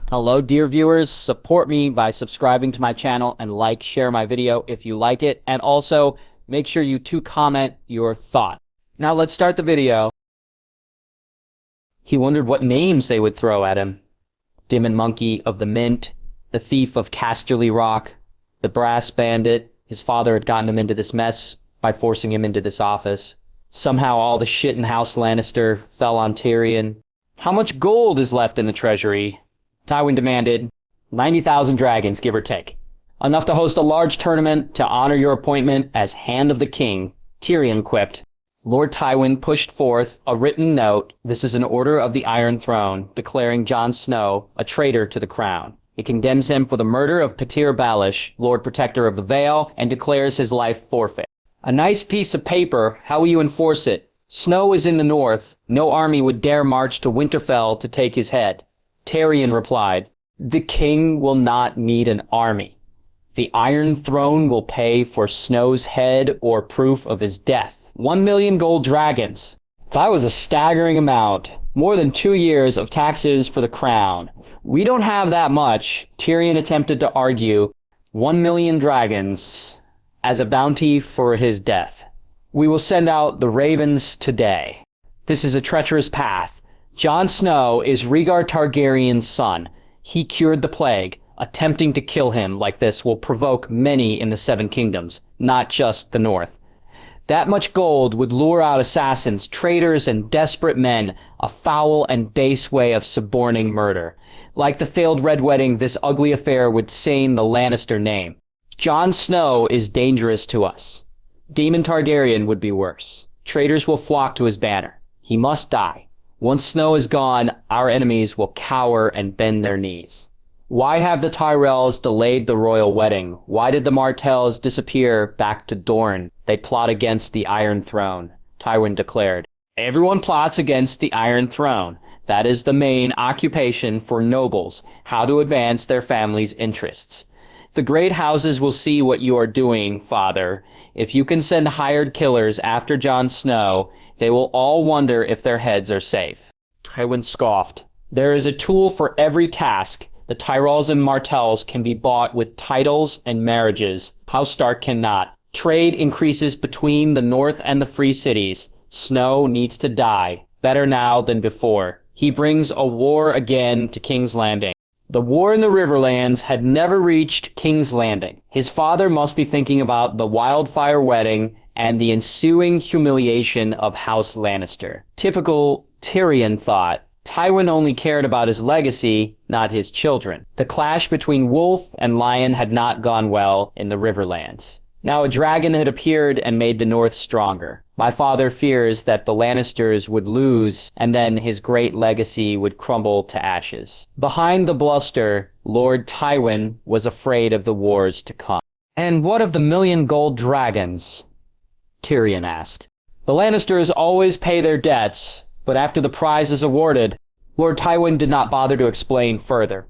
Hello, dear viewers. Support me by subscribing to my channel and share my video if you like it. And also, make sure you comment your thoughts. Now let's start the video. He wondered what names they would throw at him. Demon Monkey of the Mint, the Thief of Casterly Rock, the Brass Bandit. His father had gotten him into this mess by forcing him into this office. Somehow all the shit in House Lannister fell on Tyrion. How much gold is left in the treasury? Tywin demanded. 90,000 dragons, give or take. Enough to host a large tournament to honor your appointment as Hand of the King, Tyrion quipped. Lord Tywin pushed forth a written note. This is an order of the Iron Throne, declaring Jon Snow a traitor to the crown. It condemns him for the murder of Petyr Baelish, Lord Protector of the Vale, and declares his life forfeit. A nice piece of paper. How will you enforce it? Snow is in the north. No army would dare march to Winterfell to take his head. Tyrion replied, the king will not need an army. The Iron Throne will pay for Snow's head or proof of his death. 1 million gold dragons. That was a staggering amount. More than 2 years of taxes for the crown. We don't have that much, Tyrion attempted to argue. 1 million dragons as a bounty for his death. We will send out the ravens today. This is a treacherous path. Jon Snow is Rhaegar Targaryen's son. He cured the plague. Attempting to kill him like this will provoke many in the Seven Kingdoms, not just the North. That much gold would lure out assassins, traitors, and desperate men, a foul and base way of suborning murder. Like the failed Red Wedding, this ugly affair would stain the Lannister name. Jon Snow is dangerous to us. Daemon Targaryen would be worse. Traitors will flock to his banner. He must die. Once Snow is gone, our enemies will cower and bend their knees. Why have the Tyrells delayed the royal wedding? Why did the Martells disappear back to Dorne? They plot against the Iron Throne, Tywin declared. Everyone plots against the Iron Throne. That is the main occupation for nobles, how to advance their family's interests. The great houses will see what you are doing, father. If you can send hired killers after Jon Snow, they will all wonder if their heads are safe. Tywin scoffed. There is a tool for every task. The Tyrells and Martells can be bought with titles and marriages. House Stark cannot. Trade increases between the North and the Free Cities. Snow needs to die. Better now than before. He brings a war again to King's Landing. The war in the Riverlands had never reached King's Landing. His father must be thinking about the wildfire wedding and the ensuing humiliation of House Lannister. Typical Tyrion thought. Tywin only cared about his legacy, not his children. The clash between wolf and lion had not gone well in the Riverlands. Now a dragon had appeared and made the North stronger. My father fears that the Lannisters would lose, and then his great legacy would crumble to ashes. Behind the bluster, Lord Tywin was afraid of the wars to come. And what of the 1 million gold dragons? Tyrion asked. The Lannisters always pay their debts, but after the prize is awarded, Lord Tywin did not bother to explain further.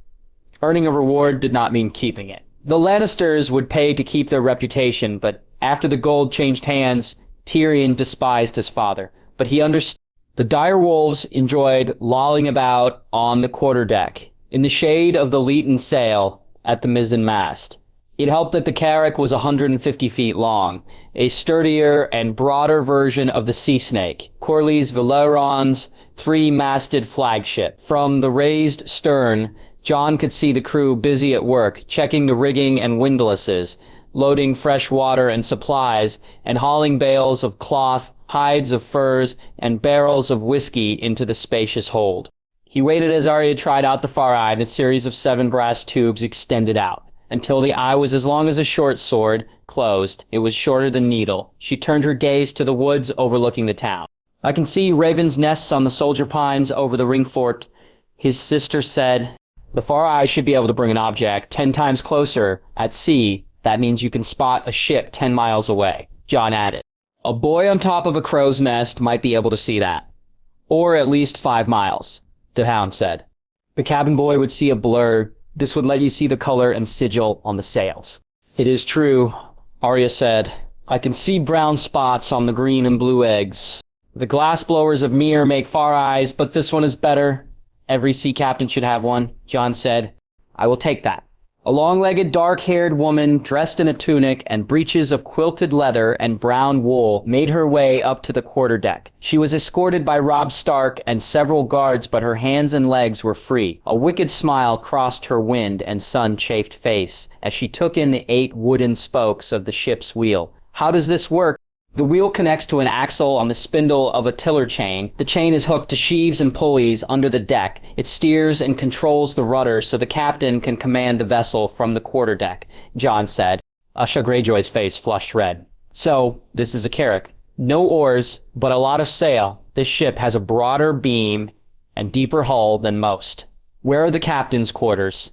Earning a reward did not mean keeping it. The Lannisters would pay to keep their reputation, but after the gold changed hands, Tyrion despised his father. But he understood. The dire wolves enjoyed lolling about on the quarterdeck, in the shade of the Leaton sail at the mizzen mast. It helped that the carrack was 150 feet long, a sturdier and broader version of the Sea Snake, Corlys Valyron's three-masted flagship. From the raised stern, Jon could see the crew busy at work, checking the rigging and windlasses, loading fresh water and supplies, and hauling bales of cloth, hides of furs, and barrels of whiskey into the spacious hold. He waited as Arya tried out the far eye, the series of 7 brass tubes extended out. Until the eye was as long as a short sword, closed, it was shorter than needle. She turned her gaze to the woods overlooking the town. I can see ravens' nests on the soldier pines over the ring fort. His sister said, the far eye should be able to bring an object 10 times closer. At sea, that means you can spot a ship 10 miles away. Jon added. A boy on top of a crow's nest might be able to see that. Or at least 5 miles, the Hound said. The cabin boy would see a blur. This would let you see the color and sigil on the sails. It is true, Arya said. I can see brown spots on the green and blue eggs. The glass blowers of Myr make far eyes, but this one is better. Every sea captain should have one, Jon said. I will take that. A long-legged, dark-haired woman dressed in a tunic and breeches of quilted leather and brown wool made her way up to the quarterdeck. She was escorted by Robb Stark and several guards, but her hands and legs were free. A wicked smile crossed her wind and sun-chafed face as she took in the 8 wooden spokes of the ship's wheel. How does this work? The wheel connects to an axle on the spindle of a tiller chain. The chain is hooked to sheaves and pulleys under the deck. It steers and controls the rudder so the captain can command the vessel from the quarterdeck, Jon said. Asha Greyjoy's face flushed red. So, this is a carrack. No oars, but a lot of sail. This ship has a broader beam and deeper hull than most. Where are the captain's quarters?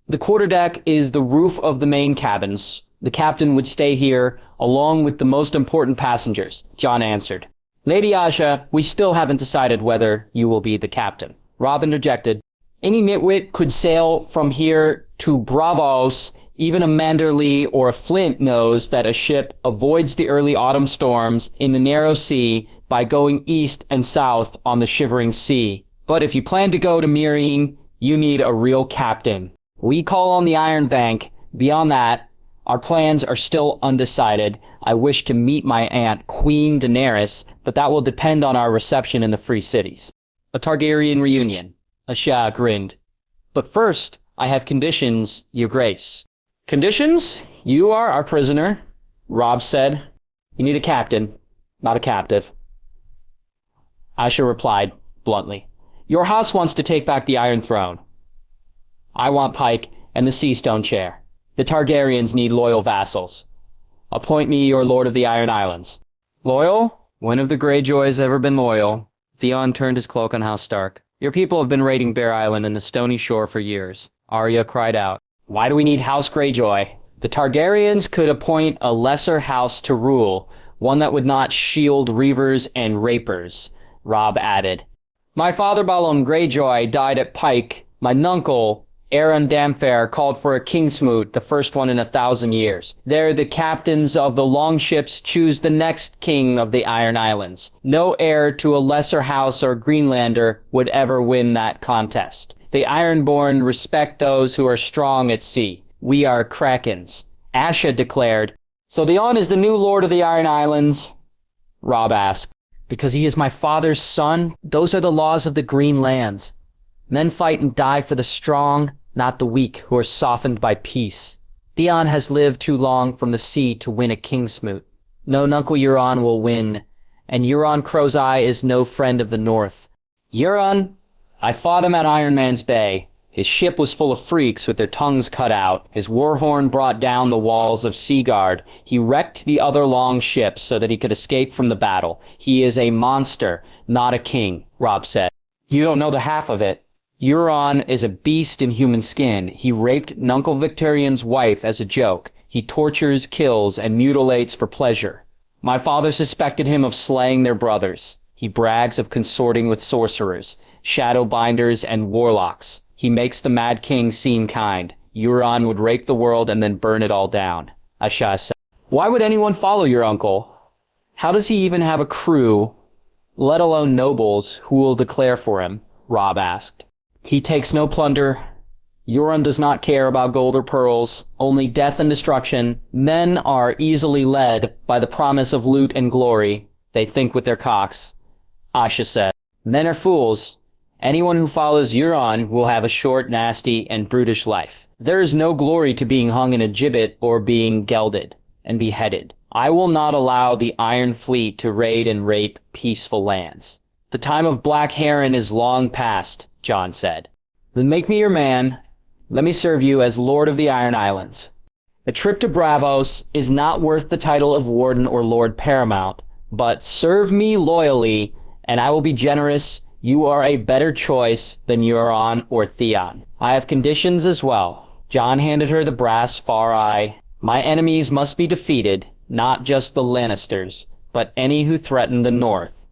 The quarterdeck is the roof of the main cabins. The captain would stay here, along with the most important passengers, Jon answered. Lady Asha, we still haven't decided whether you will be the captain. Robb interjected. Any nitwit could sail from here to Braavos. Even a Manderly or a Flint knows that a ship avoids the early autumn storms in the narrow sea by going east and south on the shivering sea. But if you plan to go to Meereen, you need a real captain. We call on the Iron Bank. Beyond that, our plans are still undecided. I wish to meet my aunt, Queen Daenerys, but that will depend on our reception in the Free Cities. A Targaryen reunion. Asha grinned. But first, I have conditions, Your Grace. Conditions? You are our prisoner, Robb said. You need a captain, not a captive. Asha replied bluntly. Your house wants to take back the Iron Throne. I want Pike and the Sea Stone chair. The Targaryens need loyal vassals. Appoint me your Lord of the Iron Islands. Loyal? When have the Greyjoys ever been loyal? Theon turned his cloak on House Stark. Your people have been raiding Bear Island and the Stony Shore for years. Arya cried out. Why do we need House Greyjoy? The Targaryens could appoint a lesser house to rule, one that would not shield reavers and rapers, Robb added. My father Balon Greyjoy died at Pike. My nuncle, Aeron Damfair, called for a kingsmoot, the first one in 1,000 years. There the captains of the longships choose the next king of the Iron Islands. No heir to a lesser house or Greenlander would ever win that contest. The Ironborn respect those who are strong at sea. We are Krakens. Asha declared. So Theon is the new Lord of the Iron Islands? Robb asked. Because he is my father's son? Those are the laws of the Green Lands. Men fight and die for the strong, not the weak, who are softened by peace. Theon has lived too long from the sea to win a kingsmoot. No Nuncle Euron will win, and Euron Crow's-Eye is no friend of the North. Euron, I fought him at Iron Man's Bay. His ship was full of freaks with their tongues cut out. His war horn brought down the walls of Seaguard. He wrecked the other long ships so that he could escape from the battle. He is a monster, not a king, Robb said. You don't know the half of it. Euron is a beast in human skin. He raped Nuncle Victarion's wife as a joke. He tortures, kills, and mutilates for pleasure. My father suspected him of slaying their brothers. He brags of consorting with sorcerers, shadowbinders, and warlocks. He makes the Mad King seem kind. Euron would rape the world and then burn it all down. Asha said. Why would anyone follow your uncle? How does he even have a crew, let alone nobles, who will declare for him? Robb asked. He takes no plunder. Euron does not care about gold or pearls, only death and destruction. Men are easily led by the promise of loot and glory. They think with their cocks. Asha said. Men are fools. Anyone who follows Euron will have a short, nasty, and brutish life. There is no glory to being hung in a gibbet or being gelded and beheaded. I will not allow the Iron Fleet to raid and rape peaceful lands. The time of Black Heron is long past, Jon said. Then make me your man. Let me serve you as Lord of the Iron Islands. A trip to Braavos is not worth the title of Warden or Lord Paramount, but serve me loyally, and I will be generous. You are a better choice than Euron or Theon. I have conditions as well. Jon handed her the brass far eye. My enemies must be defeated, not just the Lannisters, but any who threaten the North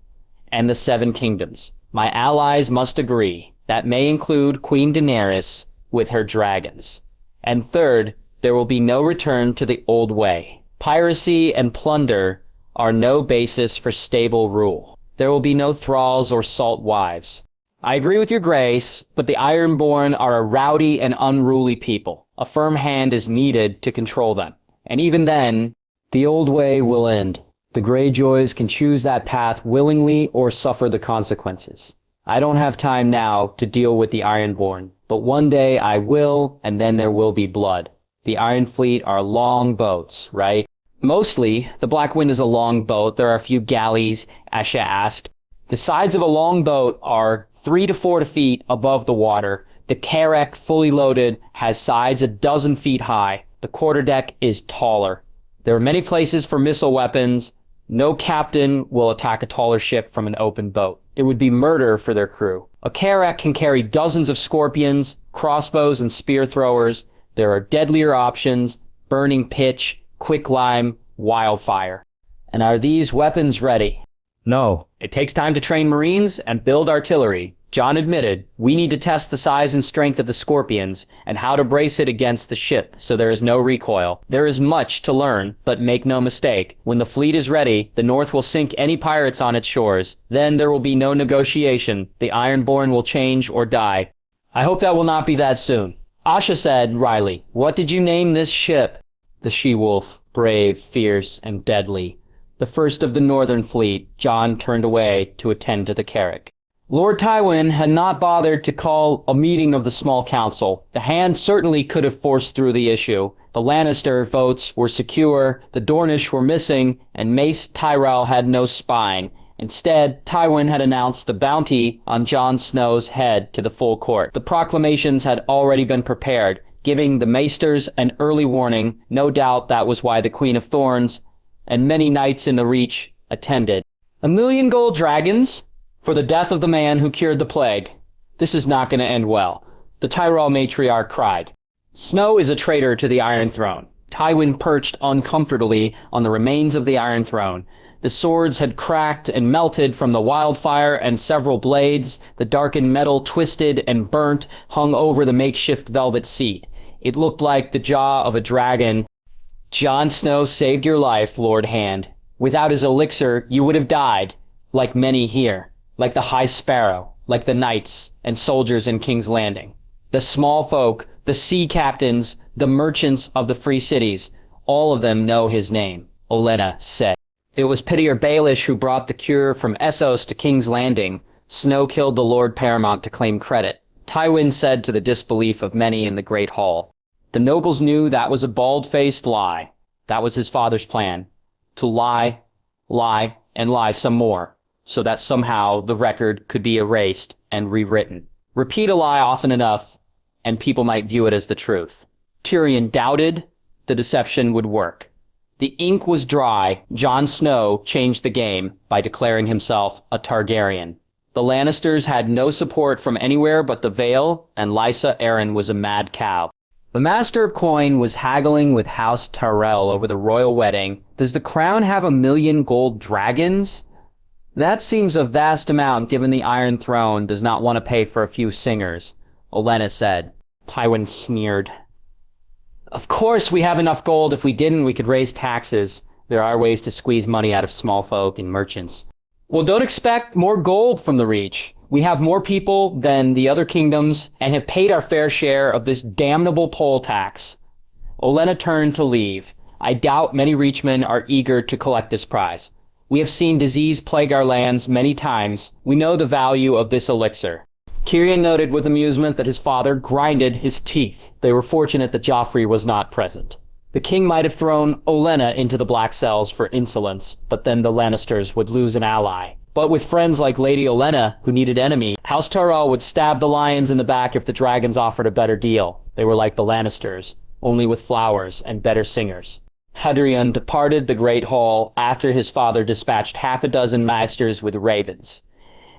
and the Seven Kingdoms. My allies must agree. That may include Queen Daenerys with her dragons. And third, there will be no return to the old way. Piracy and plunder are no basis for stable rule. There will be no thralls or salt wives. I agree with your grace, but the Ironborn are a rowdy and unruly people. A firm hand is needed to control them. And even then, the old way will end. The Greyjoys can choose that path willingly or suffer the consequences. I don't have time now to deal with the Ironborn, but one day I will, and then there will be blood. The Iron Fleet are long boats, right? Mostly, the Black Wind is a long boat. There are a few galleys, Asha asked. The sides of a long boat are 3 to 4 feet above the water. The carrack, fully loaded, has sides a dozen feet high. The quarterdeck is taller. There are many places for missile weapons. No captain will attack a taller ship from an open boat. It would be murder for their crew. A carrack can carry dozens of scorpions, crossbows, and spear throwers. There are deadlier options: burning pitch, quicklime, wildfire. And are these weapons ready? No. It takes time to train Marines and build artillery. Jon admitted, we need to test the size and strength of the scorpions and how to brace it against the ship so there is no recoil. There is much to learn, but make no mistake. When the fleet is ready, the North will sink any pirates on its shores. Then there will be no negotiation. The Ironborn will change or die. I hope that will not be that soon. Asha said, wryly, what did you name this ship? The She-Wolf, brave, fierce, and deadly. The first of the Northern Fleet. Jon turned away to attend to the carrack. Lord Tywin had not bothered to call a meeting of the small council. The Hand certainly could have forced through the issue. The Lannister votes were secure, the Dornish were missing, and Mace Tyrell had no spine. Instead, Tywin had announced the bounty on Jon Snow's head to the full court. The proclamations had already been prepared, giving the Maesters an early warning. No doubt that was why the Queen of Thorns and many knights in the Reach attended. 1,000,000 gold dragons for the death of the man who cured the plague. This is not going to end well. The Tyrell matriarch cried. Snow is a traitor to the Iron Throne. Tywin perched uncomfortably on the remains of the Iron Throne. The swords had cracked and melted from the wildfire, and several blades, the darkened metal twisted and burnt, hung over the makeshift velvet seat. It looked like the jaw of a dragon. Jon Snow saved your life, Lord Hand. Without his elixir, you would have died, like many here. Like the High Sparrow, like the knights and soldiers in King's Landing. The small folk, the sea captains, the merchants of the free cities, all of them know his name, Olenna said. It was Pityr Baelish who brought the cure from Essos to King's Landing. Snow killed the Lord Paramount to claim credit. Tywin said to the disbelief of many in the Great Hall. The nobles knew that was a bald-faced lie. That was his father's plan. To lie, lie, and lie some more, so that somehow the record could be erased and rewritten. Repeat a lie often enough, and people might view it as the truth. Tyrion doubted the deception would work. The ink was dry. Jon Snow changed the game by declaring himself a Targaryen. The Lannisters had no support from anywhere but the Vale, and Lysa Arryn was a mad cow. The Master of Coin was haggling with House Tyrell over the royal wedding. Does the crown have 1,000,000 gold dragons? That seems a vast amount given the Iron Throne does not want to pay for a few singers, Olenna said. Tywin sneered. Of course we have enough gold. If we didn't, we could raise taxes. There are ways to squeeze money out of small folk and merchants. Well, don't expect more gold from the Reach. We have more people than the other kingdoms and have paid our fair share of this damnable poll tax. Olenna turned to leave. I doubt many Reachmen are eager to collect this prize. We have seen disease plague our lands many times. We know the value of this elixir. Tyrion noted with amusement that his father grinded his teeth. They were fortunate that Joffrey was not present. The king might have thrown Olenna into the black cells for insolence, but then the Lannisters would lose an ally. But with friends like Lady Olenna, who needed enemy, House Tyrell would stab the lions in the back if the dragons offered a better deal. They were like the Lannisters, only with flowers and better singers. Hadrian departed the Great Hall after his father dispatched 6 masters with ravens.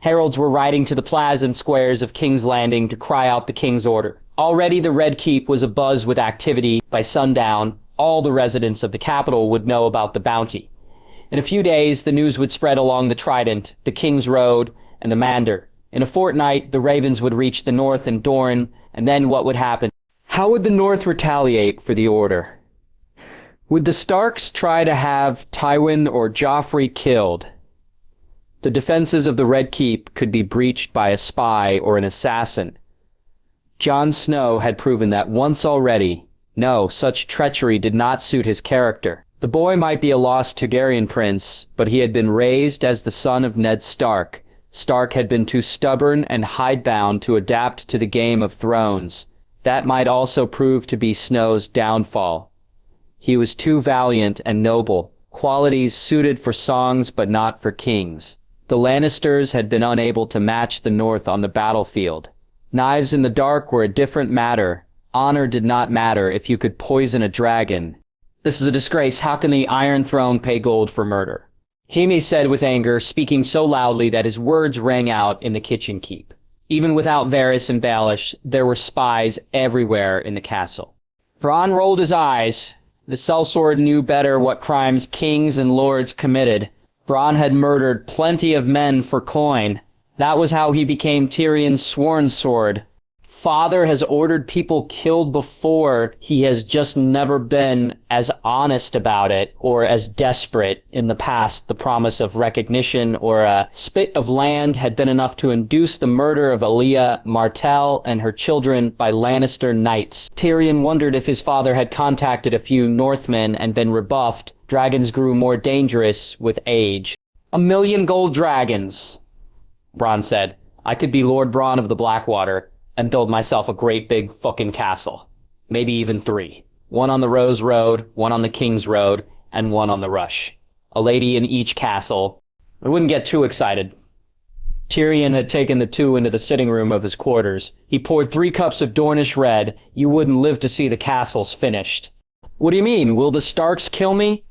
Heralds were riding to the plazas and squares of King's Landing to cry out the king's order. Already the Red Keep was abuzz with activity. By sundown, all the residents of the capital would know about the bounty. In a few days, the news would spread along the Trident, the King's Road, and the Mander. In a fortnight, the ravens would reach the north and Dorne, and then what would happen? How would the North retaliate for the order? Would the Starks try to have Tywin or Joffrey killed? The defenses of the Red Keep could be breached by a spy or an assassin. Jon Snow had proven that once already. No, such treachery did not suit his character. The boy might be a lost Targaryen prince, but he had been raised as the son of Ned Stark. Stark had been too stubborn and hidebound to adapt to the Game of Thrones. That might also prove to be Snow's downfall. He was too valiant and noble, qualities suited for songs but not for kings. The Lannisters had been unable to match the North on the battlefield. Knives in the dark were a different matter. Honor did not matter if you could poison a dragon. This is a disgrace. How can the Iron Throne pay gold for murder? Jaime said with anger, speaking so loudly that his words rang out in the kitchen keep. Even without Varys and Baelish, there were spies everywhere in the castle. Bronn rolled his eyes. The sellsword knew better what crimes kings and lords committed. Bronn had murdered plenty of men for coin. That was how he became Tyrion's sworn sword. Father has ordered people killed before. He has just never been as honest about it or as desperate in the past. The promise of recognition or a spit of land had been enough to induce the murder of Elia Martell and her children by Lannister knights. Tyrion wondered if his father had contacted a few Northmen and been rebuffed. Dragons grew more dangerous with age. 1,000,000 gold dragons, Bronn said. I could be Lord Bronn of the Blackwater and build myself a great big fucking castle. Maybe even 3. One on the Rose Road, one on the King's Road, and one on the Rush. A lady in each castle. I wouldn't get too excited. Tyrion had taken the 2 into the sitting room of his quarters. He poured 3 cups of Dornish red. You wouldn't live to see the castles finished. What do you mean? Will the Starks kill me?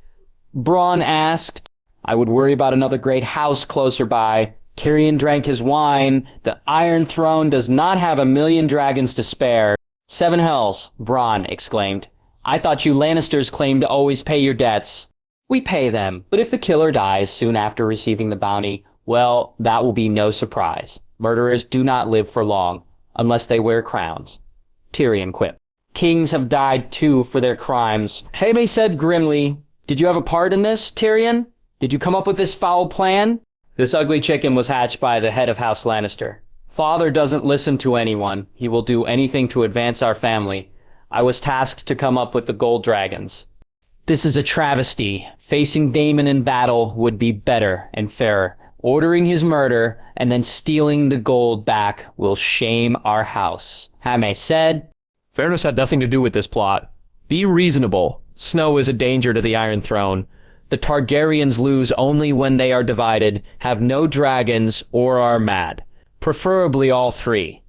Bronn asked. I would worry about another great house closer by. Tyrion drank his wine. The Iron Throne does not have 1,000,000 dragons to spare. 7 hells, Bronn exclaimed. I thought you Lannisters claimed to always pay your debts. We pay them, but if the killer dies soon after receiving the bounty, well, that will be no surprise. Murderers do not live for long, unless they wear crowns. Tyrion quipped. Kings have died too for their crimes. Jaime said grimly, Did you have a part in this, Tyrion? Did you come up with this foul plan? This ugly chicken was hatched by the head of House Lannister. Father doesn't listen to anyone. He will do anything to advance our family. I was tasked to come up with the gold dragons. This is a travesty. Facing Daemon in battle would be better and fairer. Ordering his murder and then stealing the gold back will shame our house. Jaime said, Fairness had nothing to do with this plot. Be reasonable. Snow is a danger to the Iron Throne. The Targaryens lose only when they are divided, have no dragons, or are mad. Preferably all 3.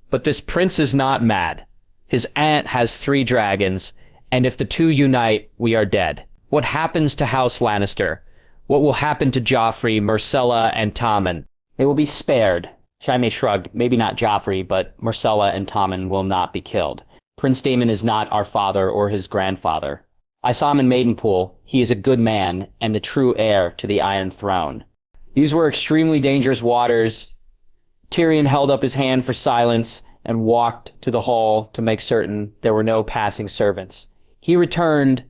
But this prince is not mad. His aunt has 3 dragons, and if the 2 unite, we are dead. What happens to House Lannister? What will happen to Joffrey, Myrcella, and Tommen? They will be spared. Jaime shrugged. Maybe not Joffrey, but Myrcella and Tommen will not be killed. Prince Daemon is not our father or his grandfather. I saw him in Maidenpool. He is a good man and the true heir to the Iron Throne. These were extremely dangerous waters. Tyrion held up his hand for silence and walked to the hall to make certain there were no passing servants. He returned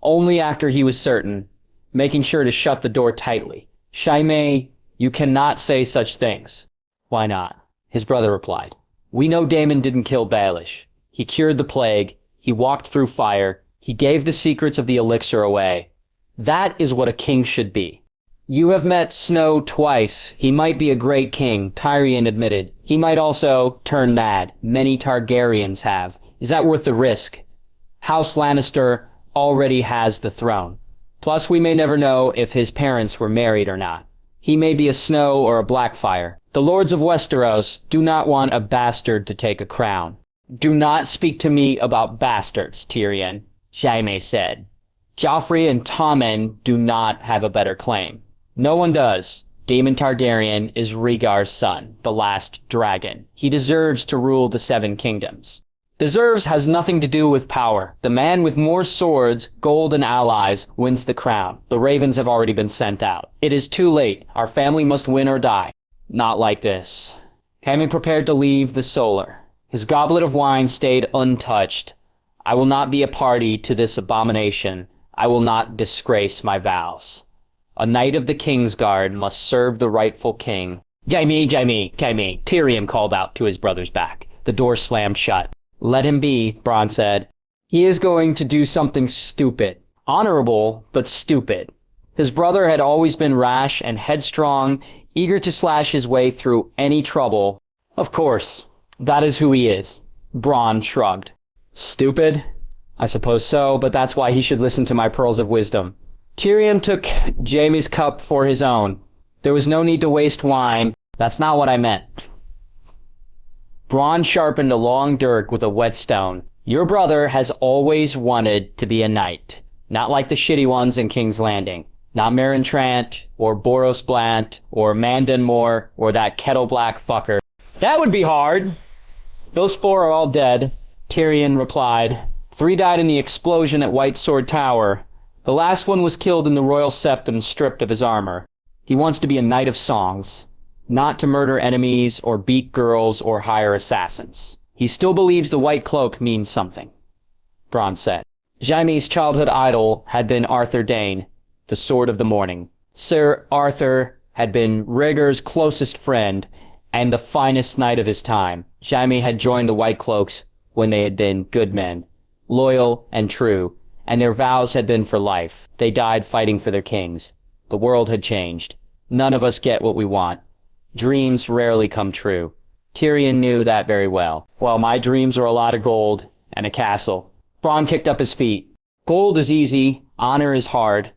only after he was certain, making sure to shut the door tightly. Jaime, you cannot say such things. Why not? His brother replied. We know Daemon didn't kill Baelish. He cured the plague. He walked through fire. He gave the secrets of the elixir away. That is what a king should be. You have met Snow twice. He might be a great king, Tyrion admitted. He might also turn mad. Many Targaryens have. Is that worth the risk? House Lannister already has the throne. Plus, we may never know if his parents were married or not. He may be a Snow or a Blackfire. The lords of Westeros do not want a bastard to take a crown. Do not speak to me about bastards, Tyrion, Jaime said. Joffrey and Tommen do not have a better claim. No one does. Daemon Targaryen is Rhaegar's son, the last dragon. He deserves to rule the 7 kingdoms. Deserves has nothing to do with power. The man with more swords, gold, and allies wins the crown. The ravens have already been sent out. It is too late. Our family must win or die. Not like this. Jaime prepared to leave the Solar. His goblet of wine stayed untouched. I will not be a party to this abomination. I will not disgrace my vows. A knight of the Kingsguard must serve the rightful king. Jaime, Tyrion called out to his brother's back. The door slammed shut. Let him be, Bronn said. He is going to do something stupid. Honorable, but stupid. His brother had always been rash and headstrong, eager to slash his way through any trouble. Of course, that is who he is. Bronn shrugged. Stupid? I suppose so, but that's why he should listen to my pearls of wisdom. Tyrion took Jaime's cup for his own. There was no need to waste wine. That's not what I meant. Bronn sharpened a long dirk with a whetstone. Your brother has always wanted to be a knight. Not like the shitty ones in King's Landing. Not Meryn Trant, or Boros Blant, or Mandan Moore, or that kettle black fucker. That would be hard. Those 4 are all dead, Tyrion replied. 3 died in the explosion at White Sword Tower. The last one was killed in the royal sept and stripped of his armor. He wants to be a knight of songs, not to murder enemies or beat girls or hire assassins. He still believes the white cloak means something, Bronn said. Jaime's childhood idol had been Arthur Dayne, the Sword of the Morning. Sir Arthur had been Rhaegar's closest friend and the finest knight of his time. Jaime had joined the White Cloaks when they had been good men, loyal and true, and their vows had been for life. They died fighting for their kings. The world had changed. None of us get what we want. Dreams rarely come true. Tyrion knew that very well. Well, my dreams are a lot of gold and a castle. Bronn kicked up his feet. Gold is easy, honor is hard.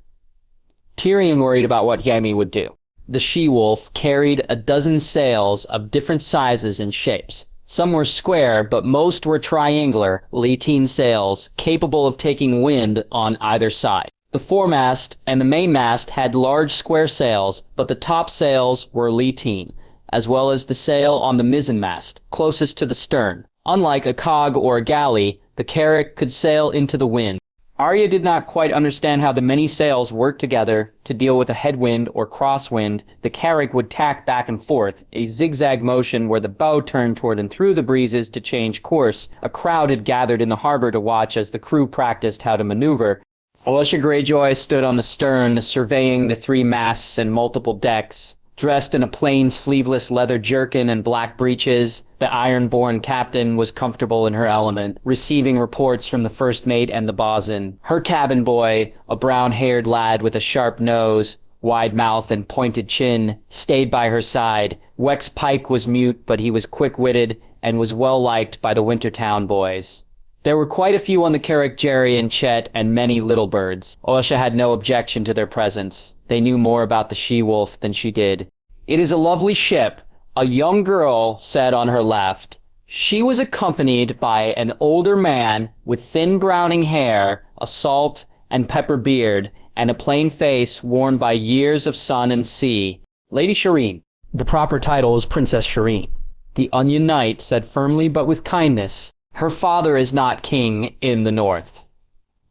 Tyrion worried about what Jaime would do. The she-wolf carried a dozen sails of different sizes and shapes. Some were square, but most were triangular, lateen sails, capable of taking wind on either side. The foremast and the mainmast had large square sails, but the top sails were lateen, as well as the sail on the mizzenmast, closest to the stern. Unlike a cog or a galley, the carrack could sail into the wind. Arya did not quite understand how the many sails worked together to deal with a headwind or crosswind. The carrack would tack back and forth, a zigzag motion where the bow turned toward and through the breezes to change course. A crowd had gathered in the harbor to watch as the crew practiced how to maneuver. Asha Greyjoy stood on the stern, surveying the 3 masts and multiple decks. Dressed in a plain, sleeveless leather jerkin and black breeches, the Ironborn captain was comfortable in her element, receiving reports from the first mate and the bosun. Her cabin boy, a brown-haired lad with a sharp nose, wide mouth and pointed chin, stayed by her side. Wex Pike was mute, but he was quick-witted and was well-liked by the Wintertown boys. There were quite a few on the carrack, Jerry and Chet, and many little birds. Asha had no objection to their presence. They knew more about the she-wolf than she did. It is a lovely ship, a young girl said on her left. She was accompanied by an older man with thin browning hair, a salt and pepper beard, and a plain face worn by years of sun and sea. Lady Shireen. The proper title is Princess Shireen. The Onion Knight said firmly but with kindness. Her father is not king in the north.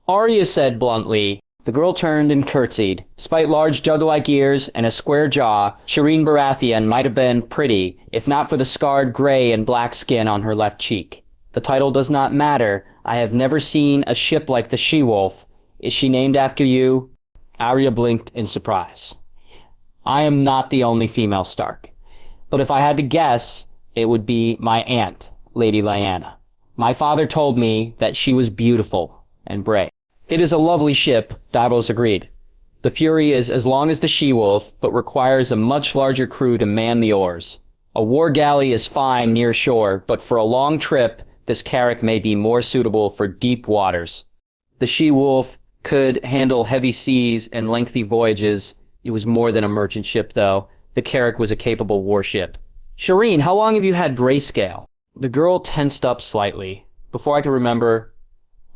Arya said bluntly. The girl turned and curtsied. Despite large jug-like ears and a square jaw, Shireen Baratheon might have been pretty, if not for the scarred gray and black skin on her left cheek. The title does not matter. I have never seen a ship like the She-Wolf. Is she named after you? Arya blinked in surprise. I am not the only female Stark. But if I had to guess, it would be my aunt, Lady Lyanna. My father told me that she was beautiful and brave. It is a lovely ship, Braavos agreed. The Fury is as long as the She-Wolf, but requires a much larger crew to man the oars. A war galley is fine near shore, but for a long trip, this carrack may be more suitable for deep waters. The She-Wolf could handle heavy seas and lengthy voyages. It was more than a merchant ship, though. The carrack was a capable warship. Shireen, how long have you had grayscale? The girl tensed up slightly. Before I could remember,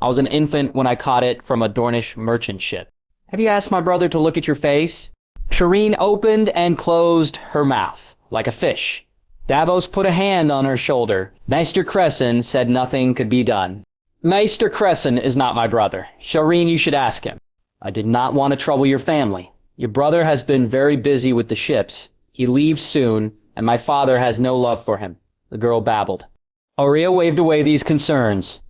I was an infant when I caught it from a Dornish merchant ship. Have you asked my brother to look at your face? Shireen opened and closed her mouth, like a fish. Davos put a hand on her shoulder. Maester Cresson said nothing could be done. Maester Cresson is not my brother. Shireen, you should ask him. I did not want to trouble your family. Your brother has been very busy with the ships. He leaves soon, and my father has no love for him. The girl babbled. Arya waved away these concerns.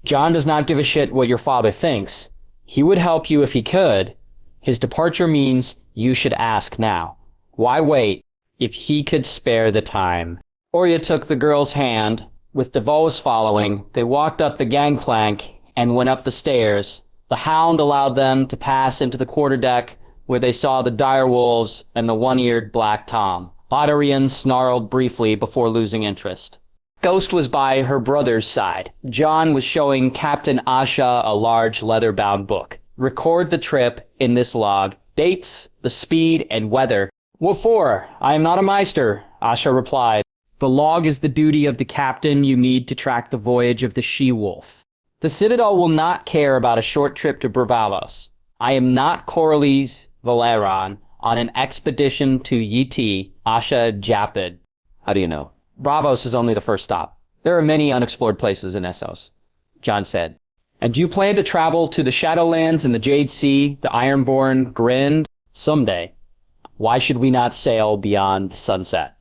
Jon does not give a shit what your father thinks. He would help you if he could. His departure means You should ask now. Why wait if he could spare the time? Arya took the girl's hand. With Davos following, they walked up the gangplank and went up the stairs. The Hound allowed them to pass into the quarterdeck, where they saw the direwolves and the one-eared Black Tom. Valyrian snarled briefly before losing interest. Ghost was by her brother's side. Jon was showing Captain Asha a large leather-bound book. Record the trip in this log. Dates, the speed, and weather. What for? I am not a Meister, Asha replied. The log is the duty of the captain. You need to track the voyage of the she-wolf. The Citadel will not care about a short trip to Braavos. I am not Corlys Valyrian on an expedition to Yiti, Asha Japid. How do you know? Braavos is only the first stop. There are many unexplored places in Essos, Jon said. And do you plan to travel to the Shadowlands and the Jade Sea, the Ironborn Grind? Someday. Why should we not sail beyond the sunset?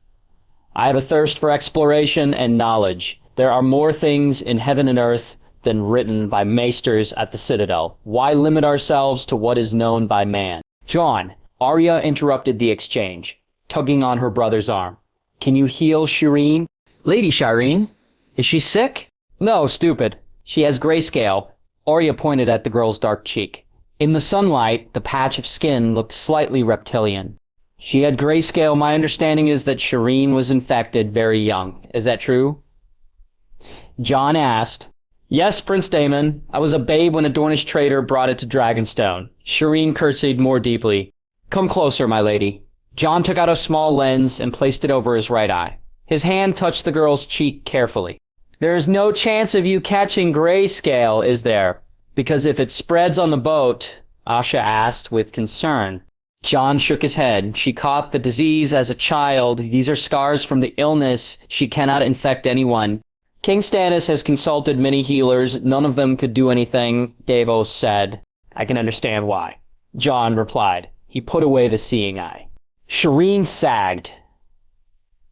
I have a thirst for exploration and knowledge. There are more things in heaven and earth than written by maesters at the Citadel. Why limit ourselves to what is known by man? Jon, Arya interrupted the exchange, tugging on her brother's arm. Can you heal Shireen? Lady Shireen? Is she sick? No, stupid. She has grayscale. Arya pointed at the girl's dark cheek. In the sunlight, the patch of skin looked slightly reptilian. She had grayscale. My understanding is that Shireen was infected very young. Is that true? Jon asked. Yes, Prince Daemon. I was a babe when a Dornish trader brought it to Dragonstone. Shireen curtsied more deeply. Come closer, my lady. Jon took out a small lens and placed it over his right eye. His hand touched the girl's cheek carefully. There is no chance of you catching grayscale, is there? Because if it spreads on the boat, Asha asked with concern. Jon shook his head. She caught the disease as a child. These are scars from the illness. She cannot infect anyone. King Stannis has consulted many healers. None of them could do anything, Davos said. I can understand why. Jon replied. He put away the seeing eye. Shireen sagged.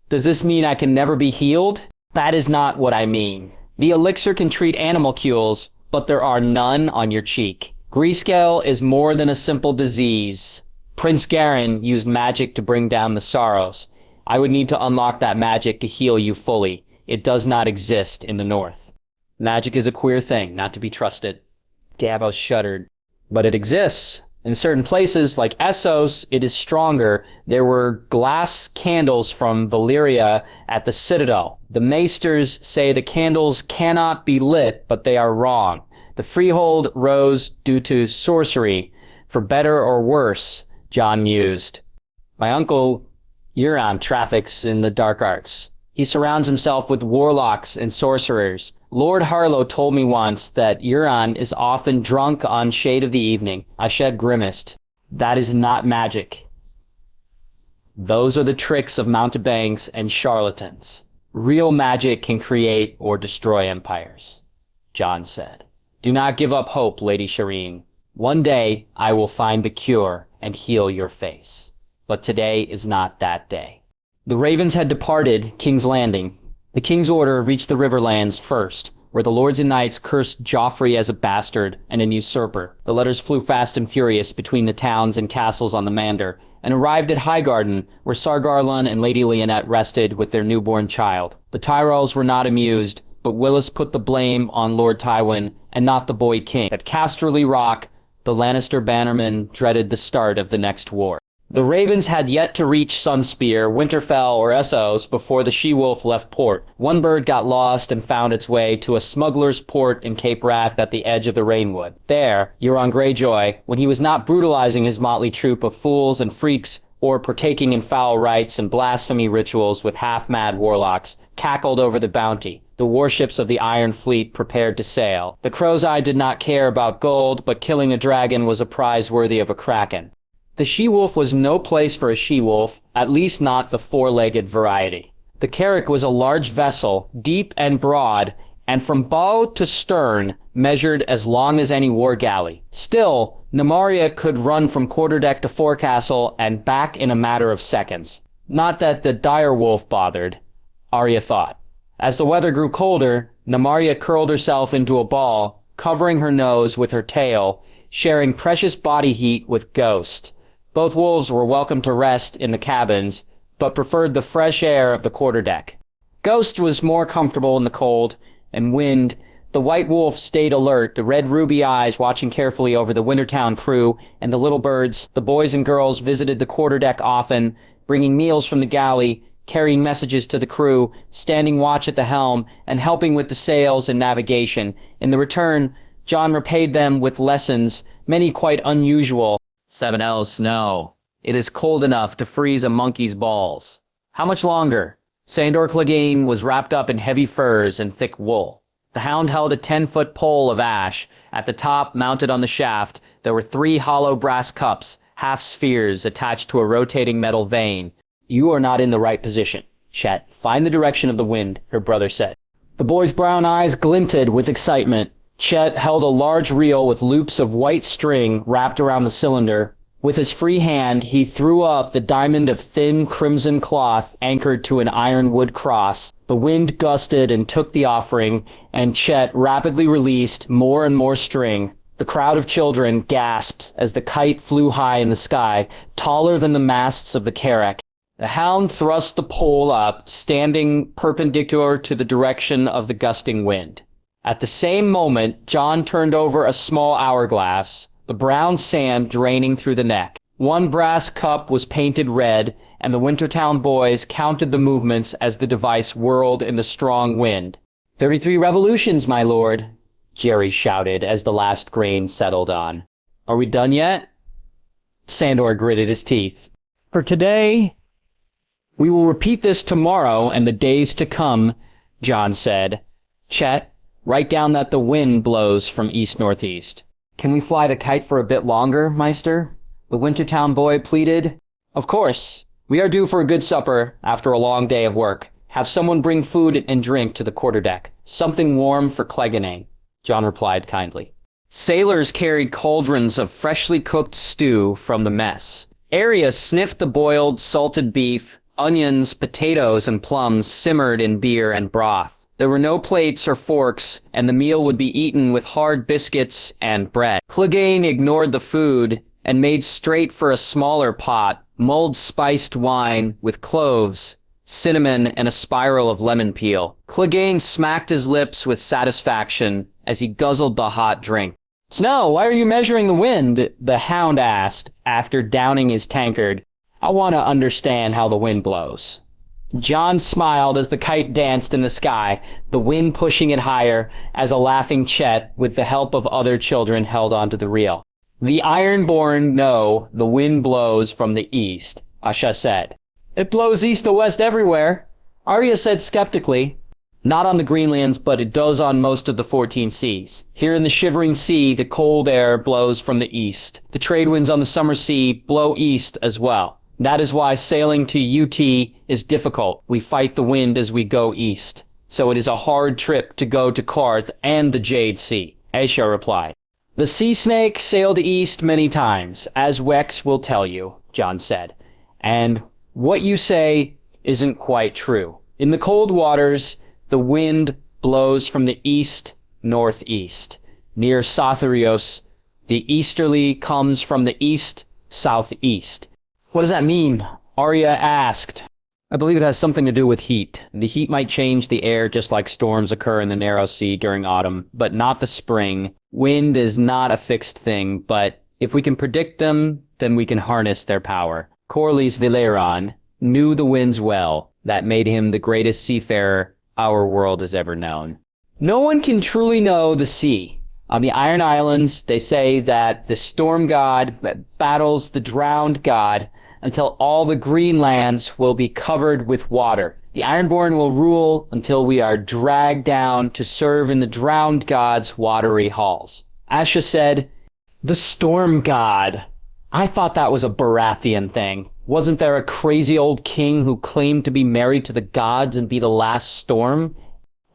Does this mean I can never be healed? That is not what I mean. The elixir can treat animalcules, but there are none on your cheek. Grayscale is more than a simple disease. Prince Garen used magic to bring down the sorrows. I would need to unlock that magic to heal you fully. It does not exist in the north. Magic is a queer thing, not to be trusted. Davos shuddered. But it exists. In certain places, like Essos, it is stronger. There were glass candles from Valyria at the Citadel. The maesters say the candles cannot be lit, but they are wrong. The freehold rose due to sorcery. For better or worse, Jon mused. My uncle Euron traffics in the dark arts. He surrounds himself with warlocks and sorcerers. Lord Harlow told me once that Euron is often drunk on Shade of the Evening. Asha grimaced. That is not magic. Those are the tricks of mountebanks and charlatans. Real magic can create or destroy empires, Jon said. Do not give up hope, Lady Shireen. One day I will find the cure and heal your face. But today is not that day. The ravens had departed King's Landing. The king's order reached the Riverlands first, where the lords and knights cursed Joffrey as a bastard and an usurper. The letters flew fast and furious between the towns and castles on the Mander, and arrived at Highgarden, where Sargarlon and Lady Lyanna rested with their newborn child. The Tyrells were not amused, but Willis put the blame on Lord Tywin and not the boy king. At Casterly Rock, the Lannister bannermen dreaded the start of the next war. The ravens had yet to reach Sunspear, Winterfell, or Essos before the she-wolf left port. One bird got lost and found its way to a smuggler's port in Cape Wrath at the edge of the Rainwood. There, Euron Greyjoy, when he was not brutalizing his motley troop of fools and freaks or partaking in foul rites and blasphemy rituals with half-mad warlocks, cackled over the bounty. The warships of the Iron Fleet prepared to sail. The Crow's Eye did not care about gold, but killing a dragon was a prize worthy of a kraken. The she-wolf was no place for a she-wolf, at least not the four-legged variety. The Carrack was a large vessel, deep and broad, and from bow to stern measured as long as any war galley. Still, Nemaria could run from quarterdeck to forecastle and back in a matter of seconds. Not that the direwolf bothered, Arya thought. As the weather grew colder, Nemaria curled herself into a ball, covering her nose with her tail, sharing precious body heat with Ghost. Both wolves were welcome to rest in the cabins, but preferred the fresh air of the quarterdeck. Ghost was more comfortable in the cold and wind. The white wolf stayed alert, the red ruby eyes watching carefully over the Wintertown crew and the little birds. The boys and girls visited the quarterdeck often, bringing meals from the galley, carrying messages to the crew, standing watch at the helm, and helping with the sails and navigation. In the return, Jon repaid them with lessons, many quite unusual. 7L snow. It is cold enough to freeze a monkey's balls. How much longer? Sandor Clegane was wrapped up in heavy furs and thick wool. The Hound held a 10-foot pole of ash. At the top, mounted on the shaft, there were 3 hollow brass cups, half spheres attached to a rotating metal vane. You are not in the right position, Chet. Find the direction of the wind, her brother said. The boy's brown eyes glinted with excitement. Chet held a large reel with loops of white string wrapped around the cylinder. With his free hand, he threw up the diamond of thin crimson cloth anchored to an ironwood cross. The wind gusted and took the offering, and Chet rapidly released more and more string. The crowd of children gasped as the kite flew high in the sky, taller than the masts of the Carrack. The Hound thrust the pole up, standing perpendicular to the direction of the gusting wind. At the same moment, Jon turned over a small hourglass, the brown sand draining through the neck. One brass cup was painted red, and the Wintertown boys counted the movements as the device whirled in the strong wind. 33 revolutions, my lord, Jerry shouted as the last grain settled on. Are we done yet? Sandor gritted his teeth. For today, we will repeat this tomorrow and the days to come, Jon said. Chet, write down that the wind blows from east-northeast. Can we fly the kite for a bit longer, Meister? The Wintertown boy pleaded. Of course. We are due for a good supper after a long day of work. Have someone bring food and drink to the quarterdeck. Something warm for Clegane, Jon replied kindly. Sailors carried cauldrons of freshly cooked stew from the mess. Arya sniffed the boiled, salted beef. Onions, potatoes, and plums simmered in beer and broth. There were no plates or forks, and the meal would be eaten with hard biscuits and bread. Clegane ignored the food and made straight for a smaller pot, mulled spiced wine with cloves, cinnamon, and a spiral of lemon peel. Clegane smacked his lips with satisfaction as he guzzled the hot drink. Snow, why are you measuring the wind? The Hound asked after downing his tankard. I want to understand how the wind blows. Jon smiled as the kite danced in the sky, the wind pushing it higher as a laughing Chet, with the help of other children, held onto the reel. The Ironborn know the wind blows from the east, Asha said. It blows east to west everywhere, Arya said skeptically. Not on the Greenlands, but it does on most of the 14 seas. Here in the Shivering Sea, the cold air blows from the east. The trade winds on the Summer Sea blow east as well. That is why sailing to UT is difficult. We fight the wind as we go east. So it is a hard trip to go to Qarth and the Jade Sea, Asha replied. The sea snake sailed east many times, as Wex will tell you, Jon said. And what you say isn't quite true. In the cold waters, the wind blows from the east-northeast. Near Sotherios, the easterly comes from the east-southeast. What does that mean? Arya asked. I believe it has something to do with heat. The heat might change the air just like storms occur in the Narrow Sea during autumn, but not the spring. Wind is not a fixed thing, but if we can predict them, then we can harness their power. Corlys Valyrian knew the winds well. That made him the greatest seafarer our world has ever known. No one can truly know the sea. On the Iron Islands, they say that the storm god battles the drowned god until all the green lands will be covered with water. The Ironborn will rule until we are dragged down to serve in the drowned god's watery halls. Asha said, the storm god. I thought that was a Baratheon thing. Wasn't there a crazy old king who claimed to be married to the gods and be the last storm?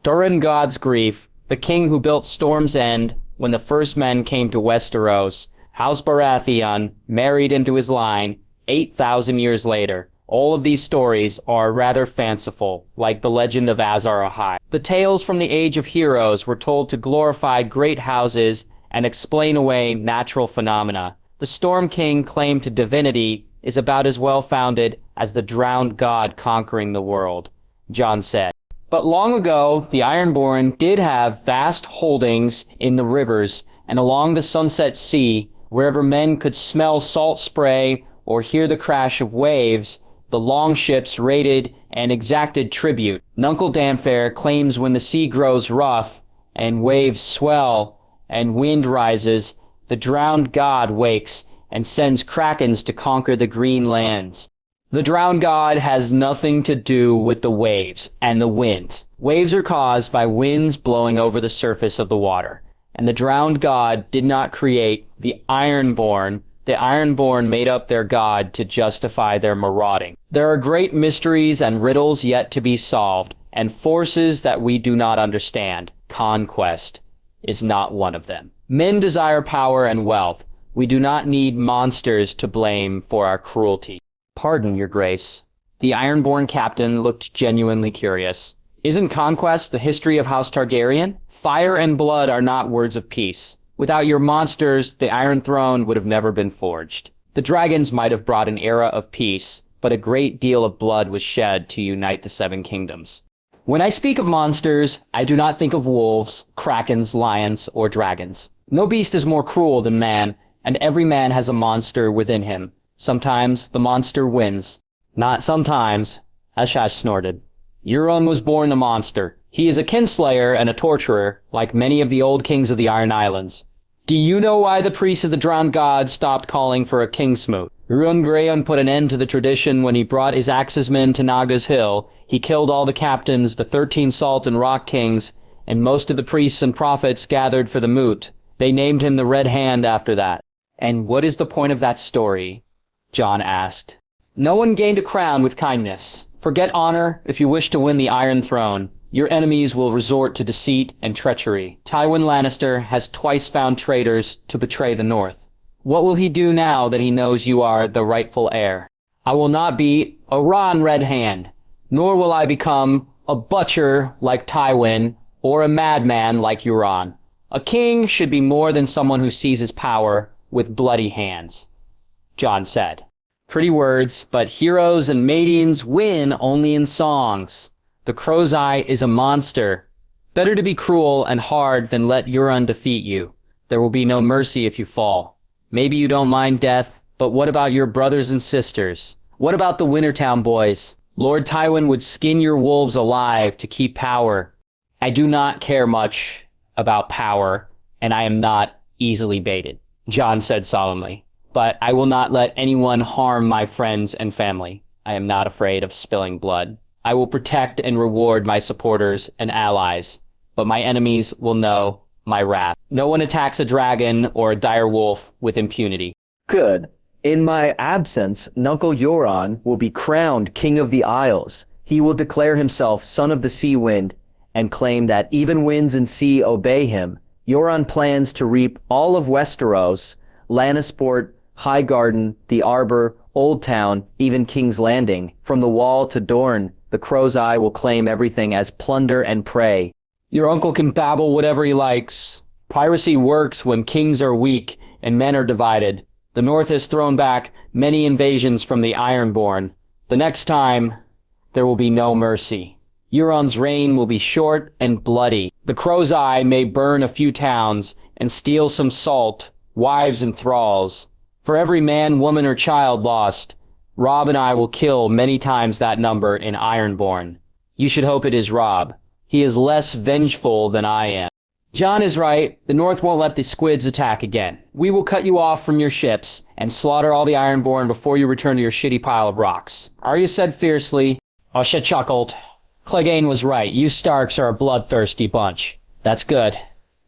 Durin God's grief, the king who built Storm's End when the first men came to Westeros, House Baratheon married into his line 8,000 years later. All of these stories are rather fanciful, like the legend of Azar Ahai. The tales from the Age of Heroes were told to glorify great houses and explain away natural phenomena. The Storm King claim to divinity is about as well-founded as the drowned god conquering the world, Jon said. But long ago, the Ironborn did have vast holdings in the rivers and along the Sunset Sea, wherever men could smell salt spray or hear the crash of waves. The longships raided and exacted tribute. Nuncle Danfair claims when the sea grows rough and waves swell and wind rises, the drowned god wakes and sends krakens to conquer the green lands. The drowned god has nothing to do with the waves and the winds. Waves are caused by winds blowing over the surface of the water. And the drowned god did not create the Ironborn. The Ironborn made up their god to justify their marauding. There are great mysteries and riddles yet to be solved, and forces that we do not understand. Conquest is not one of them. Men desire power and wealth. We do not need monsters to blame for our cruelty. Pardon, your grace. The Ironborn captain looked genuinely curious. Isn't conquest the history of House Targaryen? Fire and blood are not words of peace. Without your monsters, the Iron Throne would have never been forged. The dragons might have brought an era of peace, but a great deal of blood was shed to unite the Seven Kingdoms. When I speak of monsters, I do not think of wolves, krakens, lions, or dragons. No beast is more cruel than man, and every man has a monster within him. Sometimes the monster wins. Not sometimes, Asha snorted. Euron was born a monster. He is a kinslayer and a torturer, like many of the old kings of the Iron Islands. Do you know why the priests of the drowned god stopped calling for a kingsmoot? Euron Greyjoy put an end to the tradition when he brought his axemen to Naga's Hill. He killed all the captains, the 13 salt and rock kings, and most of the priests and prophets gathered for the moot. They named him the Red Hand after that. And what is the point of that story? Jon asked. No one gained a crown with kindness. Forget honor if you wish to win the Iron Throne. Your enemies will resort to deceit and treachery. Tywin Lannister has twice found traitors to betray the North. What will he do now that he knows you are the rightful heir? I will not be a Ron Red Hand, nor will I become a butcher like Tywin or a madman like Euron. A king should be more than someone who seizes power with bloody hands, Jon said. Pretty words, but heroes and maidens win only in songs. The Crow's Eye is a monster. Better to be cruel and hard than let Euron defeat you. There will be no mercy if you fall. Maybe you don't mind death, but what about your brothers and sisters? What about the Wintertown boys? Lord Tywin would skin your wolves alive to keep power. I do not care much about power, and I am not easily baited, Jon said solemnly. But I will not let anyone harm my friends and family. I am not afraid of spilling blood. I will protect and reward my supporters and allies, but my enemies will know my wrath. No one attacks a dragon or a dire wolf with impunity. Good. In my absence, Nuncle Euron will be crowned King of the Isles. He will declare himself Son of the Sea Wind and claim that even winds and sea obey him. Euron plans to reap all of Westeros, Lannisport, Highgarden, the Arbor, Old Town, even King's Landing. From the Wall to Dorne, the Crow's Eye will claim everything as plunder and prey. Your uncle can babble whatever he likes. Piracy works when kings are weak and men are divided. The North has thrown back many invasions from the Ironborn. The next time, there will be no mercy. Euron's reign will be short and bloody. The Crow's Eye may burn a few towns and steal some salt, wives and thralls. For every man, woman, or child lost, Robb and I will kill many times that number in Ironborn. You should hope it is Robb. He is less vengeful than I am. Jon is right. The North won't let the squids attack again. We will cut you off from your ships and slaughter all the Ironborn before you return to your shitty pile of rocks. Arya said fiercely. Asha chuckled. Clegane was right. You Starks are a bloodthirsty bunch. That's good.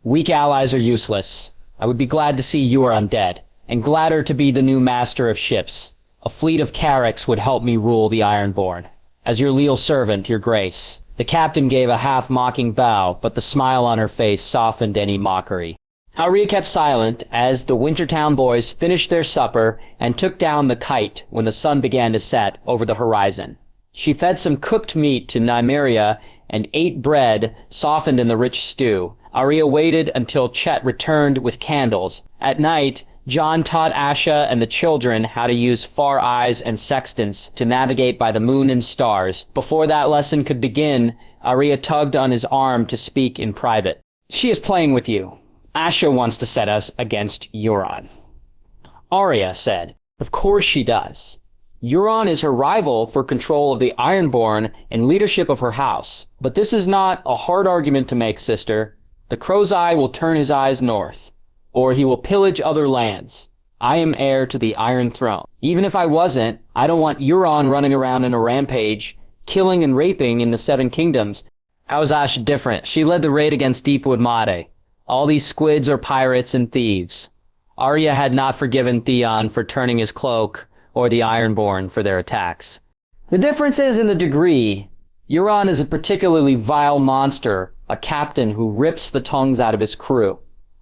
Weak allies are useless. I would be glad to see you are undead, and gladder to be the new master of ships. A fleet of carracks would help me rule the Ironborn. As your leal servant, your grace. The captain gave a half-mocking bow, but the smile on her face softened any mockery. Arya kept silent as the Wintertown boys finished their supper and took down the kite when the sun began to set over the horizon. She fed some cooked meat to Nymeria and ate bread softened in the rich stew. Arya waited until Chet returned with candles. At night, Jon taught Asha and the children how to use far eyes and sextants to navigate by the moon and stars. Before that lesson could begin, Arya tugged on his arm to speak in private. She is playing with you. Asha wants to set us against Euron. Arya said, Of course she does. Euron is her rival for control of the Ironborn and leadership of her house. But this is not a hard argument to make, sister. The Crow's Eye will turn his eyes north, or he will pillage other lands. I am heir to the Iron Throne. Even if I wasn't, I don't want Euron running around in a rampage, killing and raping in the Seven Kingdoms. How's Asha different? She led the raid against Deepwood Made. All these squids are pirates and thieves. Arya had not forgiven Theon for turning his cloak, or the Ironborn for their attacks. The difference is in the degree. Euron is a particularly vile monster, a captain who rips the tongues out of his crew.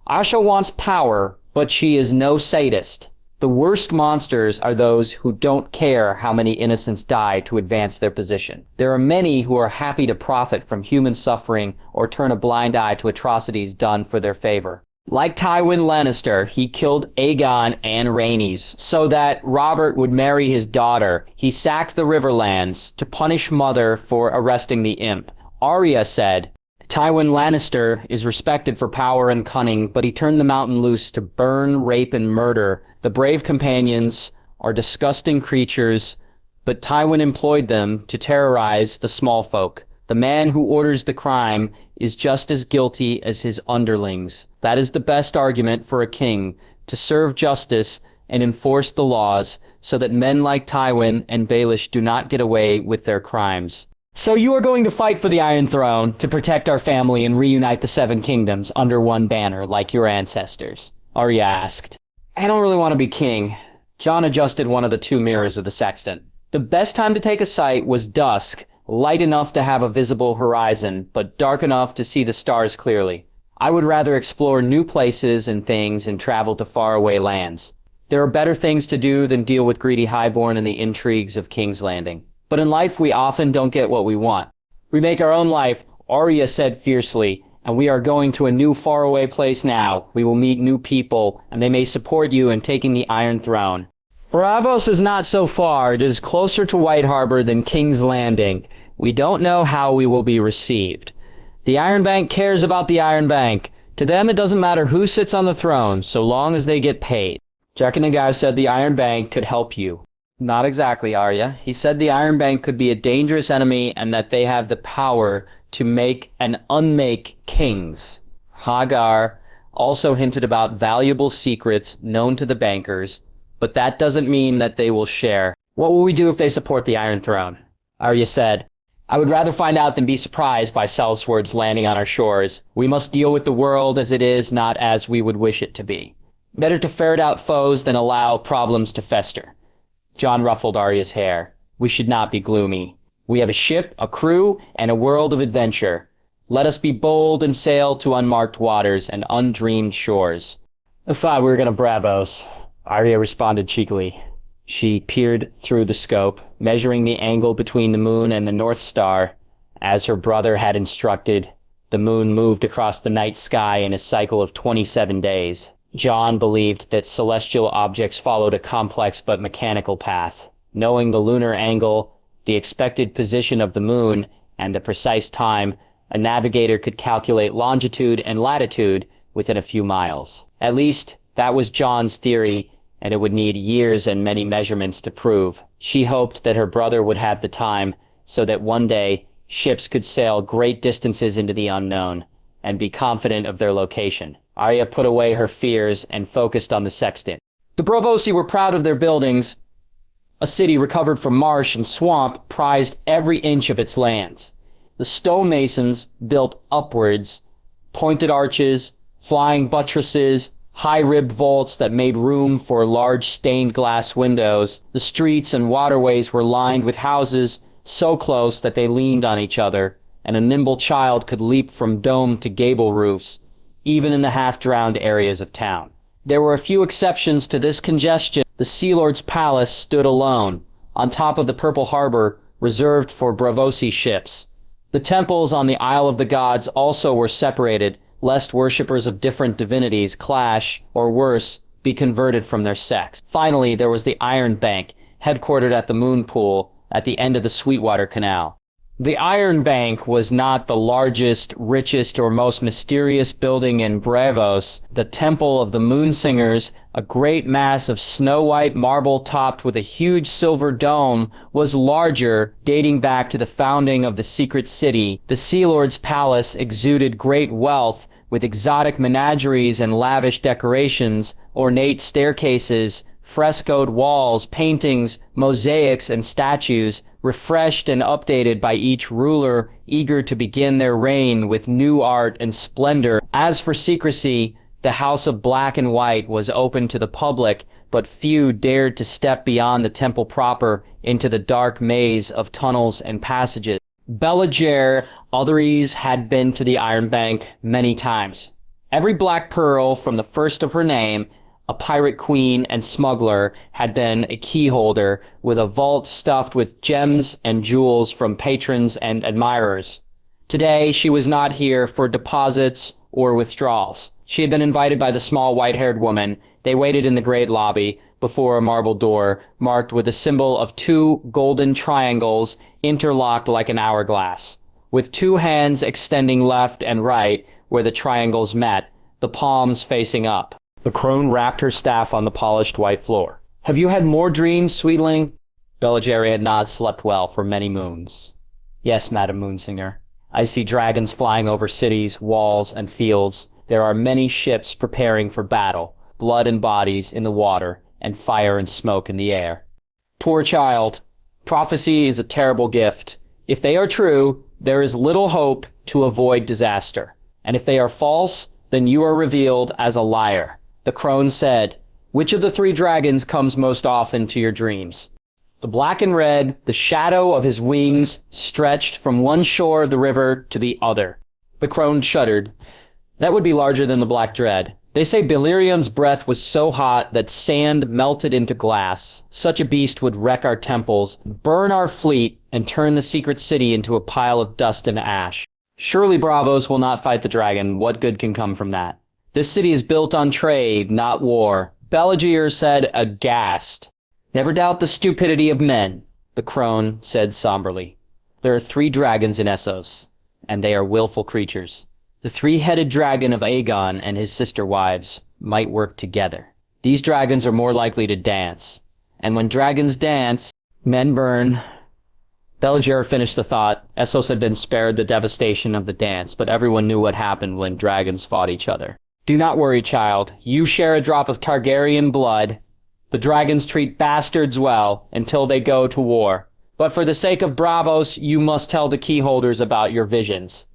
Asha wants power, but she is no sadist. The worst monsters are those who don't care how many innocents die to advance their position. There are many who are happy to profit from human suffering or turn a blind eye to atrocities done for their favor. Like Tywin Lannister, he killed Aegon and Rhaenys so that Robert would marry his daughter. He sacked the Riverlands to punish Mother for arresting the imp. Arya said, Tywin Lannister is respected for power and cunning, but he turned the mountain loose to burn, rape, and murder. The brave companions are disgusting creatures, but Tywin employed them to terrorize the small folk. The man who orders the crime is just as guilty as his underlings. That is the best argument for a king, to serve justice and enforce the laws so that men like Tywin and Baelish do not get away with their crimes. So you are going to fight for the Iron Throne to protect our family and reunite the Seven Kingdoms under one banner like your ancestors? Arya asked. I don't really want to be king. Jon adjusted one of the two mirrors of the sextant. The best time to take a sight was dusk, light enough to have a visible horizon, but dark enough to see the stars clearly. I would rather explore new places and things and travel to faraway lands. There are better things to do than deal with greedy highborn and the intrigues of King's Landing. But in life, we often don't get what we want. We make our own life, Arya said fiercely, and we are going to a new faraway place now. We will meet new people, and they may support you in taking the Iron Throne. Braavos is not so far. It is closer to White Harbor than King's Landing. We don't know how we will be received. The Iron Bank cares about the Iron Bank. To them, it doesn't matter who sits on the throne, so long as they get paid. Jaqen said the Iron Bank could help you. Not exactly, Arya. He said the Iron Bank could be a dangerous enemy and that they have the power to make and unmake kings. Hagar also hinted about valuable secrets known to the bankers, but that doesn't mean that they will share. What will we do if they support the Iron Throne? Arya said, I would rather find out than be surprised by sellswords landing on our shores. We must deal with the world as it is, not as we would wish it to be. Better to ferret out foes than allow problems to fester. Jon ruffled Arya's hair. We should not be gloomy. We have a ship, a crew, and a world of adventure. Let us be bold and sail to unmarked waters and undreamed shores. I thought we were going to Braavos, Arya responded cheekily. She peered through the scope, measuring the angle between the moon and the North Star. As her brother had instructed, the moon moved across the night sky in a cycle of 27 days. Jon believed that celestial objects followed a complex but mechanical path. Knowing the lunar angle, the expected position of the moon, and the precise time, a navigator could calculate longitude and latitude within a few miles. At least, that was Jon's theory, and it would need years and many measurements to prove. She hoped that her brother would have the time, so that one day, ships could sail great distances into the unknown, and be confident of their location. Arya put away her fears and focused on the sextant. The Braavosi were proud of their buildings. A city recovered from marsh and swamp prized every inch of its lands. The stonemasons built upwards, pointed arches, flying buttresses, high-ribbed vaults that made room for large stained glass windows. The streets and waterways were lined with houses so close that they leaned on each other, and a nimble child could leap from dome to gable roofs, even in the half-drowned areas of town. There were a few exceptions to this congestion. The Sea Lord's palace stood alone, on top of the Purple Harbor, reserved for Braavosi ships. The temples on the Isle of the Gods also were separated, lest worshippers of different divinities clash, or worse, be converted from their sex. Finally, there was the Iron Bank, headquartered at the Moon Pool at the end of the Sweetwater Canal. The Iron Bank was not the largest, richest, or most mysterious building in Braavos. The Temple of the Moonsingers, a great mass of snow-white marble topped with a huge silver dome, was larger, dating back to the founding of the Secret City. The Sea Lord's Palace exuded great wealth, with exotic menageries and lavish decorations, ornate staircases, frescoed walls, paintings, mosaics, and statues, refreshed and updated by each ruler eager to begin their reign with new art and splendor. As for secrecy, the House of Black and White was open to the public, but few dared to step beyond the temple proper into the dark maze of tunnels and passages. Belager Otherese had been to the Iron Bank many times. Every Black Pearl from the first of her name, a pirate queen and smuggler, had been a key holder with a vault stuffed with gems and jewels from patrons and admirers. Today, she was not here for deposits or withdrawals. She had been invited by the small white-haired woman. They waited in the great lobby before a marble door marked with a symbol of two golden triangles interlocked like an hourglass, with two hands extending left and right where the triangles met, the palms facing up. The crone rapped her staff on the polished white floor. "Have you had more dreams, sweetling?" Belager had not slept well for many moons. "Yes, Madam Moonsinger. I see dragons flying over cities, walls, and fields. There are many ships preparing for battle, blood and bodies in the water, and fire and smoke in the air." "Poor child. Prophecy is a terrible gift. If they are true, there is little hope to avoid disaster. And if they are false, then you are revealed as a liar." The crone said, "Which of the three dragons comes most often to your dreams?" The black and red, the shadow of his wings stretched from one shore of the river to the other. The crone shuddered. "That would be larger than the Black Dread. They say Valyrian's breath was so hot that sand melted into glass. Such a beast would wreck our temples, burn our fleet, and turn the secret city into a pile of dust and ash. Surely Braavos will not fight the dragon. What good can come from that? This city is built on trade, not war." Belager said, aghast. "Never doubt the stupidity of men," the crone said somberly. "There are 3 dragons in Essos, and they are willful creatures. The 3-headed dragon of Aegon and his sister wives might work together. These dragons are more likely to dance, and when dragons dance, men burn." Belager finished the thought. Essos had been spared the devastation of the dance, but everyone knew what happened when dragons fought each other. "Do not worry, child. You share a drop of Targaryen blood. The dragons treat bastards well until they go to war. But for the sake of Braavos, you must tell the keyholders about your visions.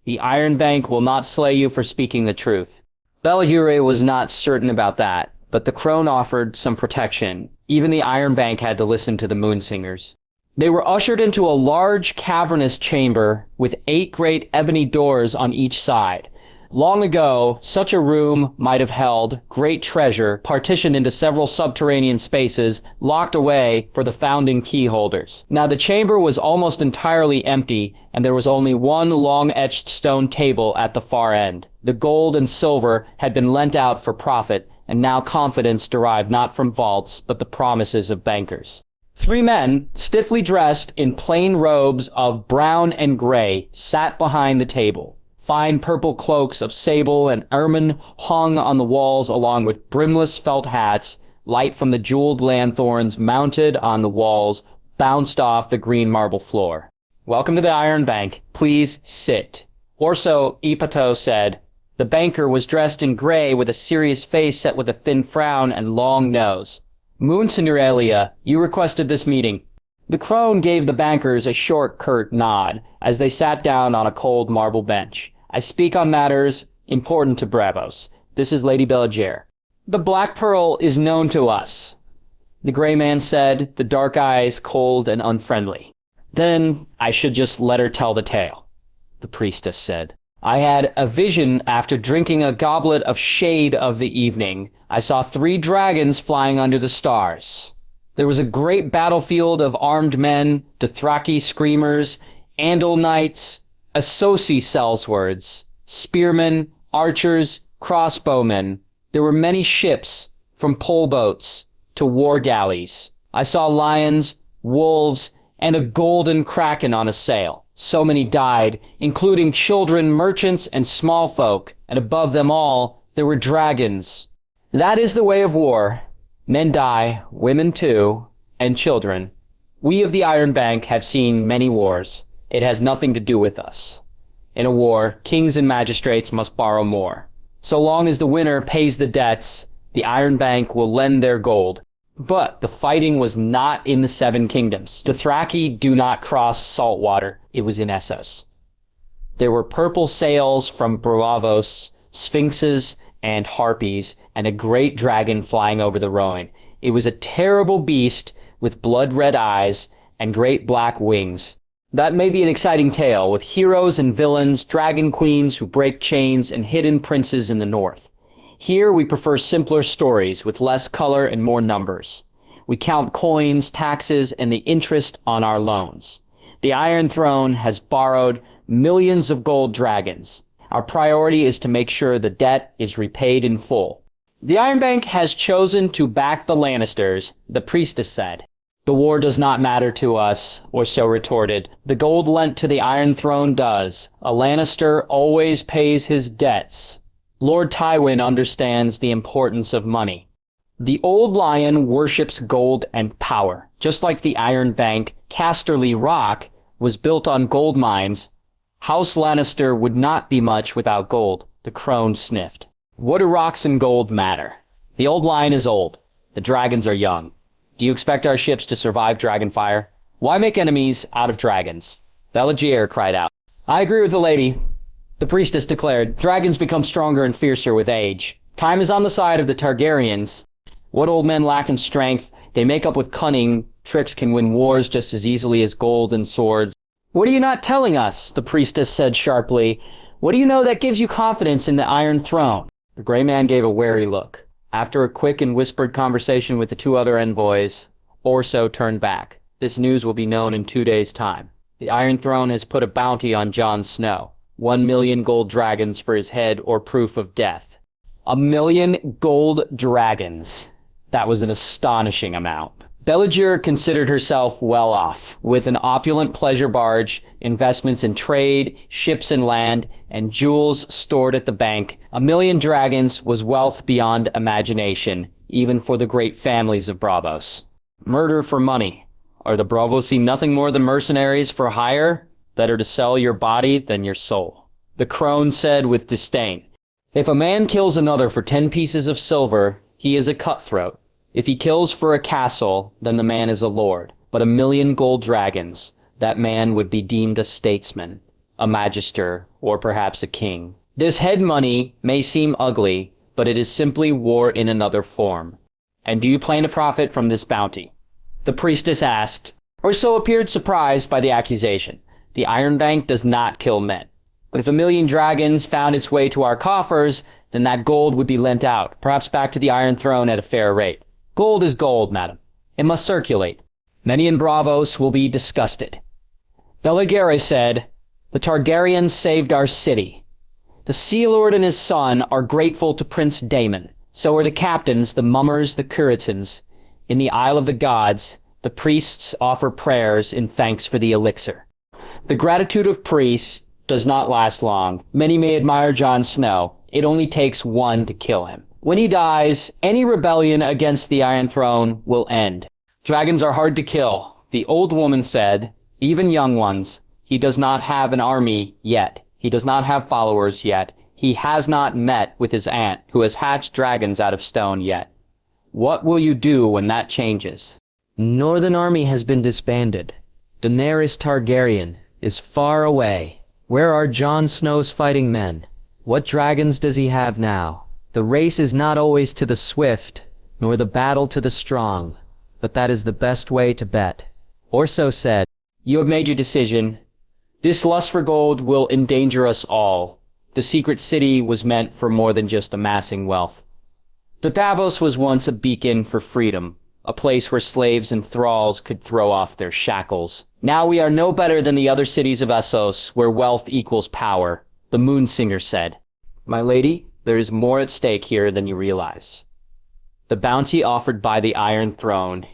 The Iron Bank will not slay you for speaking the truth." Belager was not certain about that, but the crone offered some protection. Even the Iron Bank had to listen to the Moonsingers. They were ushered into a large cavernous chamber with 8 great ebony doors on each side. Long ago, such a room might have held great treasure, partitioned into several subterranean spaces, locked away for the founding key holders. Now the chamber was almost entirely empty, and there was only one long-etched stone table at the far end. The gold and silver had been lent out for profit, and now confidence derived not from vaults, but the promises of bankers. 3 men, stiffly dressed in plain robes of brown and gray, sat behind the table. Fine purple cloaks of sable and ermine hung on the walls along with brimless felt hats. Light from the jeweled lanthorns mounted on the walls bounced off the green marble floor. "Welcome to the Iron Bank. Please sit." Or so Ep7 said. The banker was dressed in gray with a serious face set with a thin frown and long nose. "Moonsinger Elia, you requested this meeting." The crone gave the bankers a short, curt nod as they sat down on a cold marble bench. "I speak on matters important to Braavos. This is Lady Belager." "The Black Pearl is known to us," the gray man said, the dark eyes cold and unfriendly. "Then I should just let her tell the tale," the priestess said. "I had a vision after drinking a goblet of shade of the evening. I saw 3 dragons flying under the stars. There was a great battlefield of armed men, Dothraki screamers, Andal knights, Assosi sellswords, spearmen, archers, crossbowmen. There were many ships, from pole boats to war galleys. I saw lions, wolves, and a golden kraken on a sail. So many died, including children, merchants, and small folk, and above them all, there were dragons. That is the way of war. Men die, women too, and children. We of the Iron Bank have seen many wars. It has nothing to do with us. In a war, kings and magistrates must borrow more. So long as the winner pays the debts, the Iron Bank will lend their gold. But the fighting was not in the Seven Kingdoms. Dothraki do not cross salt water. It was in Essos. There were purple sails from Braavos, sphinxes and harpies, and a great dragon flying over the Rhone. It was a terrible beast with blood-red eyes and great black wings. That may be an exciting tale, with heroes and villains, dragon queens who break chains, and hidden princes in the north. Here we prefer simpler stories with less color and more numbers. We count coins, taxes, and the interest on our loans. The Iron Throne has borrowed millions of gold dragons. Our priority is to make sure the debt is repaid in full. The Iron Bank has chosen to back the Lannisters, the priestess said. The war does not matter to us, or so retorted. The gold lent to the Iron Throne does. A Lannister always pays his debts. Lord Tywin understands the importance of money. The Old Lion worships gold and power. Just like the Iron Bank, Casterly Rock was built on gold mines. House Lannister would not be much without gold, the crone sniffed. What do rocks and gold matter? The Old Lion is old. The dragons are young. Do you expect our ships to survive dragonfire? Why make enemies out of dragons? Valyria cried out. I agree with the lady. The priestess declared, dragons become stronger and fiercer with age. Time is on the side of the Targaryens. What old men lack in strength, they make up with cunning. Tricks can win wars just as easily as gold and swords. What are you not telling us? The priestess said sharply. What do you know that gives you confidence in the Iron Throne? The gray man gave a wary look. After a quick and whispered conversation with the two other envoys, Orso turned back. This news will be known in 2 days' time. The Iron Throne has put a bounty on Jon Snow. 1 million gold dragons for his head or proof of death. 1 million gold dragons. That was an astonishing amount. Valyria considered herself well off, with an opulent pleasure barge, investments in trade, ships and land, and jewels stored at the bank. 1 million dragons was wealth beyond imagination, even for the great families of Braavos. Murder for money. Are the Braavosi nothing more than mercenaries for hire? Better to sell your body than your soul. The crone said with disdain, if a man kills another for 10 pieces of silver, he is a cutthroat. If he kills for a castle, then the man is a lord. But 1 million gold dragons, that man would be deemed a statesman, a magister, or perhaps a king. This head money may seem ugly, but it is simply war in another form. And do you plan to profit from this bounty? The priestess asked, or so appeared surprised by the accusation. The Iron Bank does not kill men. But if 1 million dragons found its way to our coffers, then that gold would be lent out, perhaps back to the Iron Throne at a fair rate. Gold is gold, madam. It must circulate. Many in Braavos will be disgusted. Valyria said, the Targaryens saved our city. The Sea Lord and his son are grateful to Prince Daemon. So are the captains, the mummers, the Curitans. In the Isle of the Gods, the priests offer prayers in thanks for the elixir. The gratitude of priests does not last long. Many may admire Jon Snow. It only takes one to kill him. When he dies, any rebellion against the Iron Throne will end. Dragons are hard to kill, the old woman said, even young ones. He does not have an army yet. He does not have followers yet. He has not met with his aunt, who has hatched dragons out of stone yet. What will you do when that changes? Northern army has been disbanded. Daenerys Targaryen is far away. Where are Jon Snow's fighting men? What dragons does he have now? The race is not always to the swift, nor the battle to the strong, but that is the best way to bet. Orso said, you have made your decision. This lust for gold will endanger us all. The secret city was meant for more than just amassing wealth. The Braavos was once a beacon for freedom, a place where slaves and thralls could throw off their shackles. Now we are no better than the other cities of Essos, where wealth equals power, the Moonsinger said. My lady, there is more at stake here than you realize. The bounty offered by the Iron Throne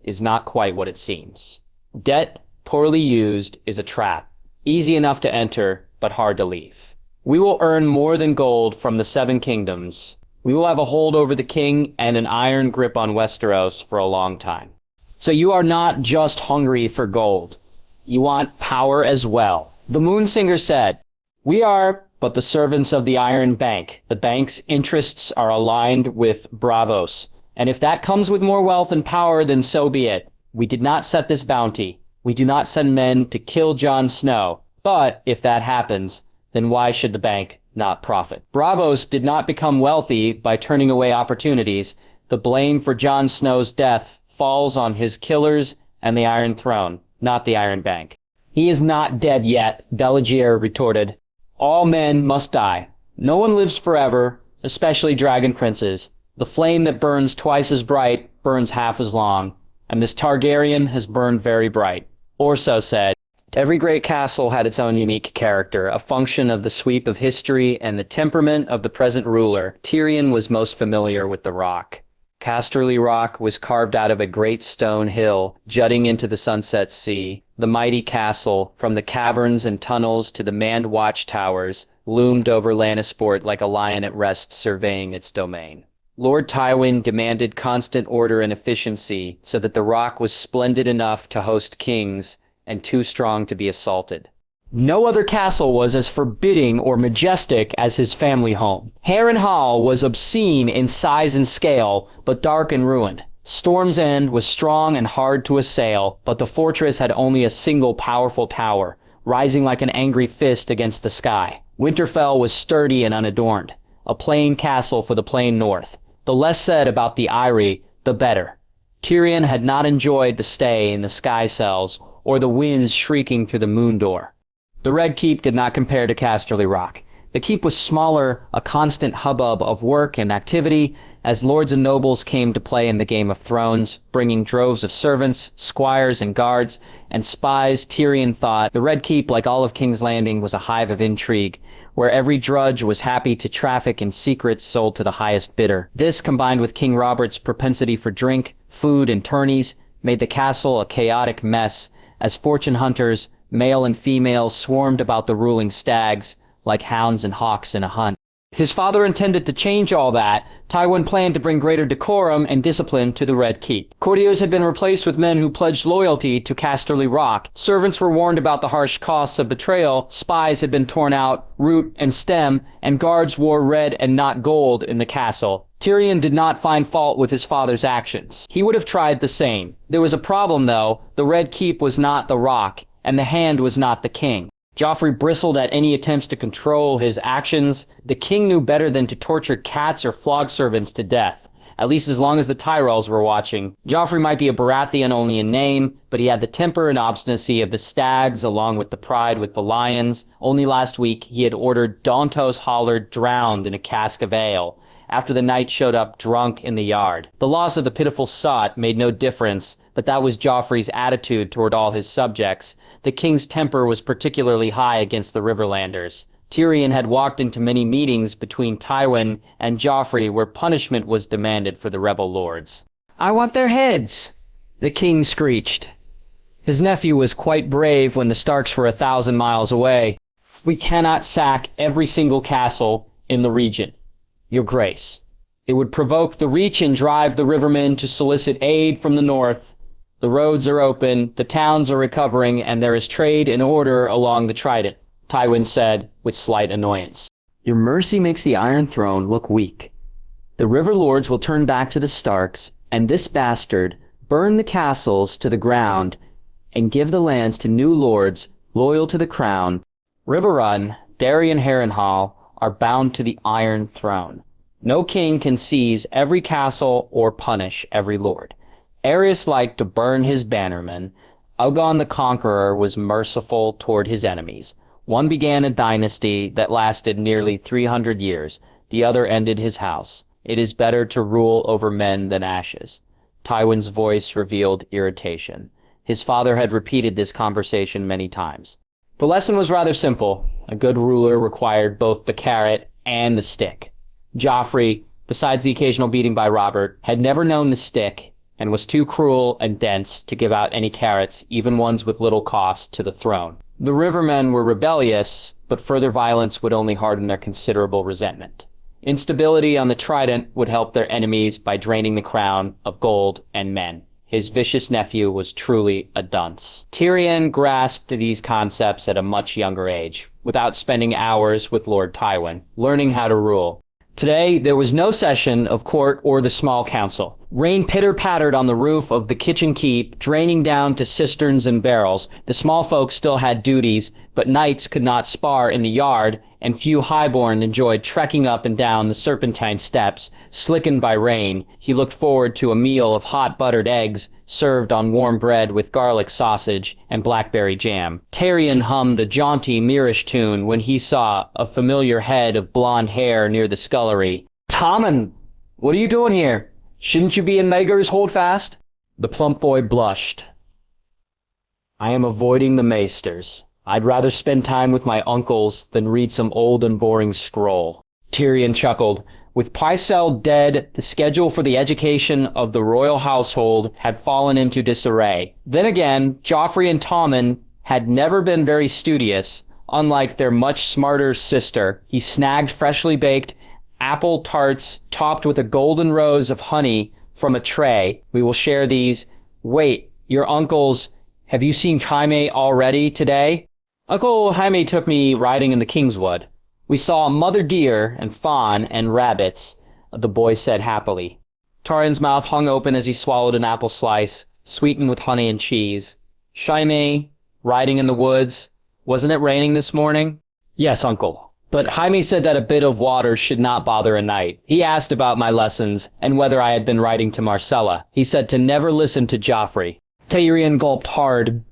is not quite what it seems. Debt, poorly used, is a trap. Easy enough to enter, but hard to leave. We will earn more than gold from the Seven Kingdoms. We will have a hold over the king and an iron grip on Westeros for a long time. So you are not just hungry for gold. You want power as well. The Moonsinger said, "We are but the servants of the Iron Bank. The bank's interests are aligned with Braavos. And if that comes with more wealth and power, then so be it. We did not set this bounty. We do not send men to kill Jon Snow. But if that happens, then why should the bank not profit?" Braavos did not become wealthy by turning away opportunities. The blame for Jon Snow's death falls on his killers and the Iron Throne, not the Iron Bank. "He is not dead yet," Valyria retorted. "All men must die. No one lives forever, especially dragon princes. The flame that burns twice as bright burns half as long, and this Targaryen has burned very bright." Orso said, "Every great castle had its own unique character, a function of the sweep of history and the temperament of the present ruler. Tyrion was most familiar with the Rock. Casterly Rock was carved out of a great stone hill jutting into the sunset sea. The mighty castle, from the caverns and tunnels to the manned watchtowers, loomed over Lannisport like a lion at rest surveying its domain. Lord Tywin demanded constant order and efficiency so that the Rock was splendid enough to host kings and too strong to be assaulted. No other castle was as forbidding or majestic as his family home. Harrenhal was obscene in size and scale, but dark and ruined. Storm's End was strong and hard to assail, but the fortress had only a single powerful tower, rising like an angry fist against the sky. Winterfell was sturdy and unadorned, a plain castle for the plain north. The less said about the Eyrie, the better. Tyrion had not enjoyed the stay in the sky cells or the winds shrieking through the moon door. The Red Keep did not compare to Casterly Rock. The keep was smaller, a constant hubbub of work and activity, as lords and nobles came to play in the Game of Thrones, bringing droves of servants, squires and guards, and spies. Tyrion thought the Red Keep, like all of King's Landing, was a hive of intrigue, where every drudge was happy to traffic in secrets sold to the highest bidder. This, combined with King Robert's propensity for drink, food, and tourneys, made the castle a chaotic mess, as fortune hunters, male and female, swarmed about the ruling stags like hounds and hawks in a hunt. His father intended to change all that. Tywin planned to bring greater decorum and discipline to the Red Keep. Courtiers had been replaced with men who pledged loyalty to Casterly Rock. Servants were warned about the harsh costs of betrayal. Spies had been torn out, root and stem, and guards wore red and not gold in the castle. Tyrion did not find fault with his father's actions. He would have tried the same. There was a problem, though. The Red Keep was not the Rock, and the Hand was not the king. Joffrey bristled at any attempts to control his actions. The king knew better than to torture cats or flog servants to death, at least as long as the Tyrells were watching. Joffrey might be a Baratheon only in name, but he had the temper and obstinacy of the stags along with the pride with the lions. Only last week he had ordered Dontos Hollard drowned in a cask of ale, after the knight showed up drunk in the yard. The loss of the pitiful sot made no difference, but that was Joffrey's attitude toward all his subjects. The king's temper was particularly high against the Riverlanders. Tyrion had walked into many meetings between Tywin and Joffrey where punishment was demanded for the rebel lords. "I want their heads," the king screeched. His nephew was quite brave when the Starks were 1,000 miles away. "We cannot sack every single castle in the region, Your Grace. It would provoke the Reach and drive the Rivermen to solicit aid from the north. The roads are open, the towns are recovering, and there is trade and order along the Trident," Tywin said with slight annoyance. "Your mercy makes the Iron Throne look weak. The River Lords will turn back to the Starks, and this bastard burn the castles to the ground and give the lands to new lords loyal to the crown. Riverrun, Derry and Harrenhal are bound to the Iron Throne. No king can seize every castle or punish every lord. Aerys liked to burn his bannermen. Aegon the Conqueror was merciful toward his enemies. One began a dynasty that lasted nearly 300 years. The other ended his house. It is better to rule over men than ashes." Tywin's voice revealed irritation. His father had repeated this conversation many times. The lesson was rather simple. A good ruler required both the carrot and the stick. Joffrey, besides the occasional beating by Robert, had never known the stick and was too cruel and dense to give out any carrots, even ones with little cost, to the throne. The Rivermen were rebellious, but further violence would only harden their considerable resentment. Instability on the Trident would help their enemies by draining the crown of gold and men. His vicious nephew was truly a dunce. Tyrion grasped these concepts at a much younger age, without spending hours with Lord Tywin, learning how to rule. Today, there was no session of court or the small council. Rain pitter-pattered on the roof of the kitchen keep, draining down to cisterns and barrels. The small folk still had duties, but knights could not spar in the yard, and few highborn enjoyed trekking up and down the serpentine steps, slickened by rain. He looked forward to a meal of hot buttered eggs, served on warm bread with garlic sausage and blackberry jam. Tyrion hummed a jaunty Mirish tune when he saw a familiar head of blonde hair near the scullery. "Tommen, what are you doing here? Shouldn't you be in Maegor's holdfast?" The plump boy blushed. "I am avoiding the maesters. I'd rather spend time with my uncles than read some old and boring scroll." Tyrion chuckled. With Pycelle dead, the schedule for the education of the royal household had fallen into disarray. Then again, Joffrey and Tommen had never been very studious, unlike their much smarter sister. He snagged freshly baked apple tarts topped with a golden rose of honey from a tray. "We will share these. Wait, your uncles, have you seen Jaime already today?" "Uncle Jaime took me riding in the Kingswood. We saw mother deer and fawn and rabbits," the boy said happily. Tyrion's mouth hung open as he swallowed an apple slice, sweetened with honey and cheese. "Jaime, riding in the woods. Wasn't it raining this morning?" "Yes, uncle. But Jaime said that a bit of water should not bother a knight. He asked about my lessons and whether I had been riding to Marcella. He said to never listen to Joffrey." Tyrion gulped hard.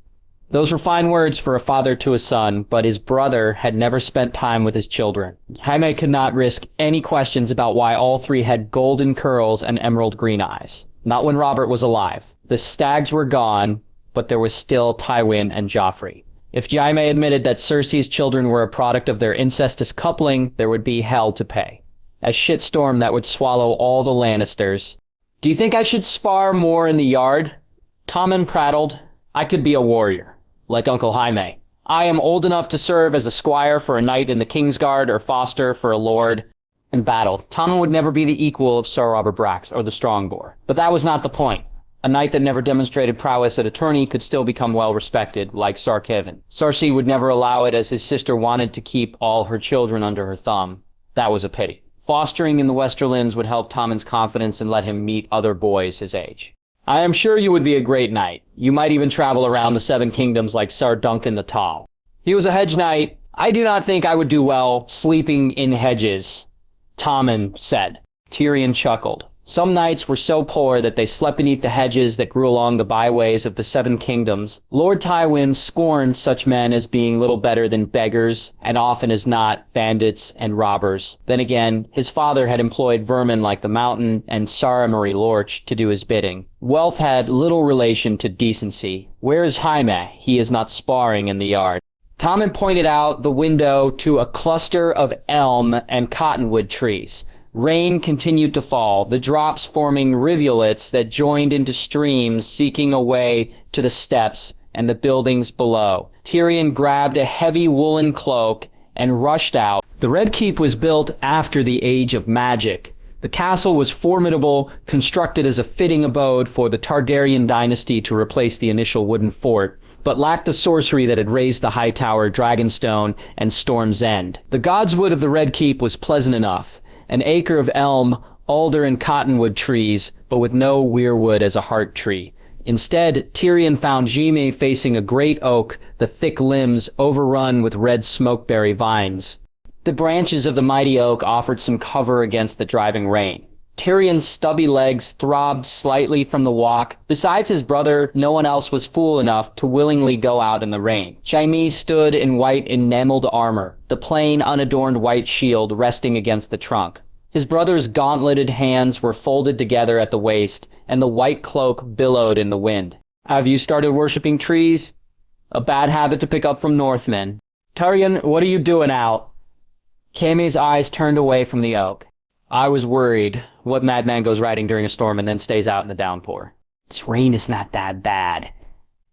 Those were fine words for a father to a son, but his brother had never spent time with his children. Jaime could not risk any questions about why all three had golden curls and emerald green eyes. Not when Robert was alive. The stags were gone, but there was still Tywin and Joffrey. If Jaime admitted that Cersei's children were a product of their incestuous coupling, there would be hell to pay. A shitstorm that would swallow all the Lannisters. "Do you think I should spar more in the yard?" Tommen prattled. "I could be a warrior, like Uncle Jaime. I am old enough to serve as a squire for a knight in the Kingsguard or foster for a lord in battle. Tommen would never be the equal of Sir Robert Brax or the Strongboar. But that was not the point. A knight that never demonstrated prowess at a tourney could still become well respected, like Sir Kevin. Cersei would never allow it, as his sister wanted to keep all her children under her thumb. That was a pity. Fostering in the Westerlands would help Tommen's confidence and let him meet other boys his age. I am sure you would be a great knight. You might even travel around the Seven Kingdoms like Sir Duncan the Tall. He was a hedge knight. I do not think I would do well sleeping in hedges, Tommen said. Tyrion chuckled. Some knights were so poor that they slept beneath the hedges that grew along the byways of the Seven Kingdoms. Lord Tywin scorned such men as being little better than beggars, and often as not, bandits and robbers. Then again, his father had employed vermin like the Mountain and Sara Marie Lorch to do his bidding. Wealth had little relation to decency. Where is Jaime? He is not sparring in the yard. Tommen pointed out the window to a cluster of elm and cottonwood trees. Rain continued to fall, the drops forming rivulets that joined into streams seeking a way to the steps and the buildings below. Tyrion grabbed a heavy woolen cloak and rushed out. The Red Keep was built after the Age of Magic. The castle was formidable, constructed as a fitting abode for the Targaryen dynasty to replace the initial wooden fort, but lacked the sorcery that had raised the High Tower, Dragonstone, and Storm's End. The godswood of the Red Keep was pleasant enough. An acre of elm, alder, and cottonwood trees, but with no weirwood as a heart tree. Instead, Tyrion found Jaime facing a great oak, the thick limbs overrun with red smokeberry vines. The branches of the mighty oak offered some cover against the driving rain. Tyrion's stubby legs throbbed slightly from the walk. Besides his brother, no one else was fool enough to willingly go out in the rain. Jaime stood in white enameled armor, the plain, unadorned white shield resting against the trunk. His brother's gauntleted hands were folded together at the waist, and the white cloak billowed in the wind. Have you started worshipping trees? A bad habit to pick up from Northmen. Tyrion, what are you doing out? Jaime's eyes turned away from the oak. I was worried. What madman goes riding during a storm and then stays out in the downpour? This rain is not that bad,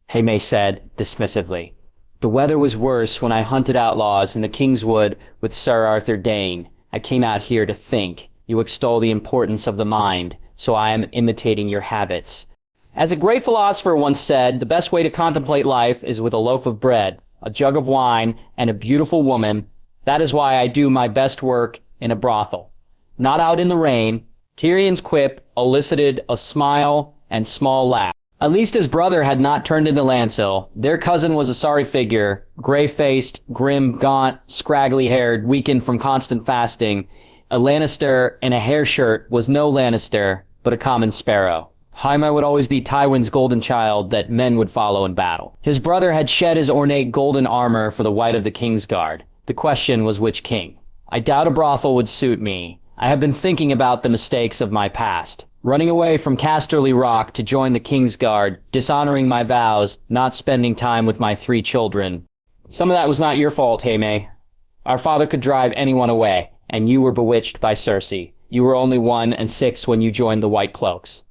Jaime said dismissively. The weather was worse when I hunted outlaws in the Kingswood with Sir Arthur Dane. I came out here to think. You extol the importance of the mind, so I am imitating your habits. As a great philosopher once said, the best way to contemplate life is with a loaf of bread, a jug of wine, and a beautiful woman. That is why I do my best work in a brothel. Not out in the rain. Tyrion's quip elicited a smile and small laugh. At least his brother had not turned into Lancel. Their cousin was a sorry figure, gray-faced, grim, gaunt, scraggly-haired, weakened from constant fasting. A Lannister in a hair shirt was no Lannister, but a common sparrow. Jaime would always be Tywin's golden child that men would follow in battle. His brother had shed his ornate golden armor for the white of the Kingsguard. The question was which king. I doubt a brothel would suit me. I have been thinking about the mistakes of my past. Running away from Casterly Rock to join the Kingsguard, dishonoring my vows, not spending time with my 3 children. Some of that was not your fault, Jaime. Our father could drive anyone away, and you were bewitched by Cersei. You were only 1 and 6 when you joined the White Cloaks.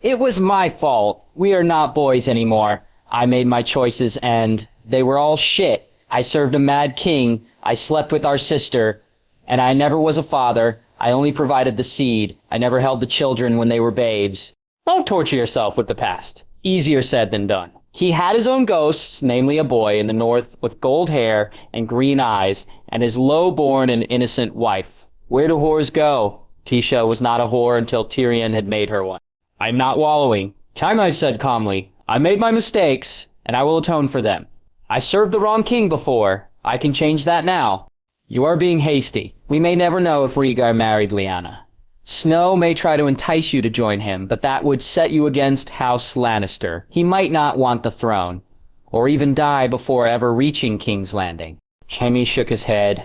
It was my fault. We are not boys anymore. I made my choices and they were all shit. I served a mad king. I slept with our sister. And I never was a father. I only provided the seed. I never held the children when they were babes. Don't torture yourself with the past. Easier said than done. He had his own ghosts, namely a boy in the north with gold hair and green eyes, and his low-born and innocent wife. Where do whores go? Tisha was not a whore until Tyrion had made her one. I'm not wallowing. Jaime said calmly, I made my mistakes, and I will atone for them. I served the wrong king before. I can change that now. You are being hasty. We may never know if Rhaegar married Lyanna. Snow may try to entice you to join him, but that would set you against House Lannister. He might not want the throne, or even die before ever reaching King's Landing. Jaime shook his head.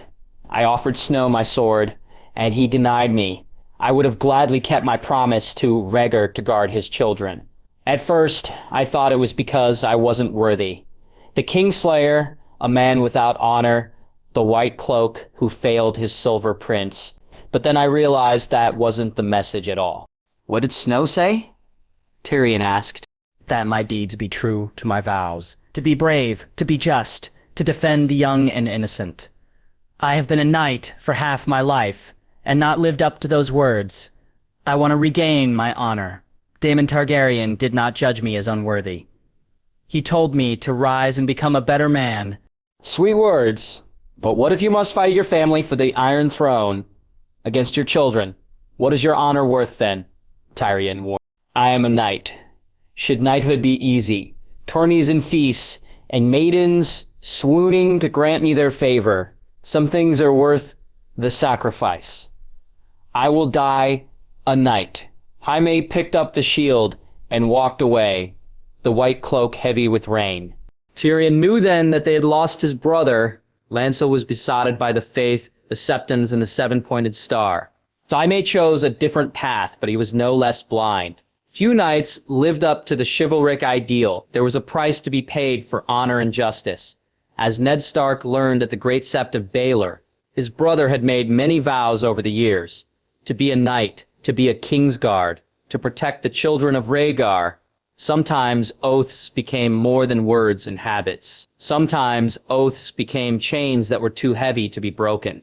I offered Snow my sword, and he denied me. I would have gladly kept my promise to Rhaegar to guard his children. At first, I thought it was because I wasn't worthy. The Kingslayer, a man without honor, the White Cloak who failed his Silver Prince. But then I realized that wasn't the message at all. What did Snow say? Tyrion asked. That my deeds be true to my vows, to be brave, to be just, to defend the young and innocent. I have been a knight for half my life, and not lived up to those words. I want to regain my honor. Daemon Targaryen did not judge me as unworthy. He told me to rise and become a better man. Sweet words. But what if you must fight your family for the Iron Throne against your children? What is your honor worth then? Tyrion warned. I am a knight. Should knighthood be easy, tourneys and feasts, and maidens swooning to grant me their favor, some things are worth the sacrifice. I will die a knight. Jaime picked up the shield and walked away, the white cloak heavy with rain. Tyrion knew then that they had lost his brother. Lancel was besotted by the faith, the septons, and the 7-pointed star. Jaime chose a different path, but he was no less blind. Few knights lived up to the chivalric ideal. There was a price to be paid for honor and justice. As Ned Stark learned at the Great Sept of Baelor, his brother had made many vows over the years. To be a knight, to be a Kingsguard, to protect the children of Rhaegar. Sometimes oaths became more than words and habits. Sometimes oaths became chains that were too heavy to be broken.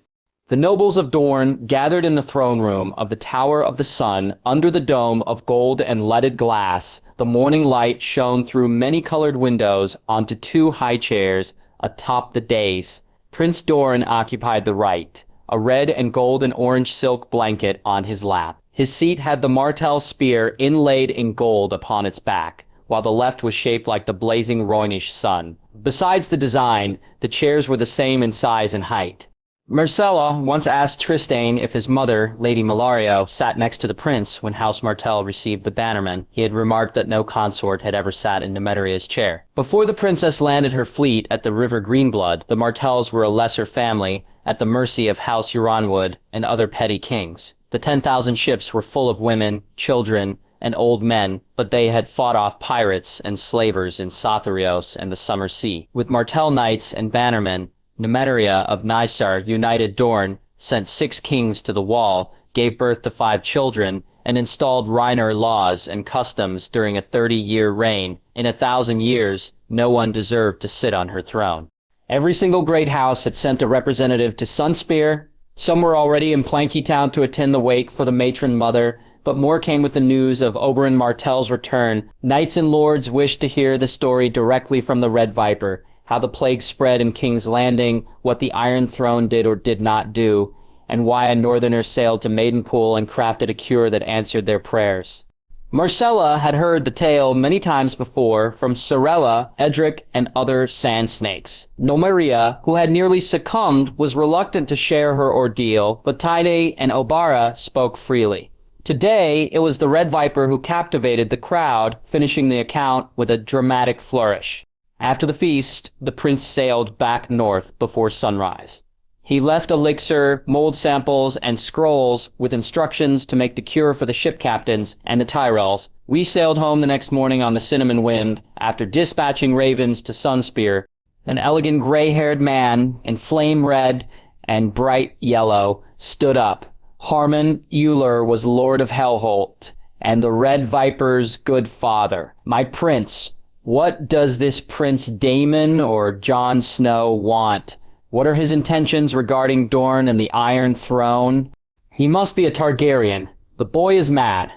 The nobles of Dorne gathered in the throne room of the Tower of the Sun under the dome of gold and leaded glass. The morning light shone through many-colored windows onto 2 high chairs atop the dais. Prince Doran occupied the right, a red and gold and orange silk blanket on his lap. His seat had the Martell spear inlaid in gold upon its back, while the left was shaped like the blazing Rhoynish sun. Besides the design, the chairs were the same in size and height. Myrcella once asked Trystane if his mother, Lady Mellario, sat next to the prince when House Martell received the bannermen. He had remarked that no consort had ever sat in Nemethria's chair. Before the princess landed her fleet at the River Greenblood, the Martells were a lesser family, at the mercy of House Euronwood and other petty kings. The 10,000 ships were full of women, children, and old men, but they had fought off pirates and slavers in Sotherios and the Summer Sea. With Martell knights and bannermen, Nemethria of Nysar united Dorne, sent 6 kings to the wall gave birth to 5 children, and installed Reiner laws and customs during a 30-year reign. In 1,000 years, no one deserved to sit on her throne. Every single great house had sent a representative to Sunspear. Some were already in Plankytown to attend the wake for the matron mother, but more came with the news of Oberyn Martell's return. Knights and lords wished to hear the story directly from the Red Viper, how the plague spread in King's Landing, what the Iron Throne did or did not do, and why a northerner sailed to Maidenpool and crafted a cure that answered their prayers. Marcella had heard the tale many times before from Sorella, Edric, and other sand snakes. Nomaria, who had nearly succumbed, was reluctant to share her ordeal, but Taide and Obara spoke freely. Today, it was the Red Viper who captivated the crowd, finishing the account with a dramatic flourish. After the feast, the prince sailed back north before sunrise. He left elixir, mold samples, and scrolls with instructions to make the cure for the ship captains and the Tyrells. We sailed home the next morning on the Cinnamon Wind after dispatching ravens to Sunspear. An elegant gray-haired man in flame red and bright yellow stood up. Harmon Euler was Lord of Hellholt and the Red Viper's good father. My prince, what does this Prince Daemon or Jon Snow want? What are his intentions regarding Dorne and the Iron Throne? He must be a Targaryen. The boy is mad.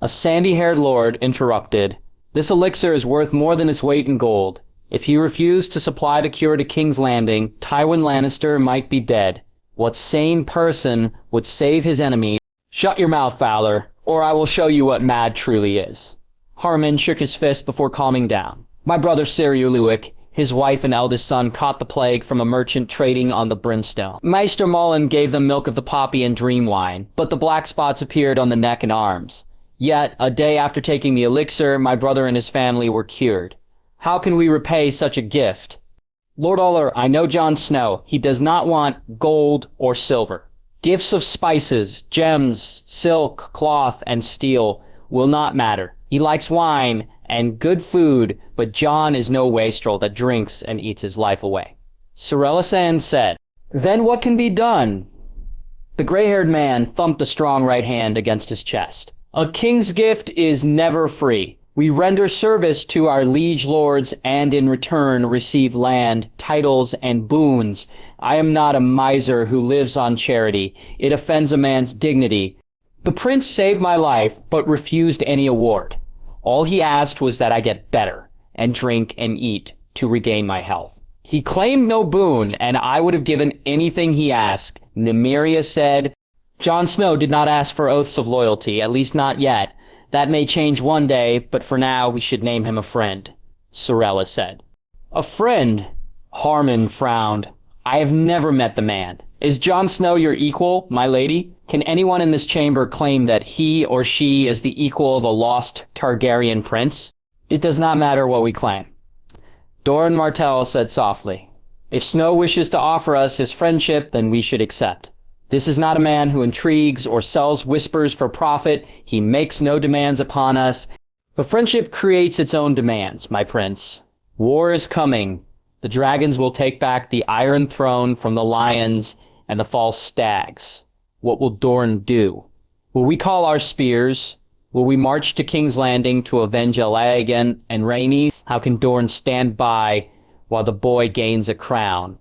A sandy-haired lord interrupted. This elixir is worth more than its weight in gold. If he refused to supply the cure to King's Landing, Tywin Lannister might be dead. What sane person would save his enemy? Shut your mouth, Fowler, or I will show you what mad truly is. Harmon shook his fist before calming down. My brother Siriu Luick, his wife and eldest son, caught the plague from a merchant trading on the Brimstone. Maester Mullen gave them milk of the poppy and dream wine, but the black spots appeared on the neck and arms. Yet, a day after taking the elixir, my brother and his family were cured. How can we repay such a gift? Lord Uller, I know Jon Snow. He does not want gold or silver. Gifts of spices, gems, silk, cloth, and steel will not matter. He likes wine and good food, but Jon is no wastrel that drinks and eats his life away. Sorella Sand said, Then what can be done? The gray-haired man thumped a strong right hand against his chest. A king's gift is never free. We render service to our liege lords and in return receive land, titles, and boons. I am not a miser who lives on charity. It offends a man's dignity. The prince saved my life, but refused any award. All he asked was that I get better, and drink and eat to regain my health. He claimed no boon, and I would have given anything he asked. Nymeria said, Jon Snow did not ask for oaths of loyalty, at least not yet. That may change one day, but for now we should name him a friend, Sorella said. A friend? Harmon frowned. I have never met the man. Is Jon Snow your equal, my lady? Can anyone in this chamber claim that he or she is the equal of a lost Targaryen prince? It does not matter what we claim. Doran Martell said softly, If Snow wishes to offer us his friendship, then we should accept. This is not a man who intrigues or sells whispers for profit. He makes no demands upon us. But friendship creates its own demands, my prince. War is coming. The dragons will take back the Iron Throne from the lions and the false stags. What will Dorne do? Will we call our spears? Will we march to King's Landing to avenge Elagan and Rhaenys? How can Dorne stand by while the boy gains a crown?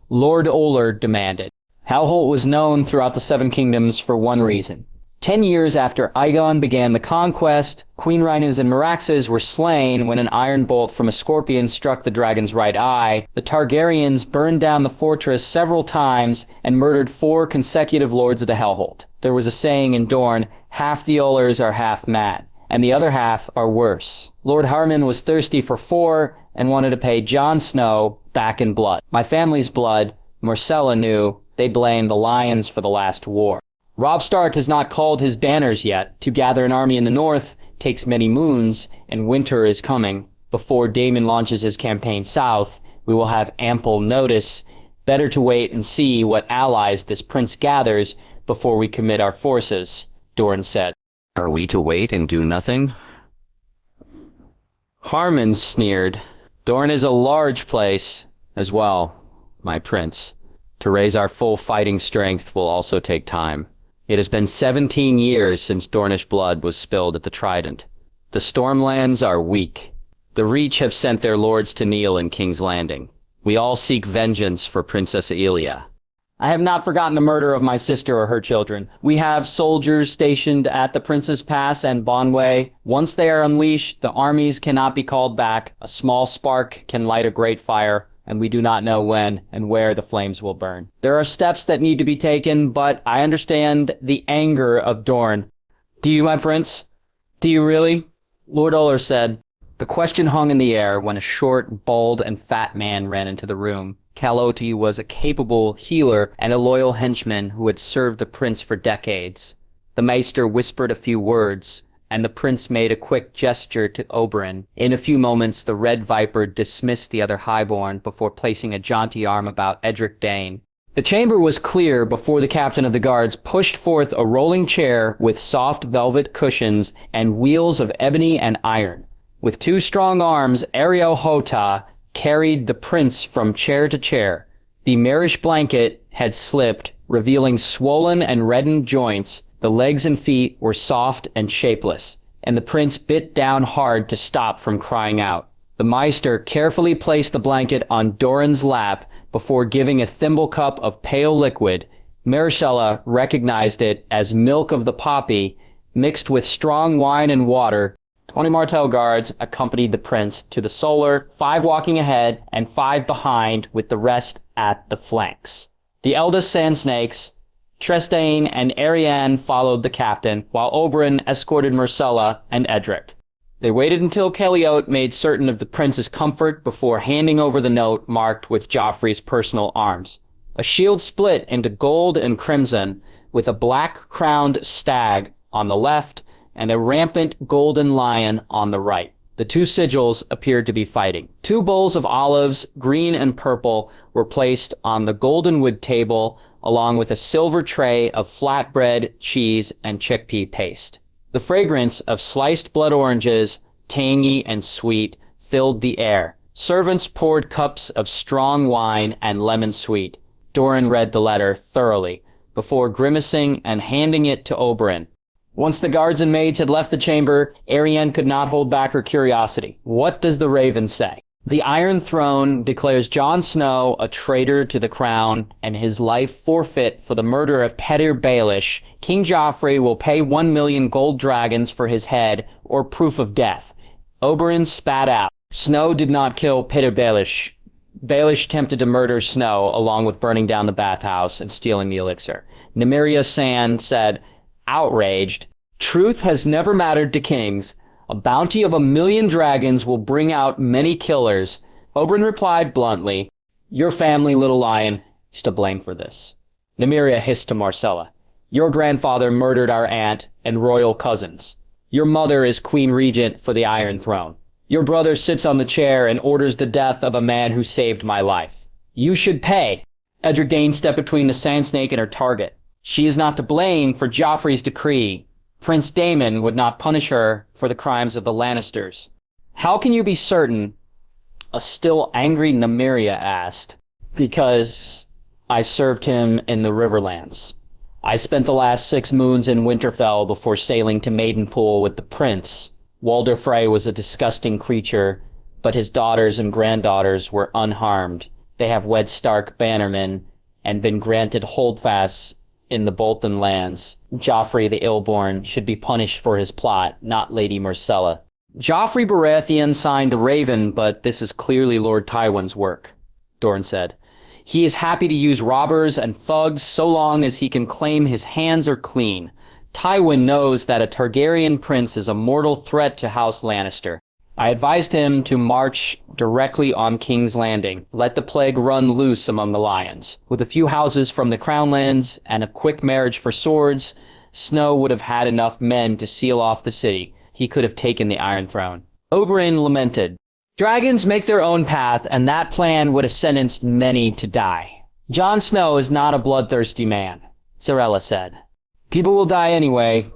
Lord Oler demanded. Hellholt was known throughout the Seven Kingdoms for one reason. 10 years after Aegon began the conquest, Queen Rhaenys and Meraxes were slain when an iron bolt from a scorpion struck the dragon's right eye. The Targaryens burned down the fortress several times and murdered 4 consecutive lords of the Hellholt. There was a saying in Dorne, half the Ollers are half mad, and the other half are worse. Lord Harmon was thirsty for 4 and wanted to pay Jon Snow back in blood. My family's blood, Marcella knew. They blamed the lions for the last war. Robb Stark has not called his banners yet. To gather an army in the north takes many moons, and winter is coming. Before Daemon launches his campaign south, we will have ample notice. Better to wait and see what allies this prince gathers before we commit our forces, Dorne said. Are we to wait and do nothing? Harmon sneered. Dorne is a large place as well, my prince. To raise our full fighting strength will also take time. It has been 17 years since Dornish blood was spilled at the Trident. The Stormlands are weak. The Reach have sent their lords to kneel in King's Landing. We all seek vengeance for Princess Elia. I have not forgotten the murder of my sister or her children. We have soldiers stationed at the Prince's Pass and Bonway. Once they are unleashed, the armies cannot be called back. A small spark can light a great fire, and we do not know when and where the flames will burn. There are steps that need to be taken, but I understand the anger of Dorne. Do you, my prince? Do you really? Lord Oler said. The question hung in the air when a short, bald, and fat man ran into the room. Cruelty was a capable healer and a loyal henchman who had served the prince for decades. The maester whispered a few words, and the prince made a quick gesture to Oberyn. In a few moments, the Red Viper dismissed the other highborn before placing a jaunty arm about Edric Dane. The chamber was clear before the captain of the guards pushed forth a rolling chair with soft velvet cushions and wheels of ebony and iron. With two strong arms, Ariel Hota carried the prince from chair to chair. The marish blanket had slipped, revealing swollen and reddened joints. The legs and feet were soft and shapeless, and the prince bit down hard to stop from crying out. The Maester carefully placed the blanket on Doran's lap before giving a thimble cup of pale liquid. Maricela recognized it as milk of the poppy, mixed with strong wine and water. 20 Martell guards accompanied the prince to the solar, 5 walking ahead and 5 behind, with the rest at the flanks. The eldest Sand Snakes, Trestane and Arianne, followed the captain, while Oberyn escorted Myrcella and Edric. They waited until Keliote made certain of the prince's comfort before handing over the note marked with Joffrey's personal arms. A shield split into gold and crimson, with a black-crowned stag on the left and a rampant golden lion on the right. The two sigils appeared to be fighting. 2 bowls of olives, green and purple, were placed on the goldenwood table, along with a silver tray of flatbread, cheese, and chickpea paste. The fragrance of sliced blood oranges, tangy and sweet, filled the air. Servants poured cups of strong wine and lemon sweet. Doran read the letter thoroughly, before grimacing and handing it to Oberyn. Once the guards and maids had left the chamber, Arianne could not hold back her curiosity. What does the Raven say? The Iron Throne declares Jon Snow a traitor to the crown and his life forfeit for the murder of Petyr Baelish. King Joffrey will pay 1 million gold dragons for his head or proof of death. Oberyn spat out. Snow did not kill Petyr Baelish. Baelish attempted to murder Snow along with burning down the bathhouse and stealing the elixir. Nymeria Sand said, outraged, truth has never mattered to kings. A bounty of 1 million dragons will bring out many killers. Oberyn replied bluntly, your family, little lion, is to blame for this. Nymeria hissed to Myrcella, your grandfather murdered our aunt and royal cousins. Your mother is queen regent for the Iron Throne. Your brother sits on the chair and orders the death of a man who saved my life. You should pay. Edric Dane stepped between the Sand Snake and her target. She is not to blame for Joffrey's decree. Prince Daemon would not punish her for the crimes of the Lannisters. How can you be certain? A still angry Nymeria asked. Because I served him in the Riverlands. I spent the last 6 moons in Winterfell before sailing to Maidenpool with the prince. Walder Frey was a disgusting creature, but his daughters and granddaughters were unharmed. They have wed Stark bannermen and been granted holdfasts in the Bolton lands. Joffrey the Illborn should be punished for his plot, not Lady Myrcella. Joffrey Baratheon signed the Raven, but this is clearly Lord Tywin's work, Dorne said. He is happy to use robbers and thugs so long as he can claim his hands are clean. Tywin knows that a Targaryen prince is a mortal threat to House Lannister. I advised him to march directly on King's Landing, let the plague run loose among the lions. With a few houses from the Crownlands and a quick marriage for swords, Snow would have had enough men to seal off the city. He could have taken the Iron Throne. Oberyn lamented. Dragons make their own path, and that plan would have sentenced many to die. Jon Snow is not a bloodthirsty man, Sarella said. People will die anyway.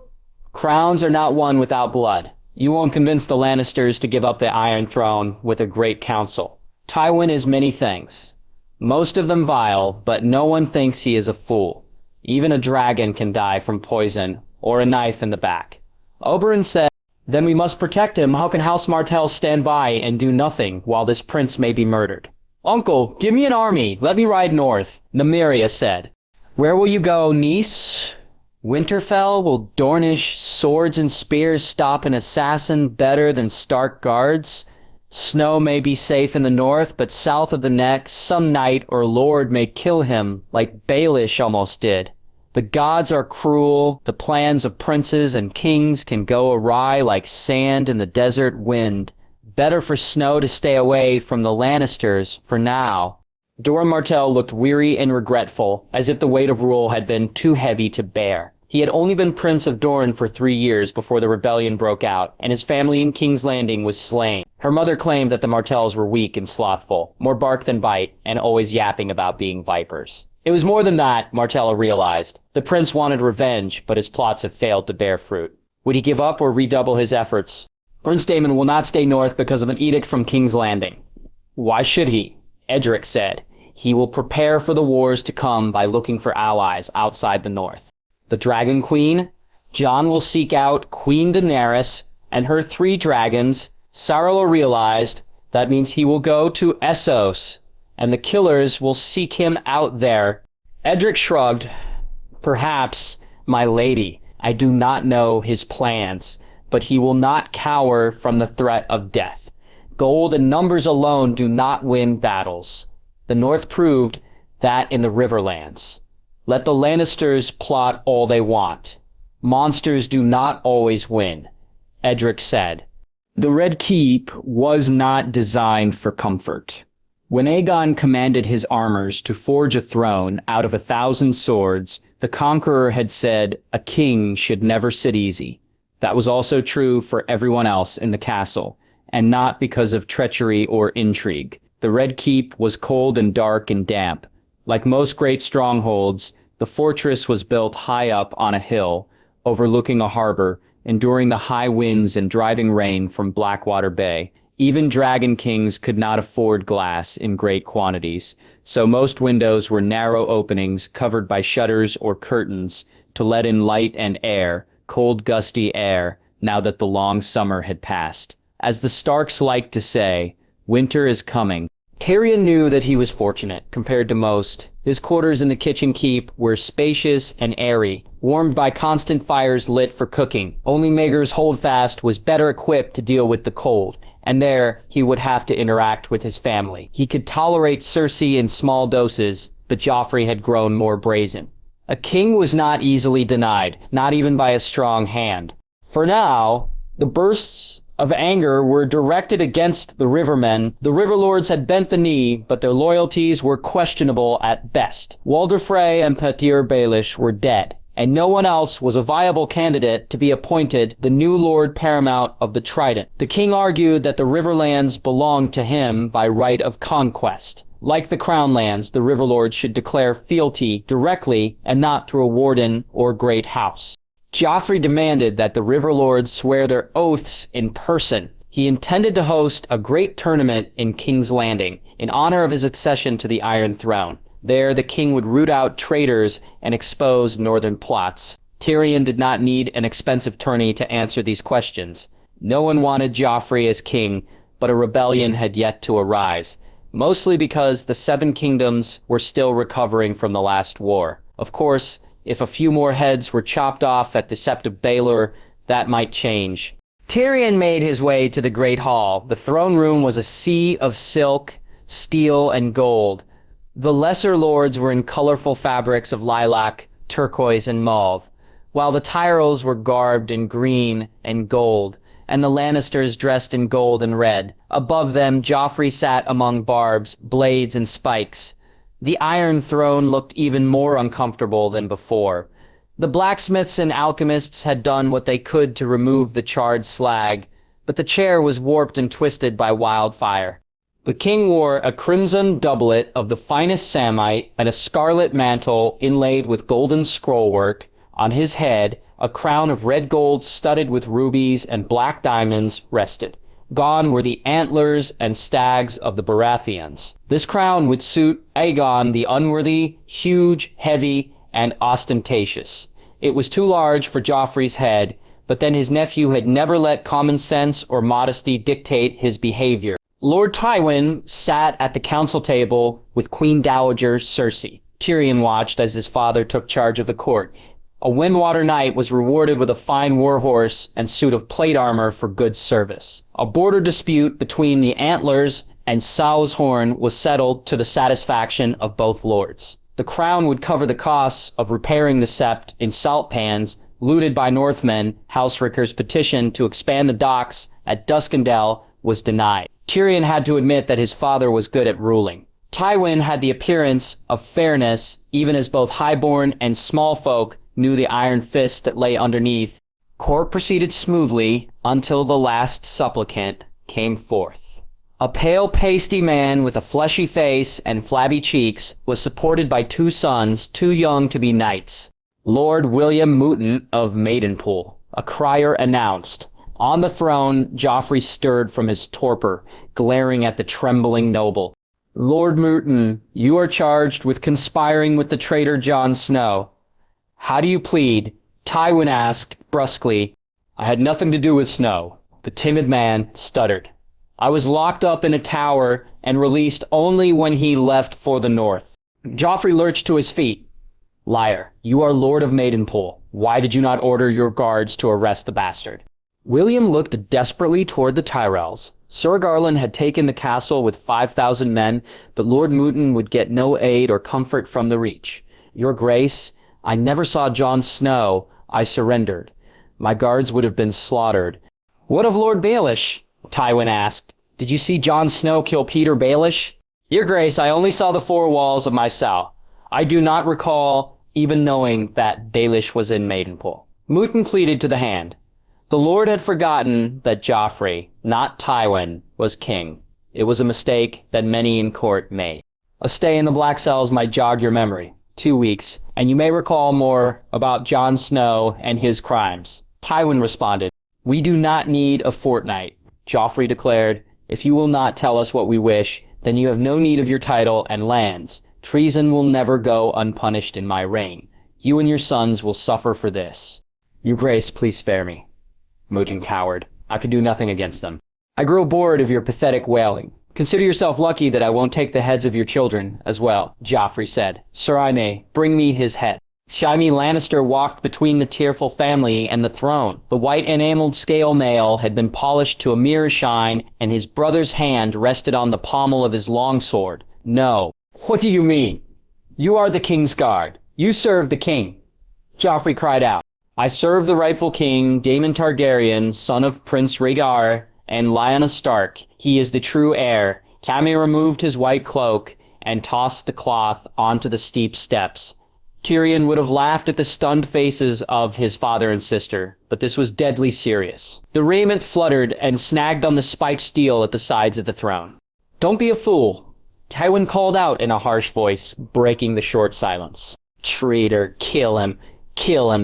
Crowns are not won without blood. You won't convince the Lannisters to give up the Iron Throne with a great council. Tywin is many things. Most of them vile, but no one thinks he is a fool. Even a dragon can die from poison or a knife in the back. Oberyn said, "Then we must protect him. How can House Martell stand by and do nothing while this prince may be murdered?" "Uncle, give me an army. Let me ride north," Nymeria said. "Where will you go, niece? Winterfell? Will Dornish swords and spears stop an assassin better than Stark guards? Snow may be safe in the north, but south of the neck, some knight or lord may kill him, like Baelish almost did. The gods are cruel. The plans of princes and kings can go awry like sand in the desert wind. Better for Snow to stay away from the Lannisters for now." Doran Martell looked weary and regretful, as if the weight of rule had been too heavy to bear. He had only been Prince of Dorne for 3 years before the rebellion broke out, and his family in King's Landing was slain. Her mother claimed that the Martells were weak and slothful, more bark than bite, and always yapping about being vipers. It was more than that, Martella realized. The prince wanted revenge, but his plots have failed to bear fruit. Would he give up or redouble his efforts? Prince Daemon will not stay north because of an edict from King's Landing. Why should he? Edric said. He will prepare for the wars to come by looking for allies outside the north. The Dragon Queen? Jon will seek out Queen Daenerys and her 3 dragons. Sarlo realized that means he will go to Essos, and the killers will seek him out there. Edric shrugged. Perhaps, my lady, I do not know his plans, but he will not cower from the threat of death. Gold and numbers alone do not win battles. The North proved that in the Riverlands. Let the Lannisters plot all they want. Monsters do not always win, Edric said. The Red Keep was not designed for comfort. When Aegon commanded his armors to forge a throne out of 1,000 swords, the conqueror had said a king should never sit easy. That was also true for everyone else in the castle, and not because of treachery or intrigue. The Red Keep was cold and dark and damp. Like most great strongholds, the fortress was built high up on a hill, overlooking a harbor, enduring the high winds and driving rain from Blackwater Bay. Even dragon kings could not afford glass in great quantities, so most windows were narrow openings covered by shutters or curtains to let in light and air, cold gusty air, now that the long summer had passed. As the Starks liked to say, winter is coming. Tyrion knew that he was fortunate compared to most. His quarters in the kitchen keep were spacious and airy, warmed by constant fires lit for cooking. Only Maegor's Holdfast was better equipped to deal with the cold, and there he would have to interact with his family. He could tolerate Cersei in small doses, but Joffrey had grown more brazen. A king was not easily denied, not even by a strong hand. For now, the bursts of anger were directed against the Rivermen. The Riverlords had bent the knee, but their loyalties were questionable at best. Walder Frey and Petyr Baelish were dead, and no one else was a viable candidate to be appointed the new Lord Paramount of the Trident. The king argued that the Riverlands belonged to him by right of conquest. Like the Crown Lands, the Riverlords should declare fealty directly and not through a warden or great house. Joffrey demanded that the Riverlords swear their oaths in person. He intended to host a great tournament in King's Landing in honor of his accession to the Iron Throne. There, the king would root out traitors and expose northern plots. Tyrion did not need an expensive tourney to answer these questions. No one wanted Joffrey as king, but a rebellion had yet to arise, mostly because the Seven Kingdoms were still recovering from the last war. Of course, if a few more heads were chopped off at Deceptive Baelor, that might change. Tyrion made his way to the Great Hall. The throne room was a sea of silk, steel, and gold. The lesser lords were in colorful fabrics of lilac, turquoise, and mauve, while the Tyrells were garbed in green and gold, and the Lannisters dressed in gold and red. Above them, Joffrey sat among barbs, blades, and spikes. The Iron Throne looked even more uncomfortable than before. The blacksmiths and alchemists had done what they could to remove the charred slag, but the chair was warped and twisted by wildfire. The king wore a crimson doublet of the finest samite and a scarlet mantle inlaid with golden scrollwork. On his head, a crown of red gold studded with rubies and black diamonds rested. Gone were the antlers and stags of the Baratheons. This crown would suit Aegon the Unworthy, huge, heavy, and ostentatious. It was too large for Joffrey's head, but then his nephew had never let common sense or modesty dictate his behavior. Lord Tywin sat at the council table with Queen Dowager Cersei. Tyrion watched as his father took charge of the court. A Windwater knight was rewarded with a fine warhorse and suit of plate armor for good service. A border dispute between the Antlers and Sow's Horn was settled to the satisfaction of both lords. The crown would cover the costs of repairing the sept in salt pans looted by Northmen. House Ricker's petition to expand the docks at Duskendale was denied. Tyrion had to admit that his father was good at ruling. Tywin had the appearance of fairness, even as both highborn and small folk knew the iron fist that lay underneath. Court proceeded smoothly until the last supplicant came forth. A pale, pasty man with a fleshy face and flabby cheeks was supported by two sons too young to be knights. Lord William Mouton of Maidenpool. A crier announced. On the throne, Joffrey stirred from his torpor, glaring at the trembling noble. Lord Mouton, you are charged with conspiring with the traitor Jon Snow. How do you plead? Tywin asked brusquely. I had nothing to do with Snow. The timid man stuttered. I was locked up in a tower and released only when he left for the north. Joffrey lurched to his feet. Liar, you are Lord of Maidenpool. Why did you not order your guards to arrest the bastard? William looked desperately toward the Tyrells. Sir Garland had taken the castle with 5,000 men, but Lord Mouton would get no aid or comfort from the Reach. Your Grace, I never saw Jon Snow. I surrendered. My guards would have been slaughtered. What of Lord Baelish? Tywin asked. Did you see Jon Snow kill Peter Baelish? Your Grace, I only saw the four walls of my cell. I do not recall even knowing that Baelish was in Maidenpool. Mouton pleaded to the hand. The Lord had forgotten that Joffrey, not Tywin, was king. It was a mistake that many in court made. A stay in the Black Cells might jog your memory. 2 weeks, and you may recall more about Jon Snow and his crimes. Tywin responded. We do not need a fortnight. Joffrey declared. If you will not tell us what we wish, then you have no need of your title and lands. Treason will never go unpunished in my reign. You and your sons will suffer for this. Your Grace, please spare me. Mouton cowered. I could do nothing against them. I grow bored of your pathetic wailing. Consider yourself lucky that I won't take the heads of your children as well, Joffrey said. Sir Jaime, bring me his head. Jaime Lannister walked between the tearful family and the throne. The white enameled scale mail had been polished to a mirror shine, and his brother's hand rested on the pommel of his longsword. No. What do you mean? You are the king's guard. You serve the king. Joffrey cried out. I serve the rightful king, Daemon Targaryen, son of Prince Rhaegar and Lyanna Stark. He is the true heir. Jaime removed his white cloak and tossed the cloth onto the steep steps. Tyrion would have laughed at the stunned faces of his father and sister, but this was deadly serious. The raiment fluttered and snagged on the spiked steel at the sides of the throne. Don't be a fool, Tywin called out in a harsh voice, breaking the short silence. Traitor, kill him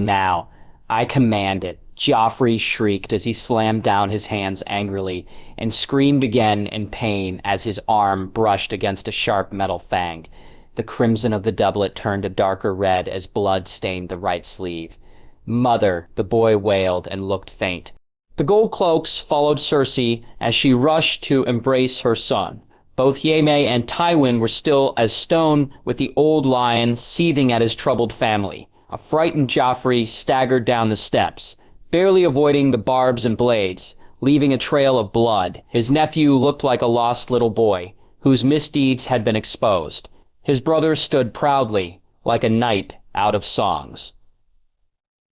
now. I command it. Joffrey shrieked as he slammed down his hands angrily and screamed again in pain as his arm brushed against a sharp metal fang. The crimson of the doublet turned a darker red as blood stained the right sleeve. Mother, the boy wailed and looked faint. The gold cloaks followed Cersei as she rushed to embrace her son. Both Jaime and Tywin were still as stone, with the old lion seething at his troubled family. A frightened Joffrey staggered down the steps, barely avoiding the barbs and blades, leaving a trail of blood. His nephew looked like a lost little boy, whose misdeeds had been exposed. His brother stood proudly, like a knight out of songs.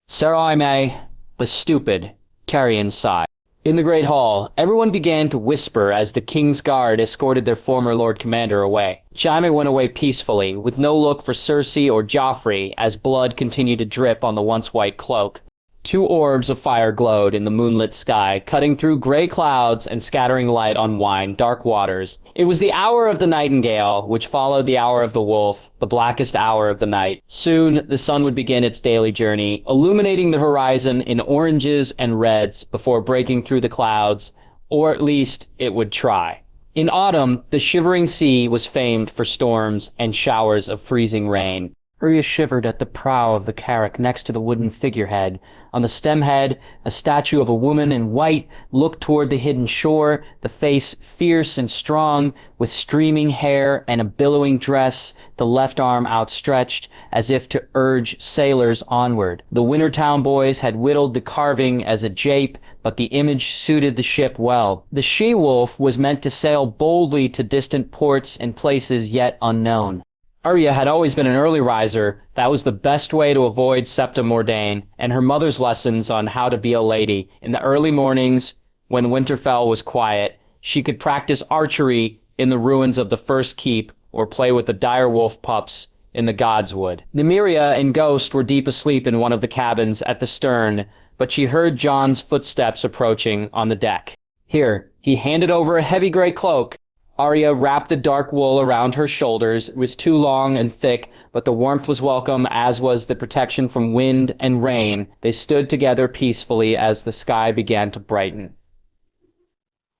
Sir Jaime, the stupid, Tyrion sighed. In the great hall, everyone began to whisper as the king's guard escorted their former Lord Commander away. Jaime went away peacefully, with no look for Cersei or Joffrey, as blood continued to drip on the once white cloak. 2 orbs of fire glowed in the moonlit sky, cutting through gray clouds and scattering light on wine, dark waters. It was the hour of the nightingale, which followed the hour of the wolf, the blackest hour of the night. Soon, the sun would begin its daily journey, illuminating the horizon in oranges and reds before breaking through the clouds, or at least it would try. In autumn, the shivering sea was famed for storms and showers of freezing rain. Arya shivered at the prow of the carrack next to the wooden figurehead. On the stemhead, a statue of a woman in white looked toward the hidden shore, the face fierce and strong, with streaming hair and a billowing dress, the left arm outstretched, as if to urge sailors onward. The Wintertown boys had whittled the carving as a jape, but the image suited the ship well. The she-wolf was meant to sail boldly to distant ports and places yet unknown. Arya had always been an early riser. That was the best way to avoid Septa Mordane and her mother's lessons on how to be a lady. In the early mornings, when Winterfell was quiet, she could practice archery in the ruins of the first keep or play with the direwolf pups in the Godswood. Nymeria and Ghost were deep asleep in one of the cabins at the stern, but she heard Jon's footsteps approaching on the deck. Here, he handed over a heavy gray cloak. Arya wrapped the dark wool around her shoulders. It was too long and thick, but the warmth was welcome, as was the protection from wind and rain. They stood together peacefully as the sky began to brighten.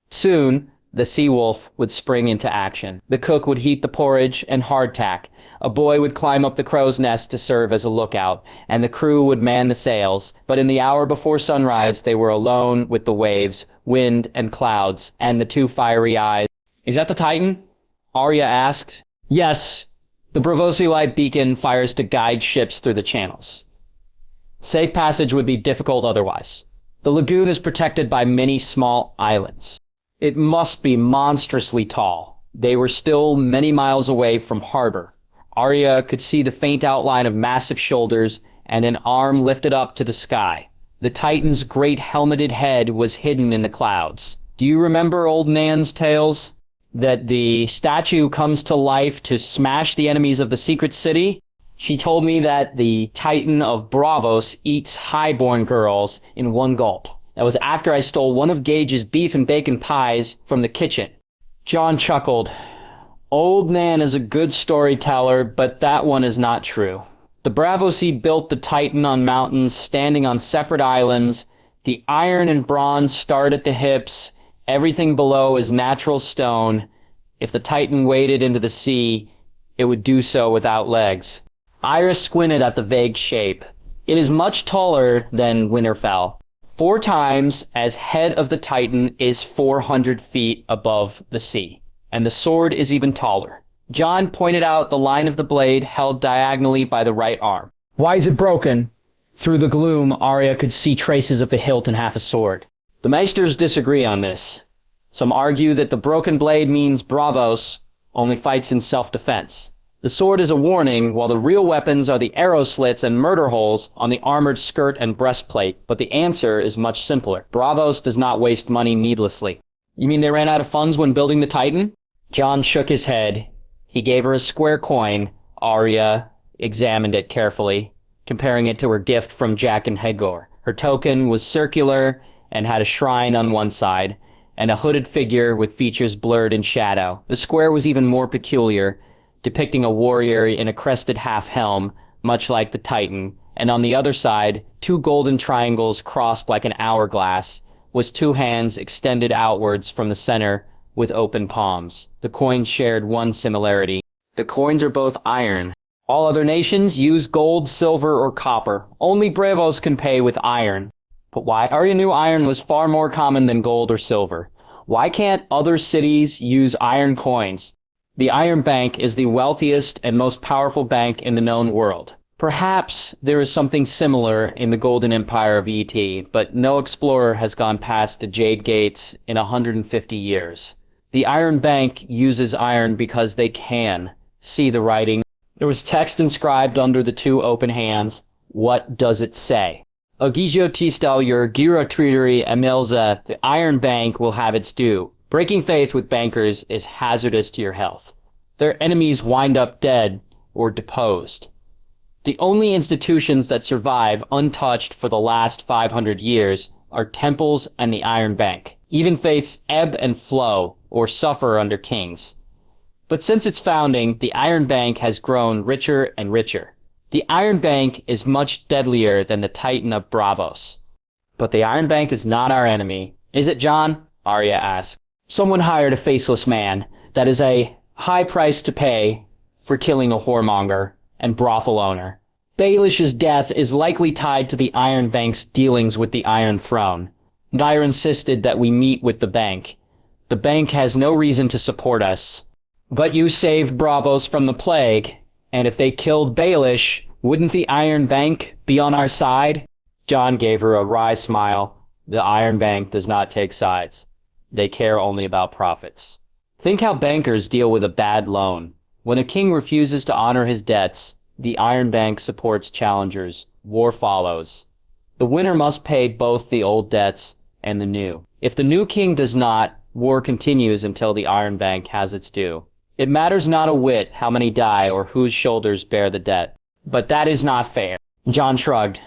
Soon, the sea-wolf would spring into action. The cook would heat the porridge and hardtack. A boy would climb up the crow's nest to serve as a lookout, and the crew would man the sails. But in the hour before sunrise, they were alone with the waves, wind, and clouds, and the two fiery eyes. "Is that the Titan?" Arya asked. "Yes. The Braavosi light beacon fires to guide ships through the channels. Safe passage would be difficult otherwise. The lagoon is protected by many small islands. It must be monstrously tall." They were still many miles away from harbor. Arya could see the faint outline of massive shoulders and an arm lifted up to the sky. The Titan's great helmeted head was hidden in the clouds. "Do you remember old Nan's tales? That the statue comes to life to smash the enemies of the secret city? She told me that the Titan of Braavos eats highborn girls in one gulp. That was after I stole one of Gage's beef and bacon pies from the kitchen." Jon chuckled. "Old Nan is a good storyteller, but that one is not true. The Braavosi built the Titan on mountains standing on separate islands. The iron and bronze start at the hips. Everything below is natural stone. If the Titan waded into the sea, it would do so without legs." Iris squinted at the vague shape. "It is much taller than Winterfell. 4 times as head of the Titan is 400 feet above the sea. And the sword is even taller." Jon pointed out the line of the blade held diagonally by the right arm. "Why is it broken?" Through the gloom, Arya could see traces of the hilt and half a sword. "The Maesters disagree on this. Some argue that the broken blade means Braavos only fights in self-defense. The sword is a warning, while the real weapons are the arrow slits and murder holes on the armored skirt and breastplate. But the answer is much simpler. Braavos does not waste money needlessly." "You mean they ran out of funds when building the Titan?" Jon shook his head. He gave her a square coin. Arya examined it carefully, comparing it to her gift from Jack and Hegor. Her token was circular and had a shrine on one side, and a hooded figure with features blurred in shadow. The square was even more peculiar, depicting a warrior in a crested half-helm, much like the Titan, and on the other side, 2 golden triangles crossed like an hourglass, was 2 hands extended outwards from the center with open palms. The coins shared one similarity. The coins are both iron. All other nations use gold, silver, or copper. Only Braavos can pay with iron. But why? Arya knew iron was far more common than gold or silver. Why can't other cities use iron coins? The Iron Bank is the wealthiest and most powerful bank in the known world. Perhaps there is something similar in the Golden Empire of ET, but no explorer has gone past the Jade Gates in 150 years. The Iron Bank uses iron because they can. See the writing. There was text inscribed under the 2 open hands. What does it say? Ogigio Tistel your Gira Treatery Emilza, the Iron Bank will have its due. Breaking faith with bankers is hazardous to your health. Their enemies wind up dead or deposed. The only institutions that survive untouched for the last 500 years are temples and the Iron Bank. Even faiths ebb and flow or suffer under kings. But since its founding, the Iron Bank has grown richer and richer. The Iron Bank is much deadlier than the Titan of Braavos. But the Iron Bank is not our enemy. Is it, Jon? Arya asked. Someone hired a faceless man. That is a high price to pay for killing a whoremonger and brothel owner. Baelish's death is likely tied to the Iron Bank's dealings with the Iron Throne. Gyre insisted that we meet with the bank. The bank has no reason to support us. But you saved Braavos from the plague, and if they killed Baelish, wouldn't the Iron Bank be on our side? Jon gave her a wry smile. The Iron Bank does not take sides. They care only about profits. Think how bankers deal with a bad loan. When a king refuses to honor his debts, the Iron Bank supports challengers. War follows. The winner must pay both the old debts and the new. If the new king does not, war continues until the Iron Bank has its due. It matters not a whit how many die or whose shoulders bear the debt. But that is not fair. Jon shrugged.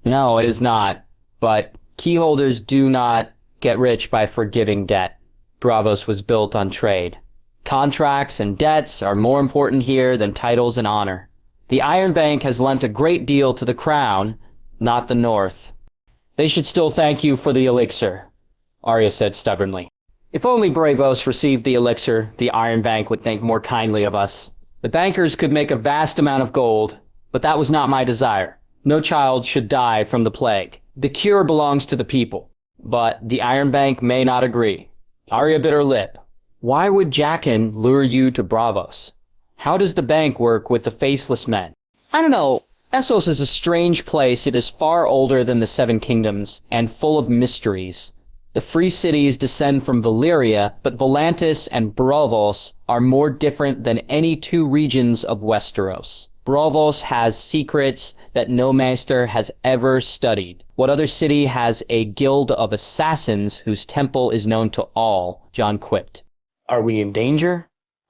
No, it is not. But keyholders do not get rich by forgiving debt. Braavos was built on trade. Contracts and debts are more important here than titles and honor. The Iron Bank has lent a great deal to the crown, not the North. They should still thank you for the elixir, Arya said stubbornly. If only Braavos received the elixir, the Iron Bank would think more kindly of us. The bankers could make a vast amount of gold, but that was not my desire. No child should die from the plague. The cure belongs to the people. But the Iron Bank may not agree. Arya bit her lip. Why would Jaqen lure you to Braavos? How does the bank work with the faceless men? I don't know. Essos is a strange place. It is far older than the Seven Kingdoms, and full of mysteries. The free cities descend from Valyria, but Volantis and Braavos are more different than any two regions of Westeros. Braavos has secrets that no maester has ever studied. What other city has a guild of assassins whose temple is known to all? Jon quipped. Are we in danger?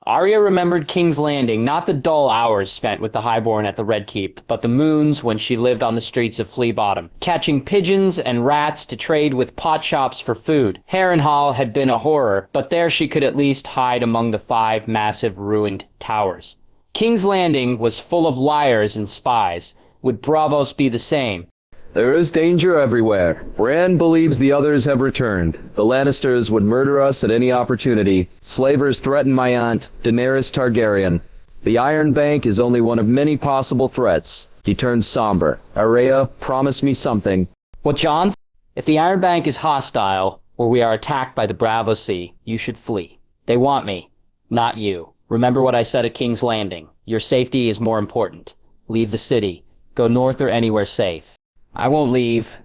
Arya remembered King's Landing, not the dull hours spent with the Highborn at the Red Keep, but the moons when she lived on the streets of Flea Bottom, catching pigeons and rats to trade with potshops for food. Harrenhal had been a horror, but there she could at least hide among the 5 massive ruined towers. King's Landing was full of liars and spies. Would Braavos be the same? There is danger everywhere. Bran believes the others have returned. The Lannisters would murder us at any opportunity. Slavers threaten my aunt, Daenerys Targaryen. The Iron Bank is only one of many possible threats. He turned somber. Arya, promise me something. What, Jon? If the Iron Bank is hostile, or we are attacked by the Braavosi, you should flee. They want me, not you. Remember what I said at King's Landing. Your safety is more important. Leave the city. Go north or anywhere safe. I won't leave.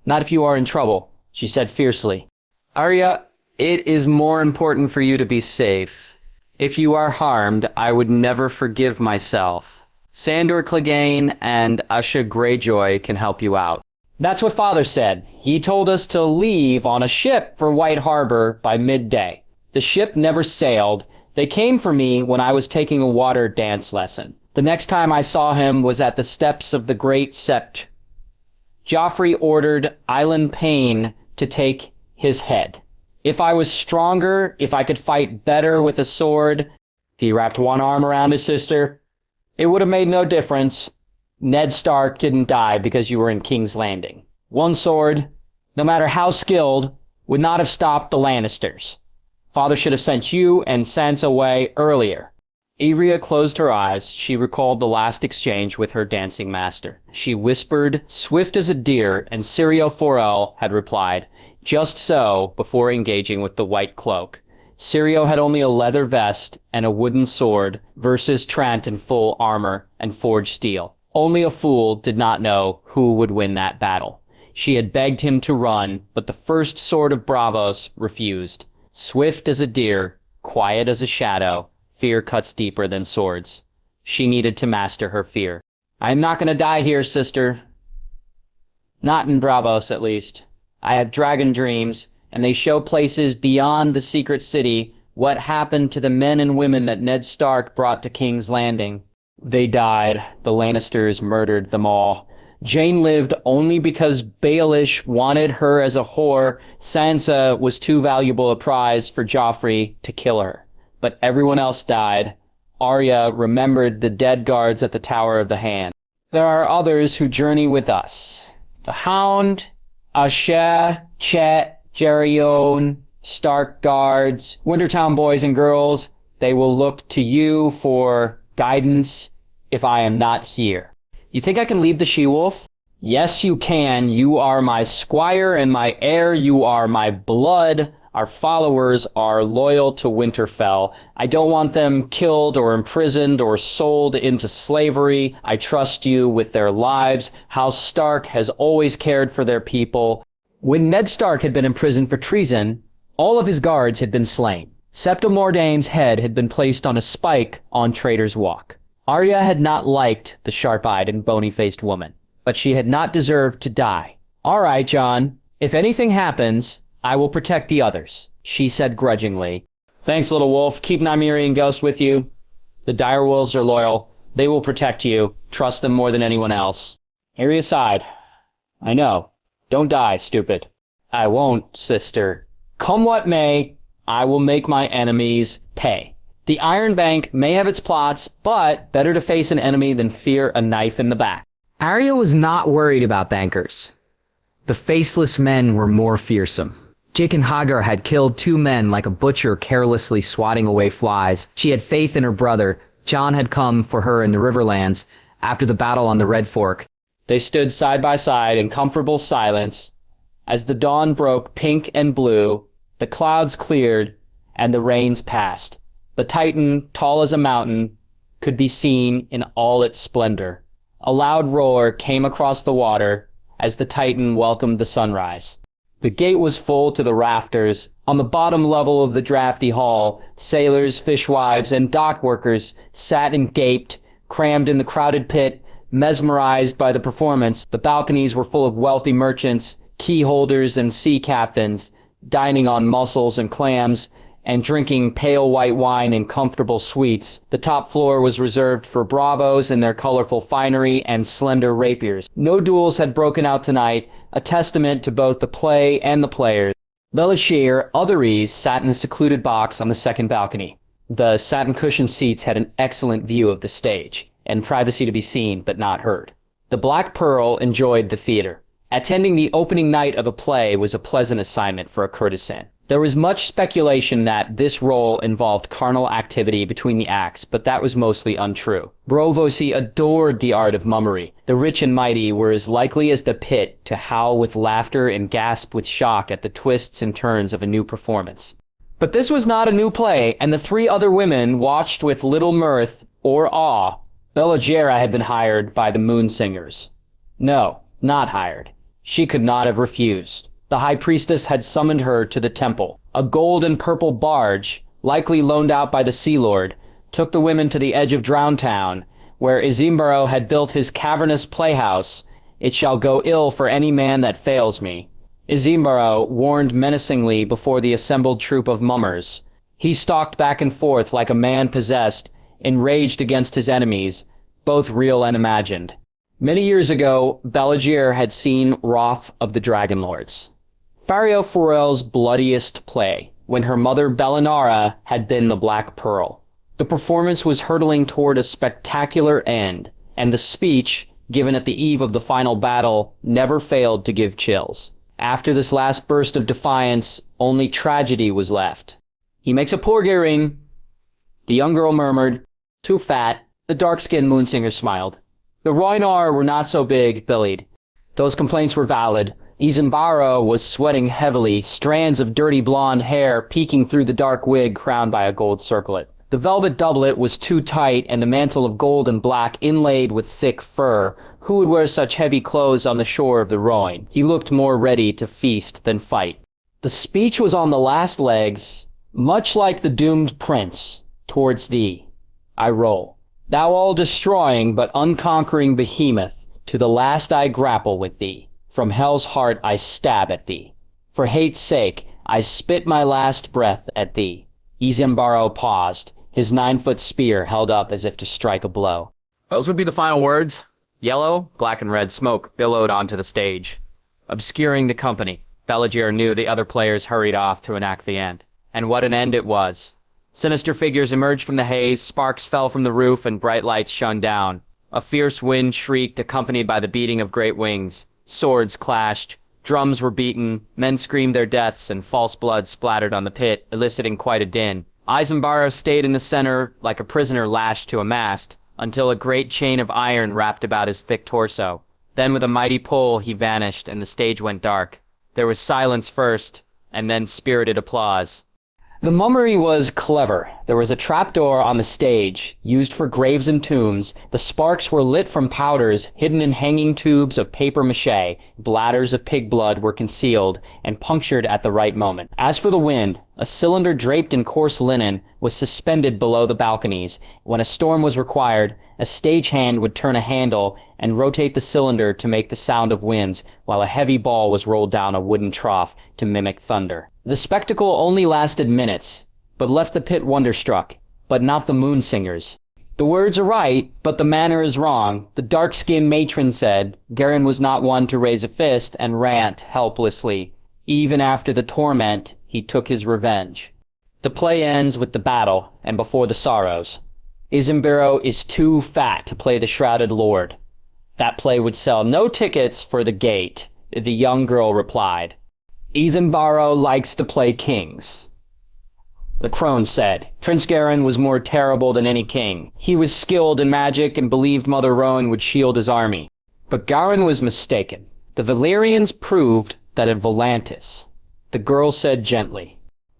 Not if you are in trouble, she said fiercely. Arya, it is more important for you to be safe. If you are harmed, I would never forgive myself. Sandor Clegane and Asha Greyjoy can help you out. That's what Father said. He told us to leave on a ship for White Harbor by midday. The ship never sailed. They came for me when I was taking a water dance lesson. The next time I saw him was at the steps of the Great Sept. Joffrey ordered Island Payne to take his head. If I was stronger, if I could fight better with a sword, he wrapped one arm around his sister, it would have made no difference. Ned Stark didn't die because you were in King's Landing. One sword, no matter how skilled, would not have stopped the Lannisters. Father should have sent you and Sansa away earlier. Arya closed her eyes. She recalled the last exchange with her dancing master. She whispered, swift as a deer, and Syrio Forel had replied, just so, before engaging with the White Cloak. Syrio had only a leather vest and a wooden sword versus Trant in full armor and forged steel. Only a fool did not know who would win that battle. She had begged him to run, but the first sword of Braavos refused. Swift as a deer, quiet as a shadow, fear cuts deeper than swords. She needed to master her fear. I am not going to die here, sister. Not in Braavos, at least. I have dragon dreams, and they show places beyond the secret city. What happened to the men and women that Ned Stark brought to King's Landing? They died. The Lannisters murdered them all. Jane lived only because Baelish wanted her as a whore. Sansa was too valuable a prize for Joffrey to kill her. But everyone else died. Arya remembered the dead guards at the Tower of the Hand. There are others who journey with us. The Hound, Asha, Chet, Geryon, Stark guards, Wintertown boys and girls. They will look to you for guidance. if I am not here. You think I can leave the she-wolf? Yes, you can. You are my squire and my heir. You are my blood. Our followers are loyal to Winterfell. I don't want them killed or imprisoned or sold into slavery. I trust you with their lives. House Stark has always cared for their people. When Ned Stark had been imprisoned for treason, all of his guards had been slain. Septa Mordaine's head had been placed on a spike on Traitor's Walk. Arya had not liked the sharp-eyed and bony-faced woman, but she had not deserved to die. All right, Jon, if anything happens, I will protect the others, she said grudgingly. Thanks, little wolf. Keep Nymerian Ghost with you. The direwolves are loyal. They will protect you. Trust them more than anyone else. Arya sighed. I know. Don't die, stupid. I won't, sister. Come what may, I will make my enemies pay. The Iron Bank may have its plots, but better to face an enemy than fear a knife in the back. Arya was not worried about bankers. The faceless men were more fearsome. Jaqen H'ghar had killed 2 men like a butcher carelessly swatting away flies. She had faith in her brother. Jon had come for her in the Riverlands after the battle on the Red Fork. They stood side by side in comfortable silence. As the dawn broke pink and blue, the clouds cleared, and the rains passed. The Titan, tall as a mountain, could be seen in all its splendor. A loud roar came across the water as the Titan welcomed the sunrise. The gate was full to the rafters. On the bottom level of the drafty hall, sailors, fishwives, and dock workers sat and gaped, crammed in the crowded pit, mesmerized by the performance. The balconies were full of wealthy merchants, key holders, and sea captains, dining on mussels and clams, and drinking pale white wine in comfortable suites. The top floor was reserved for Braavos and their colorful finery and slender rapiers. No duels had broken out tonight, a testament to both the play and the players. Valyria, Otherese, sat in a secluded box on the second balcony. The satin-cushioned seats had an excellent view of the stage, and privacy to be seen but not heard. The Black Pearl enjoyed the theater. Attending the opening night of a play was a pleasant assignment for a courtesan. There was much speculation that this role involved carnal activity between the acts, but that was mostly untrue. Braavosi adored the art of mummery. The rich and mighty were as likely as the pit to howl with laughter and gasp with shock at the twists and turns of a new performance. But this was not a new play, and the 3 other women watched with little mirth or awe. Valyria had been hired by the Moon Singers. No, not hired. She could not have refused. The High Priestess had summoned her to the temple. A gold and purple barge, likely loaned out by the Sea Lord, took the women to the edge of Drowntown, where Izimbaro had built his cavernous playhouse. It shall go ill for any man that fails me. Izimbaro warned menacingly before the assembled troop of mummers. He stalked back and forth like a man possessed, enraged against his enemies, both real and imagined. Many years ago, Valyria had seen Wrath of the Dragon Lords, Fario Forel's bloodiest play, when her mother Bellinara had been the Black Pearl. The performance was hurtling toward a spectacular end, and the speech, given at the eve of the final battle, never failed to give chills. After this last burst of defiance, only tragedy was left. He makes a poor gearing, the young girl murmured. Too fat. The dark-skinned Moonsinger smiled. The Rhoynar were not so big, billied. Those complaints were valid. Izimbaro was sweating heavily, strands of dirty blonde hair peeking through the dark wig crowned by a gold circlet. The velvet doublet was too tight, and the mantle of gold and black inlaid with thick fur. Who would wear such heavy clothes on the shore of the Rhoyne? He looked more ready to feast than fight. The speech was on the last legs, much like the doomed prince. Towards thee I roll. Thou all-destroying but unconquering behemoth, to the last I grapple with thee. From hell's heart I stab at thee. For hate's sake, I spit my last breath at thee. Izimbaro paused, his 9-foot spear held up as if to strike a blow. Those would be the final words. Yellow, black, and red smoke billowed onto the stage, obscuring the company. Valyria knew the other players hurried off to enact the end. And what an end it was. Sinister figures emerged from the haze, sparks fell from the roof, and bright lights shone down. A fierce wind shrieked, accompanied by the beating of great wings. Swords clashed, drums were beaten, men screamed their deaths, and false blood splattered on the pit, eliciting quite a din. Izimbaro stayed in the center like a prisoner lashed to a mast, until a great chain of iron wrapped about his thick torso. Then with a mighty pull, he vanished and the stage went dark. There was silence first, and then spirited applause. The mummery was clever. There was a trapdoor on the stage, used for graves and tombs. The sparks were lit from powders hidden in hanging tubes of papier-mâché. Bladders of pig blood were concealed and punctured at the right moment. As for the wind, a cylinder draped in coarse linen was suspended below the balconies. When a storm was required, a stagehand would turn a handle and rotate the cylinder to make the sound of winds, while a heavy ball was rolled down a wooden trough to mimic thunder. The spectacle only lasted minutes, but left the pit wonderstruck, but not the moon singers. The words are right, but the manner is wrong, the dark-skinned matron said. Garen was not one to raise a fist and rant helplessly. Even after the torment, he took his revenge. The play ends with the battle, and before the sorrows. Isambaro is too fat to play the Shrouded Lord. That play would sell no tickets for the gate, the young girl replied. Isambaro likes to play kings. The crone said, Prince Garen was more terrible than any king. He was skilled in magic and believed Mother Rowan would shield his army. But Garen was mistaken. The Valyrians proved that in Volantis. The girl said gently,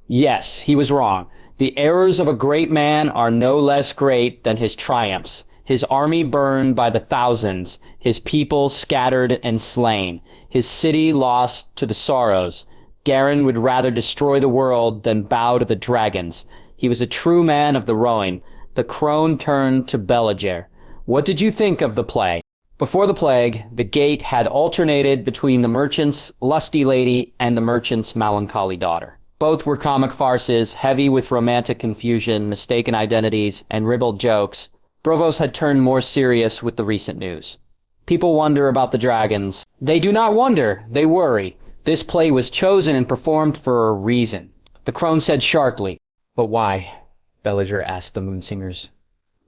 yes, he was wrong. The errors of a great man are no less great than his triumphs. His army burned by the thousands, his people scattered and slain, his city lost to the sorrows. Garen would rather destroy the world than bow to the dragons. He was a true man of the rowing. The crone turned to Beliger. What did you think of the play? Before the plague, the gate had alternated between the merchant's lusty lady and the merchant's melancholy daughter. Both were comic farces, heavy with romantic confusion, mistaken identities, and ribald jokes. Braavos had turned more serious with the recent news. People wonder about the dragons. They do not wonder, they worry. This play was chosen and performed for a reason. The crone said sharply. But why? Beliger asked the Moonsingers.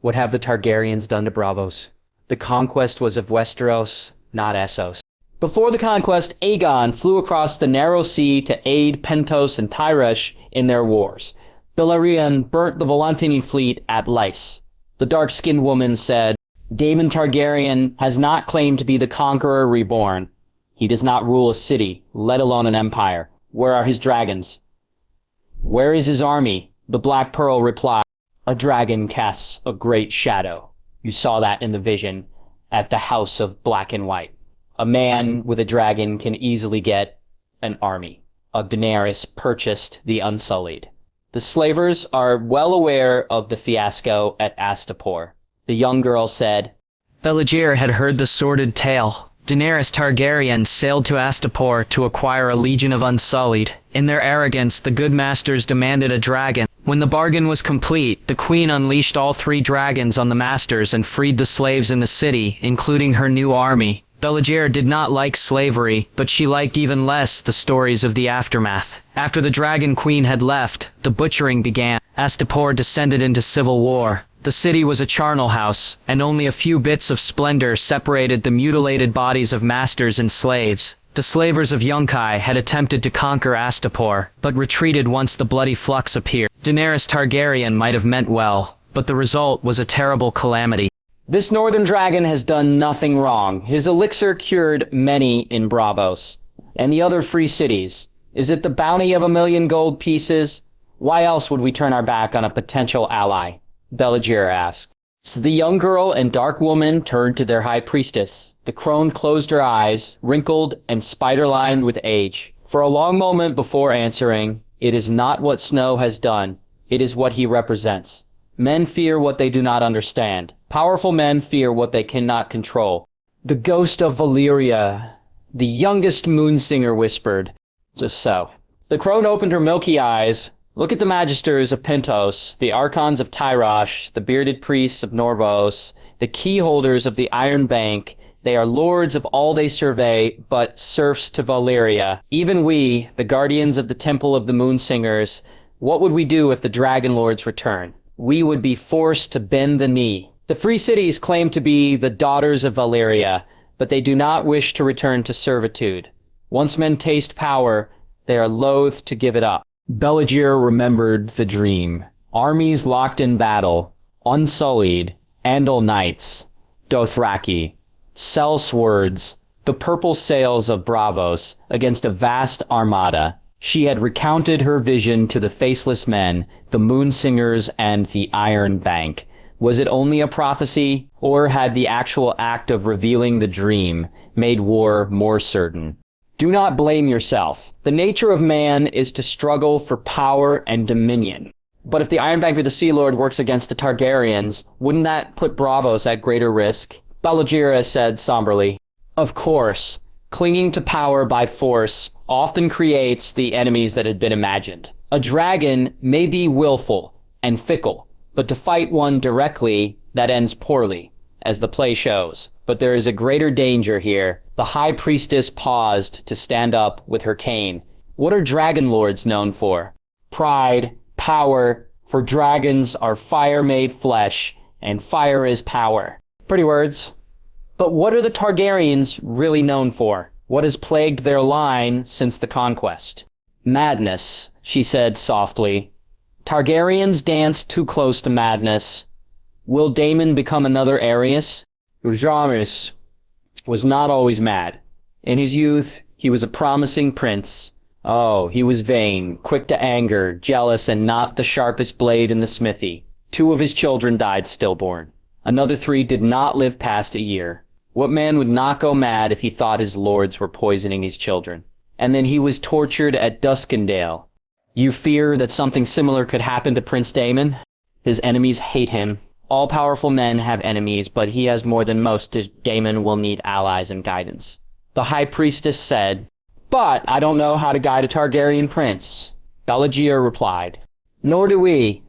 What have the Targaryens done to Braavos? The conquest was of Westeros, not Essos. Before the conquest, Aegon flew across the narrow sea to aid Pentos and Tyresh in their wars. Valyrian burnt the Volantini fleet at Lys. The dark-skinned woman said, Daemon Targaryen has not claimed to be the conqueror reborn. He does not rule a city, let alone an empire. Where are his dragons? Where is his army? The Black Pearl replied, a dragon casts a great shadow. You saw that in the vision at the House of Black and White. A man with a dragon can easily get an army. A Daenerys purchased the Unsullied. The slavers are well aware of the fiasco at Astapor. The young girl said, Beliger had heard the sordid tale. Daenerys Targaryen sailed to Astapor to acquire a legion of Unsullied. In their arrogance, the good masters demanded a dragon. When the bargain was complete, the queen unleashed all 3 dragons on the masters and freed the slaves in the city, including her new army. Beliger did not like slavery, but she liked even less the stories of the aftermath. After the Dragon Queen had left, the butchering began. Astapor descended into civil war. The city was a charnel house, and only a few bits of splendor separated the mutilated bodies of masters and slaves. The slavers of Yunkai had attempted to conquer Astapor, but retreated once the bloody flux appeared. Daenerys Targaryen might have meant well, but the result was a terrible calamity. This northern dragon has done nothing wrong. His elixir cured many in Braavos and the other free cities. Is it the bounty of 1,000,000 gold pieces? Why else would we turn our back on a potential ally? Beliger asked. So the young girl and dark woman turned to their high priestess. The crone closed her eyes, wrinkled and spider-lined with age. For a long moment before answering, it is not what Snow has done. It is what he represents. Men fear what they do not understand. Powerful men fear what they cannot control. The ghost of Valyria, the youngest moonsinger whispered. Just so. The crone opened her milky eyes. Look at the magisters of Pentos, the archons of Tyrosh, the bearded priests of Norvos, the keyholders of the Iron Bank. They are lords of all they survey, but serfs to Valyria. Even we, the guardians of the Temple of the Moonsingers, what would we do if the Dragon Lords return? We would be forced to bend the knee. The free cities claim to be the daughters of Valyria, but they do not wish to return to servitude. Once men taste power, they are loath to give it up. Beliger remembered the dream. Armies locked in battle, unsullied, Andal Knights, Dothraki, Sellswords, the purple sails of Braavos against a vast armada. She had recounted her vision to the faceless men, the Moonsingers, and the Iron Bank. Was it only a prophecy, or had the actual act of revealing the dream made war more certain? Do not blame yourself. The nature of man is to struggle for power and dominion. But if the Iron Bank of the Sea Lord works against the Targaryens, wouldn't that put Braavos at greater risk? Valyria said somberly. Of course, clinging to power by force often creates the enemies that had been imagined. A dragon may be willful and fickle, but to fight one directly, that ends poorly, as the play shows. But there is a greater danger here. The High Priestess paused to stand up with her cane. What are dragon lords known for? Pride, power, for dragons are fire made flesh, and fire is power. Pretty words. But what are the Targaryens really known for? What has plagued their line since the conquest? Madness, she said softly. Targaryens dance too close to madness. Will Daemon become another Arius? Jaime was not always mad. In his youth, he was a promising prince. Oh, he was vain, quick to anger, jealous, and not the sharpest blade in the smithy. 2 of his children died stillborn. Another 3 did not live past a year. What man would not go mad if he thought his lords were poisoning his children? And then he was tortured at Duskendale. You fear that something similar could happen to Prince Daemon? His enemies hate him. All powerful men have enemies, but he has more than most. Daemon will need allies and guidance. The High Priestess said, But I don't know how to guide a Targaryen prince. Valyria replied, Nor do we.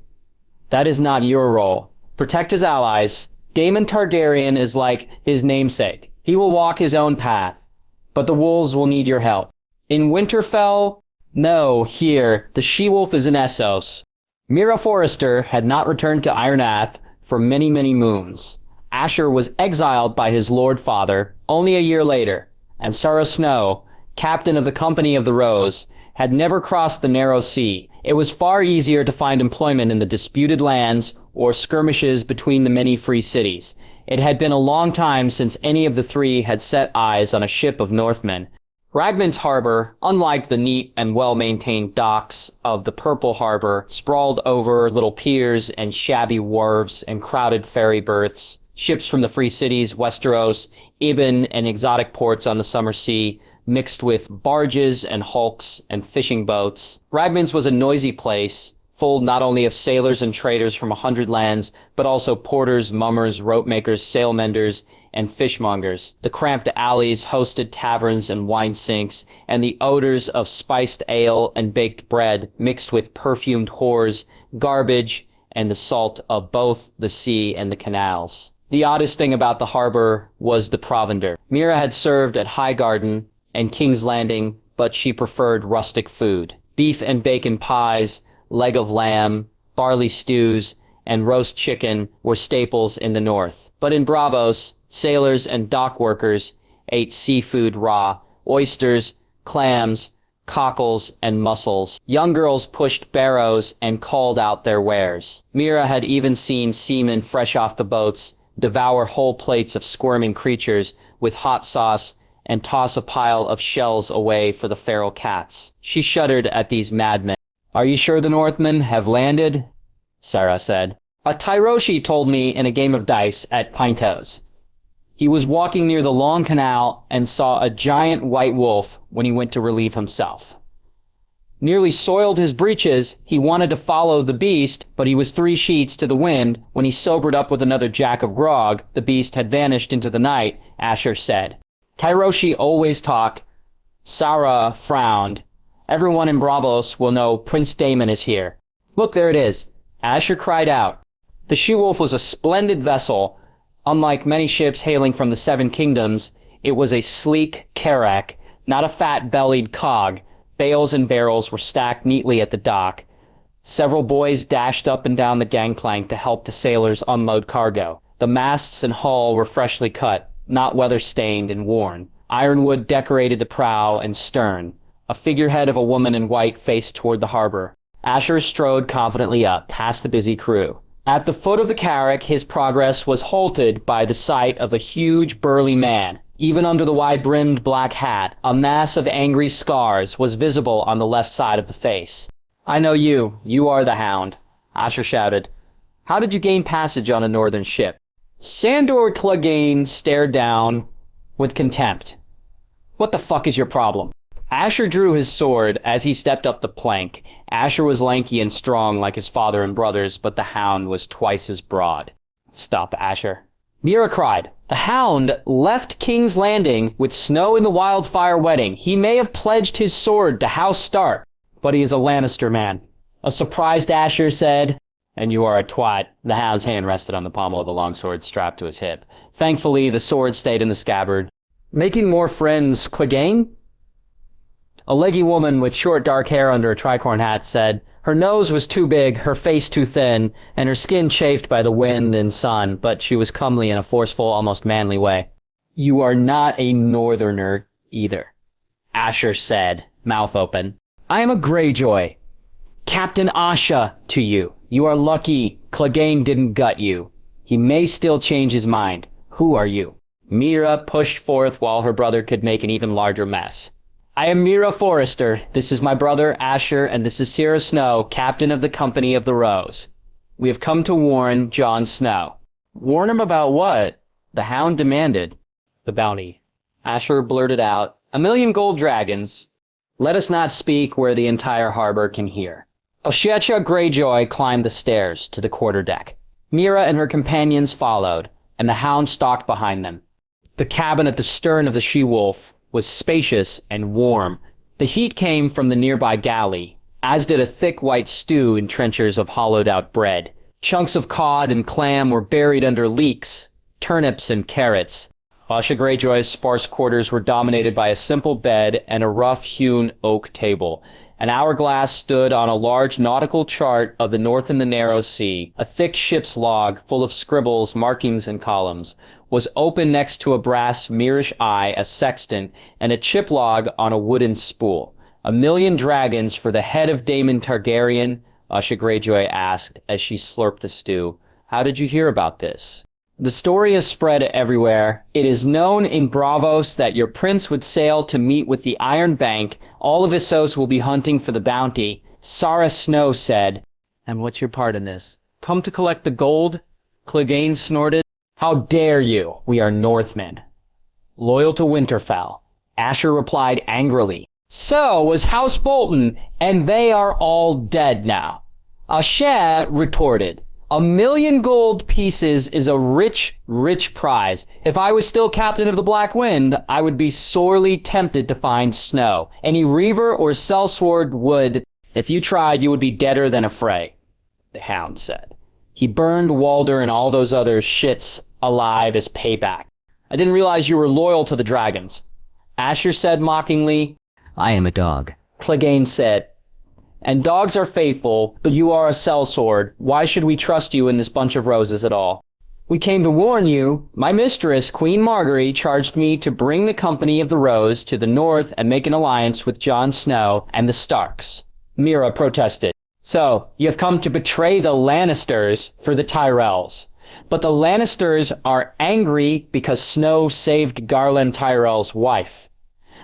That is not your role. Protect his allies. Daemon Targaryen is like his namesake. He will walk his own path, but the wolves will need your help. In Winterfell? No, here. The she-wolf is in Essos. Mira Forrester had not returned to Ironath for many, many moons. Asher was exiled by his lord father only a year later, and Sarah Snow, captain of the Company of the Rose, had never crossed the narrow sea. It was far easier to find employment in the disputed lands or skirmishes between the many free cities. It had been a long time since any of the 3 had set eyes on a ship of Northmen. Ragman's harbor, unlike the neat and well-maintained docks of the Purple Harbor, sprawled over little piers and shabby wharves and crowded ferry berths. Ships from the free cities, Westeros, Ibn, and exotic ports on the summer sea, mixed with barges and hulks and fishing boats. Ragman's was a noisy place, full not only of sailors and traders from 100 lands, but also porters, mummers, rope makers, sail menders, and fishmongers. The cramped alleys hosted taverns and wine sinks, and the odors of spiced ale and baked bread mixed with perfumed whores, garbage, and the salt of both the sea and the canals. The oddest thing about the harbor was the provender. Mira had served at Highgarden and King's Landing, but she preferred rustic food. Beef and bacon pies, leg of lamb, barley stews, and roast chicken were staples in the north. But in Braavos, sailors and dock workers ate seafood raw, oysters, clams, cockles, and mussels. Young girls pushed barrows and called out their wares. Mira had even seen seamen fresh off the boats devour whole plates of squirming creatures with hot sauce and toss a pile of shells away for the feral cats. She shuddered at these madmen. Are you sure the Northmen have landed? Sarah said. A Tyroshi told me in a game of dice at Pintos. He was walking near the Long Canal and saw a giant white wolf when he went to relieve himself. Nearly soiled his breeches, he wanted to follow the beast, but he was 3 sheets to the wind. When he sobered up with another jack of grog, the beast had vanished into the night, Asher said. Tyroshi always talk. Sarah frowned. Everyone in Braavos will know Prince Daemon is here. Look, there it is. Asher cried out. The she-wolf was a splendid vessel. Unlike many ships hailing from the 7 kingdoms, it was a sleek carrack, not a fat-bellied cog. Bales and barrels were stacked neatly at the dock. Several boys dashed up and down the gangplank to help the sailors unload cargo. The masts and hull were freshly cut, not weather-stained and worn. Ironwood decorated the prow and stern. A figurehead of a woman in white faced toward the harbor. Asher strode confidently up, past the busy crew. At the foot of the carrack, his progress was halted by the sight of a huge burly man. Even under the wide-brimmed black hat, a mass of angry scars was visible on the left side of the face. "I know you. You are the Hound," Asha shouted. "How did you gain passage on a northern ship?" Sandor Clegane stared down with contempt. "What the fuck is your problem?" Asher drew his sword as he stepped up the plank. Asher was lanky and strong like his father and brothers, but the Hound was twice as broad. "Stop, Asher." Mira cried. "The Hound left King's Landing with Snow in the Wildfire Wedding. He may have pledged his sword to House Stark, but he is a Lannister man." A surprised Asher said, "And you are a twat." The Hound's hand rested on the pommel of the longsword strapped to his hip. Thankfully, the sword stayed in the scabbard. "Making more friends, Clegane?" A leggy woman with short dark hair under a tricorn hat said. Her nose was too big, her face too thin, and her skin chafed by the wind and sun, but she was comely in a forceful, almost manly way. "You are not a northerner either," Asher said, mouth open. "I am a Greyjoy. Captain Asha to you. You are lucky Clegane didn't gut you. He may still change his mind. Who are you?" Mira pushed forth while her brother could make an even larger mess. "I am Mira Forrester. This is my brother Asher, and this is Sierra Snow, captain of the Company of the Rose. We have come to warn Jon Snow." "Warn him about what?" the Hound demanded. "The bounty." Asher blurted out, "1,000,000 gold dragons. Let us not speak where the entire harbor can hear." Asha Greyjoy climbed the stairs to the quarterdeck. Mira and her companions followed, and the Hound stalked behind them. The cabin at the stern of the She-Wolf was spacious and warm. The heat came from the nearby galley, as did a thick white stew in trenchers of hollowed-out bread. Chunks of cod and clam were buried under leeks, turnips and carrots. Asha Greyjoy's sparse quarters were dominated by a simple bed and a rough-hewn oak table. An hourglass stood on a large nautical chart of the North and the Narrow Sea. A thick ship's log, full of scribbles, markings, and columns, was open next to a brass Mirish eye, a sextant, and a chip log on a wooden spool. "1,000,000 dragons for the head of Daemon Targaryen?" Asha Greyjoy asked as she slurped the stew. "How did you hear about this?" "The story has spread everywhere. It is known in Braavos that your prince would sail to meet with the Iron Bank. All of Essos will be hunting for the bounty," Sara Snow said. "And what's your part in this?" "Come to collect the gold?" Clegane snorted. "How dare you? We are Northmen. Loyal to Winterfell." Asher replied angrily. "So was House Bolton, and they are all dead now." Asha retorted. 1,000,000 gold pieces is a rich, rich prize. If I was still captain of the Black Wind, I would be sorely tempted to find Snow. Any reaver or sellsword would. If you tried, you would be deader than a fray," the Hound said. "He burned Walder and all those other shits alive as payback. I didn't realize you were loyal to the dragons." Asher said mockingly. I am a dog. Clegane said. "And dogs are faithful, but you are a sellsword. Why should we trust you in this bunch of roses at all?" "We came to warn you. My mistress, Queen Margaery, charged me to bring the Company of the Rose to the north and make an alliance with Jon Snow and the Starks." Mira protested. "So, you have come to betray the Lannisters for the Tyrells. But the Lannisters are angry because Snow saved Garland Tyrell's wife.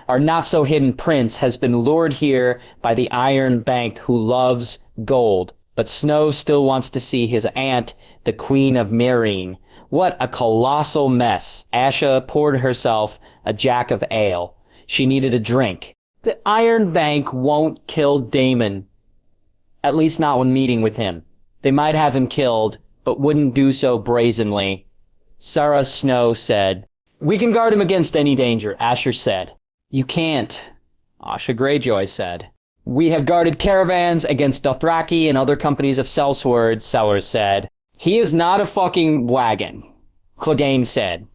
Our not-so-hidden prince has been lured here by the Iron Bank who loves gold, but Snow still wants to see his aunt, the Queen of Meereen. What a colossal mess." Asha poured herself a jack of ale. She needed a drink. "The Iron Bank won't kill Daemon. At least not when meeting with him. They might have him killed, but wouldn't do so brazenly," Sara Snow said. "We can guard him against any danger," Asher said. "You can't," Asha Greyjoy said. "We have guarded caravans against Dothraki and other companies of sellswords," Sellers said. "He is not a fucking wagon," Clegane said.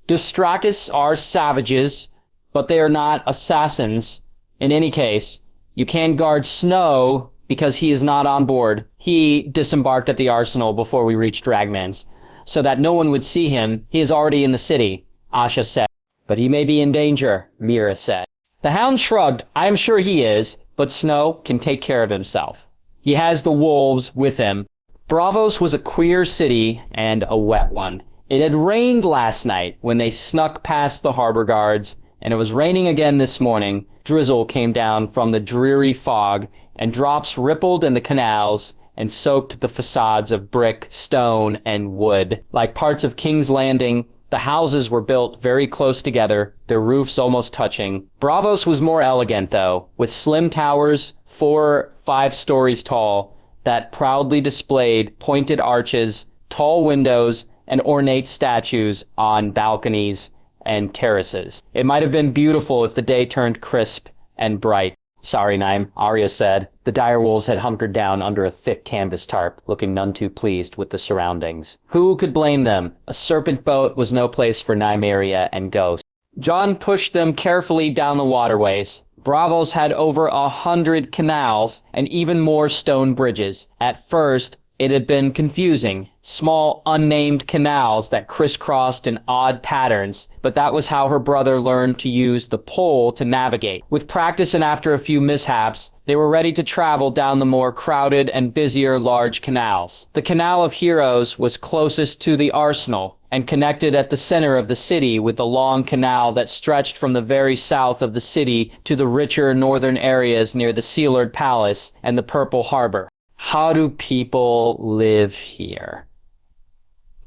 "Dothrakis are savages, but they are not assassins. In any case, you can guard Snow because he is not on board. He disembarked at the arsenal before we reached Dragman's, so that no one would see him. He is already in the city," Asha said. "But he may be in danger," Mira said. The Hound shrugged. "I am sure he is, but Snow can take care of himself. He has the wolves with him. Braavos was a queer city and a wet one. It had rained last night when they snuck past the harbor guards, and it was raining again this morning. Drizzle came down from the dreary fog, and drops rippled in the canals and soaked the facades of brick, stone, and wood. Like parts of King's Landing, the houses were built very close together, their roofs almost touching. Braavos was more elegant, though, with slim towers, 4-5 stories tall, that proudly displayed pointed arches, tall windows, and ornate statues on balconies and terraces. It might have been beautiful if the day turned crisp and bright. Sorry, Naim, Arya said. The direwolves had hunkered down under a thick canvas tarp, looking none too pleased with the surroundings. Who could blame them? A serpent boat was no place for Nymeria and ghosts. Jon pushed them carefully down the waterways. Braavos had over 100 canals and even more stone bridges. At first, it had been confusing. Small, unnamed canals that crisscrossed in odd patterns, but that was how her brother learned to use the pole to navigate. With practice and after a few mishaps, they were ready to travel down the more crowded and busier large canals. The Canal of Heroes was closest to the arsenal, and connected at the center of the city with the long canal that stretched from the very south of the city to the richer northern areas near the Sealord Palace and the Purple Harbor. How do people live here?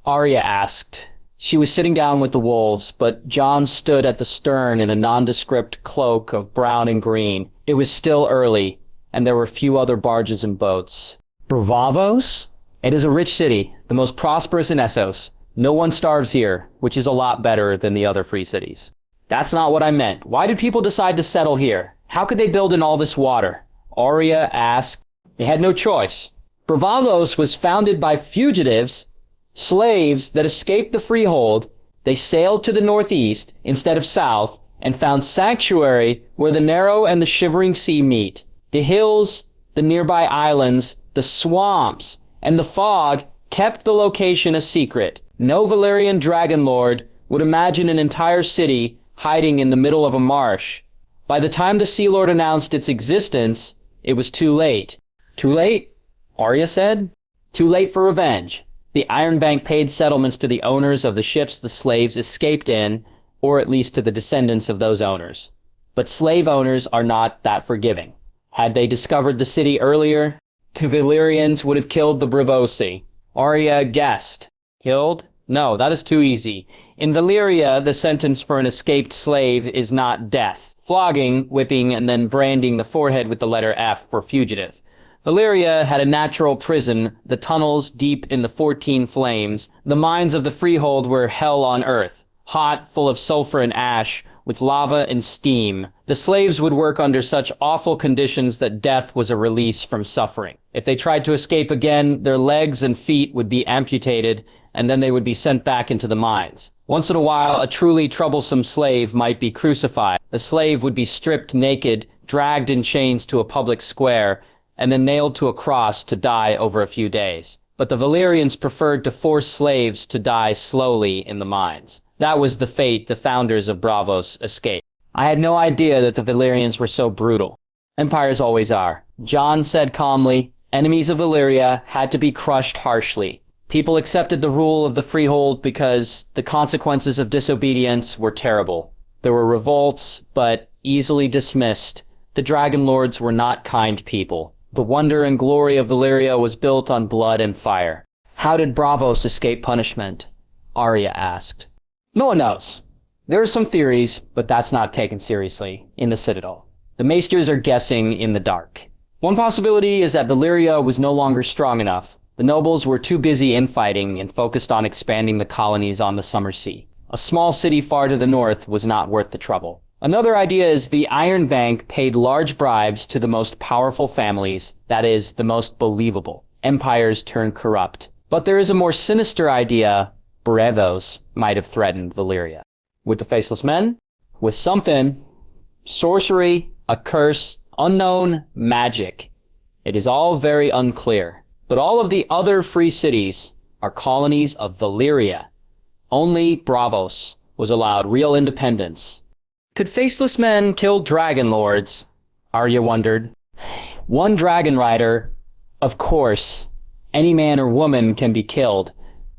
Arya asked. She was sitting down with the wolves, but Jon stood at the stern in a nondescript cloak of brown and green. It was still early, and there were few other barges and boats. Braavos? It is a rich city, the most prosperous in Essos. No one starves here, which is a lot better than the other free cities. That's not what I meant. Why did people decide to settle here? How could they build in all this water? Arya asked. They had no choice. Braavos was founded by fugitives, slaves that escaped the freehold. They sailed to the northeast instead of south and found sanctuary where the narrow and the shivering sea meet. The hills, the nearby islands, the swamps, and the fog kept the location a secret. No Valyrian dragon lord would imagine an entire city hiding in the middle of a marsh. By the time the Sea Lord announced its existence, it was too late. Too late? Arya said. Too late for revenge. The Iron Bank paid settlements to the owners of the ships the slaves escaped in, or at least to the descendants of those owners. But slave owners are not that forgiving. Had they discovered the city earlier, the Valyrians would have killed the Braavosi. Arya guessed. Killed? No, that is too easy. In Valyria, the sentence for an escaped slave is not death. Flogging, whipping, and then branding the forehead with the letter F for fugitive. Valyria had a natural prison, the tunnels deep in the 14 flames. The mines of the freehold were hell on earth, hot, full of sulfur and ash, with lava and steam. The slaves would work under such awful conditions that death was a release from suffering. If they tried to escape again, their legs and feet would be amputated, and then they would be sent back into the mines. Once in a while, a truly troublesome slave might be crucified. The slave would be stripped naked, dragged in chains to a public square, and then nailed to a cross to die over a few days. But the Valyrians preferred to force slaves to die slowly in the mines. That was the fate the founders of Braavos escaped. I had no idea that the Valyrians were so brutal. Empires always are. Jon said calmly, enemies of Valyria had to be crushed harshly. People accepted the rule of the freehold because the consequences of disobedience were terrible. There were revolts, but easily dismissed. The Dragon Lords were not kind people. The wonder and glory of Valyria was built on blood and fire. How did Braavos escape punishment? Arya asked. No one knows. There are some theories, but that's not taken seriously in the Citadel. The maesters are guessing in the dark. One possibility is that Valyria was no longer strong enough. The nobles were too busy infighting and focused on expanding the colonies on the Summer Sea. A small city far to the north was not worth the trouble. Another idea is the Iron Bank paid large bribes to the most powerful families, that is, the most believable. Empires turn corrupt. But there is a more sinister idea. Braavos might have threatened Valyria. With the Faceless Men? With something. Sorcery, a curse, unknown magic. It is all very unclear. But all of the other free cities are colonies of Valyria. Only Braavos was allowed real independence. Could Faceless Men kill Dragon Lords? Arya wondered. One dragon rider, of course. Any man or woman can be killed,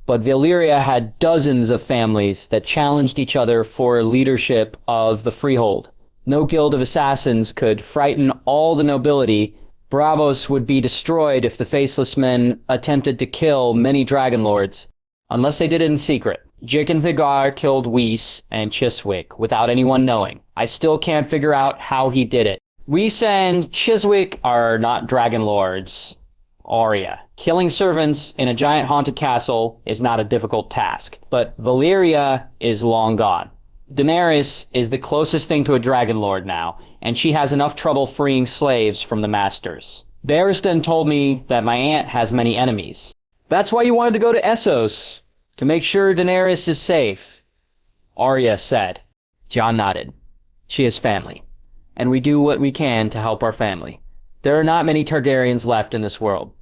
but Valyria had dozens of families that challenged each other for leadership of the freehold. No guild of assassins could frighten all the nobility. Braavos would be destroyed if the faceless men attempted to kill many dragon lords, unless they did it in secret. Jaqen Vigar killed Whis and Chiswick without anyone knowing. I still can't figure out how he did it. Whis and Chiswick are not dragon lords. Arya. Killing servants in a giant haunted castle is not a difficult task, but Valyria is long gone. Daenerys is the closest thing to a dragon lord now, and she has enough trouble freeing slaves from the masters. Barristan told me that my aunt has many enemies. That's why you wanted to go to Essos, to make sure Daenerys is safe, Arya said. Jon nodded. She has family, and we do what we can to help our family. There are not many Targaryens left in this world.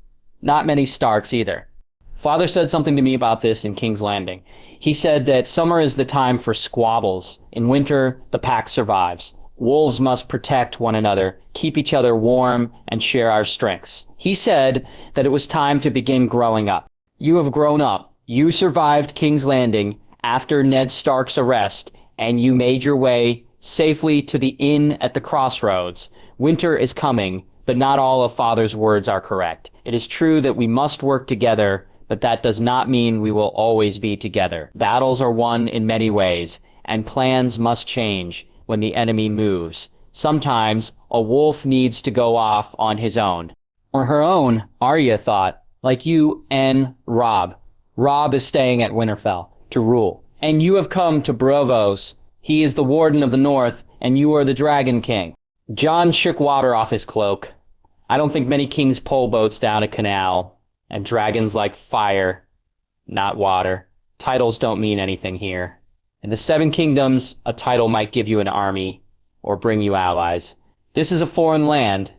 Not many Starks either. Father said something to me about this in King's Landing. He said that summer is the time for squabbles. In winter, the pack survives. Wolves must protect one another, keep each other warm, and share our strengths. He said that it was time to begin growing up. You have grown up. You survived King's Landing after Ned Stark's arrest, and you made your way safely to the inn at the crossroads. Winter is coming, but not all of Father's words are correct. It is true that we must work together, but that does not mean we will always be together. Battles are won in many ways, and plans must change when the enemy moves. Sometimes a wolf needs to go off on his own. Or her own, Arya thought, like you and Robb. Robb is staying at Winterfell to rule. And you have come to Braavos. He is the Warden of the North, and you are the Dragon King. Jon shook water off his cloak. I don't think many kings pull boats down a canal, and dragons like fire, not water. Titles don't mean anything here. In the Seven Kingdoms, a title might give you an army, or bring you allies. This is a foreign land,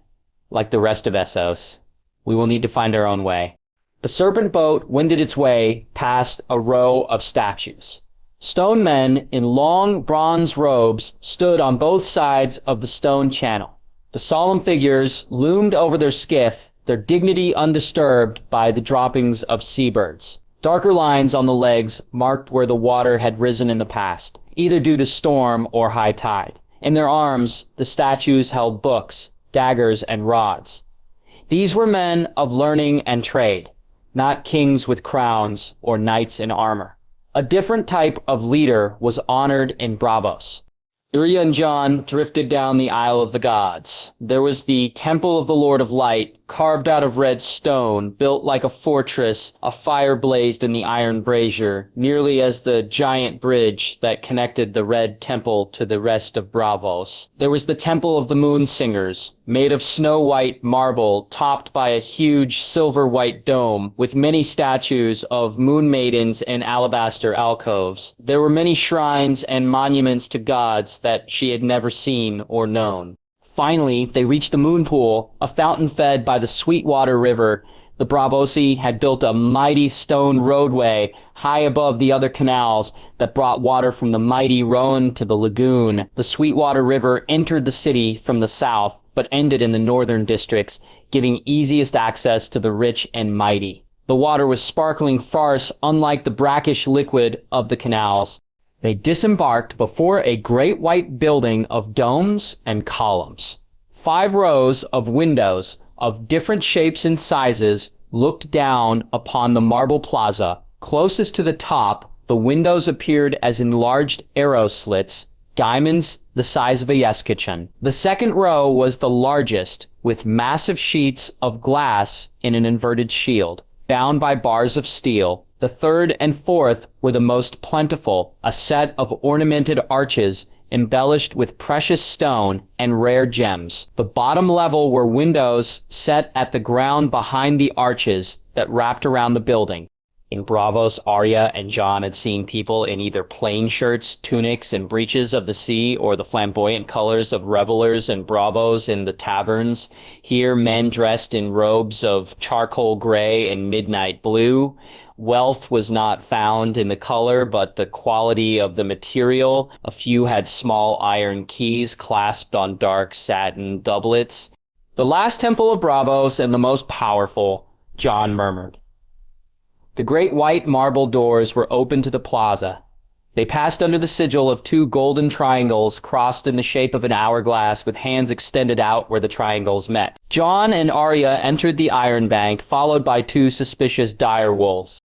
like the rest of Essos. We will need to find our own way. The serpent boat wended its way past a row of statues. Stone men in long bronze robes stood on both sides of the stone channel. The solemn figures loomed over their skiff, their dignity undisturbed by the droppings of seabirds. Darker lines on the legs marked where the water had risen in the past, either due to storm or high tide. In their arms, the statues held books, daggers, and rods. These were men of learning and trade, not kings with crowns or knights in armor. A different type of leader was honored in Braavos. Arya and Jon drifted down the Isle of the Gods. There was the Temple of the Lord of Light, carved out of red stone, built like a fortress. A fire blazed in the iron brazier, nearly as the giant bridge that connected the Red Temple to the rest of Braavos. There was the Temple of the Moon Singers, made of snow-white marble, topped by a huge silver-white dome, with many statues of moon maidens in alabaster alcoves. There were many shrines and monuments to gods that she had never seen or known. Finally, they reached the moon pool, a fountain fed by the Sweetwater River. The Braavosi had built a mighty stone roadway high above the other canals that brought water from the mighty Rhone to the lagoon. The Sweetwater River entered the city from the south, but ended in the northern districts, giving easiest access to the rich and mighty. The water was sparkling farce, unlike the brackish liquid of the canals. They disembarked before a great white building of domes and columns. 5 rows of windows of different shapes and sizes looked down upon the marble plaza. Closest to the top, the windows appeared as enlarged arrow slits, diamonds the size of a yes kitchen. The second row was the largest, with massive sheets of glass in an inverted shield, bound by bars of steel. The third and fourth were the most plentiful, a set of ornamented arches embellished with precious stone and rare gems. The bottom level were windows set at the ground behind the arches that wrapped around the building. In Braavos, Arya and Jon had seen people in either plain shirts, tunics, and breeches of the sea, or the flamboyant colors of revelers and bravos in the taverns. Here, men dressed in robes of charcoal gray and midnight blue. Wealth was not found in the color, but the quality of the material. A few had small iron keys clasped on dark satin doublets. The last temple of Braavos and the most powerful, Jon murmured. The great white marble doors were open to the plaza. They passed under the sigil of two golden triangles crossed in the shape of an hourglass with hands extended out where the triangles met. Jon and Arya entered the Iron Bank, followed by two suspicious dire wolves.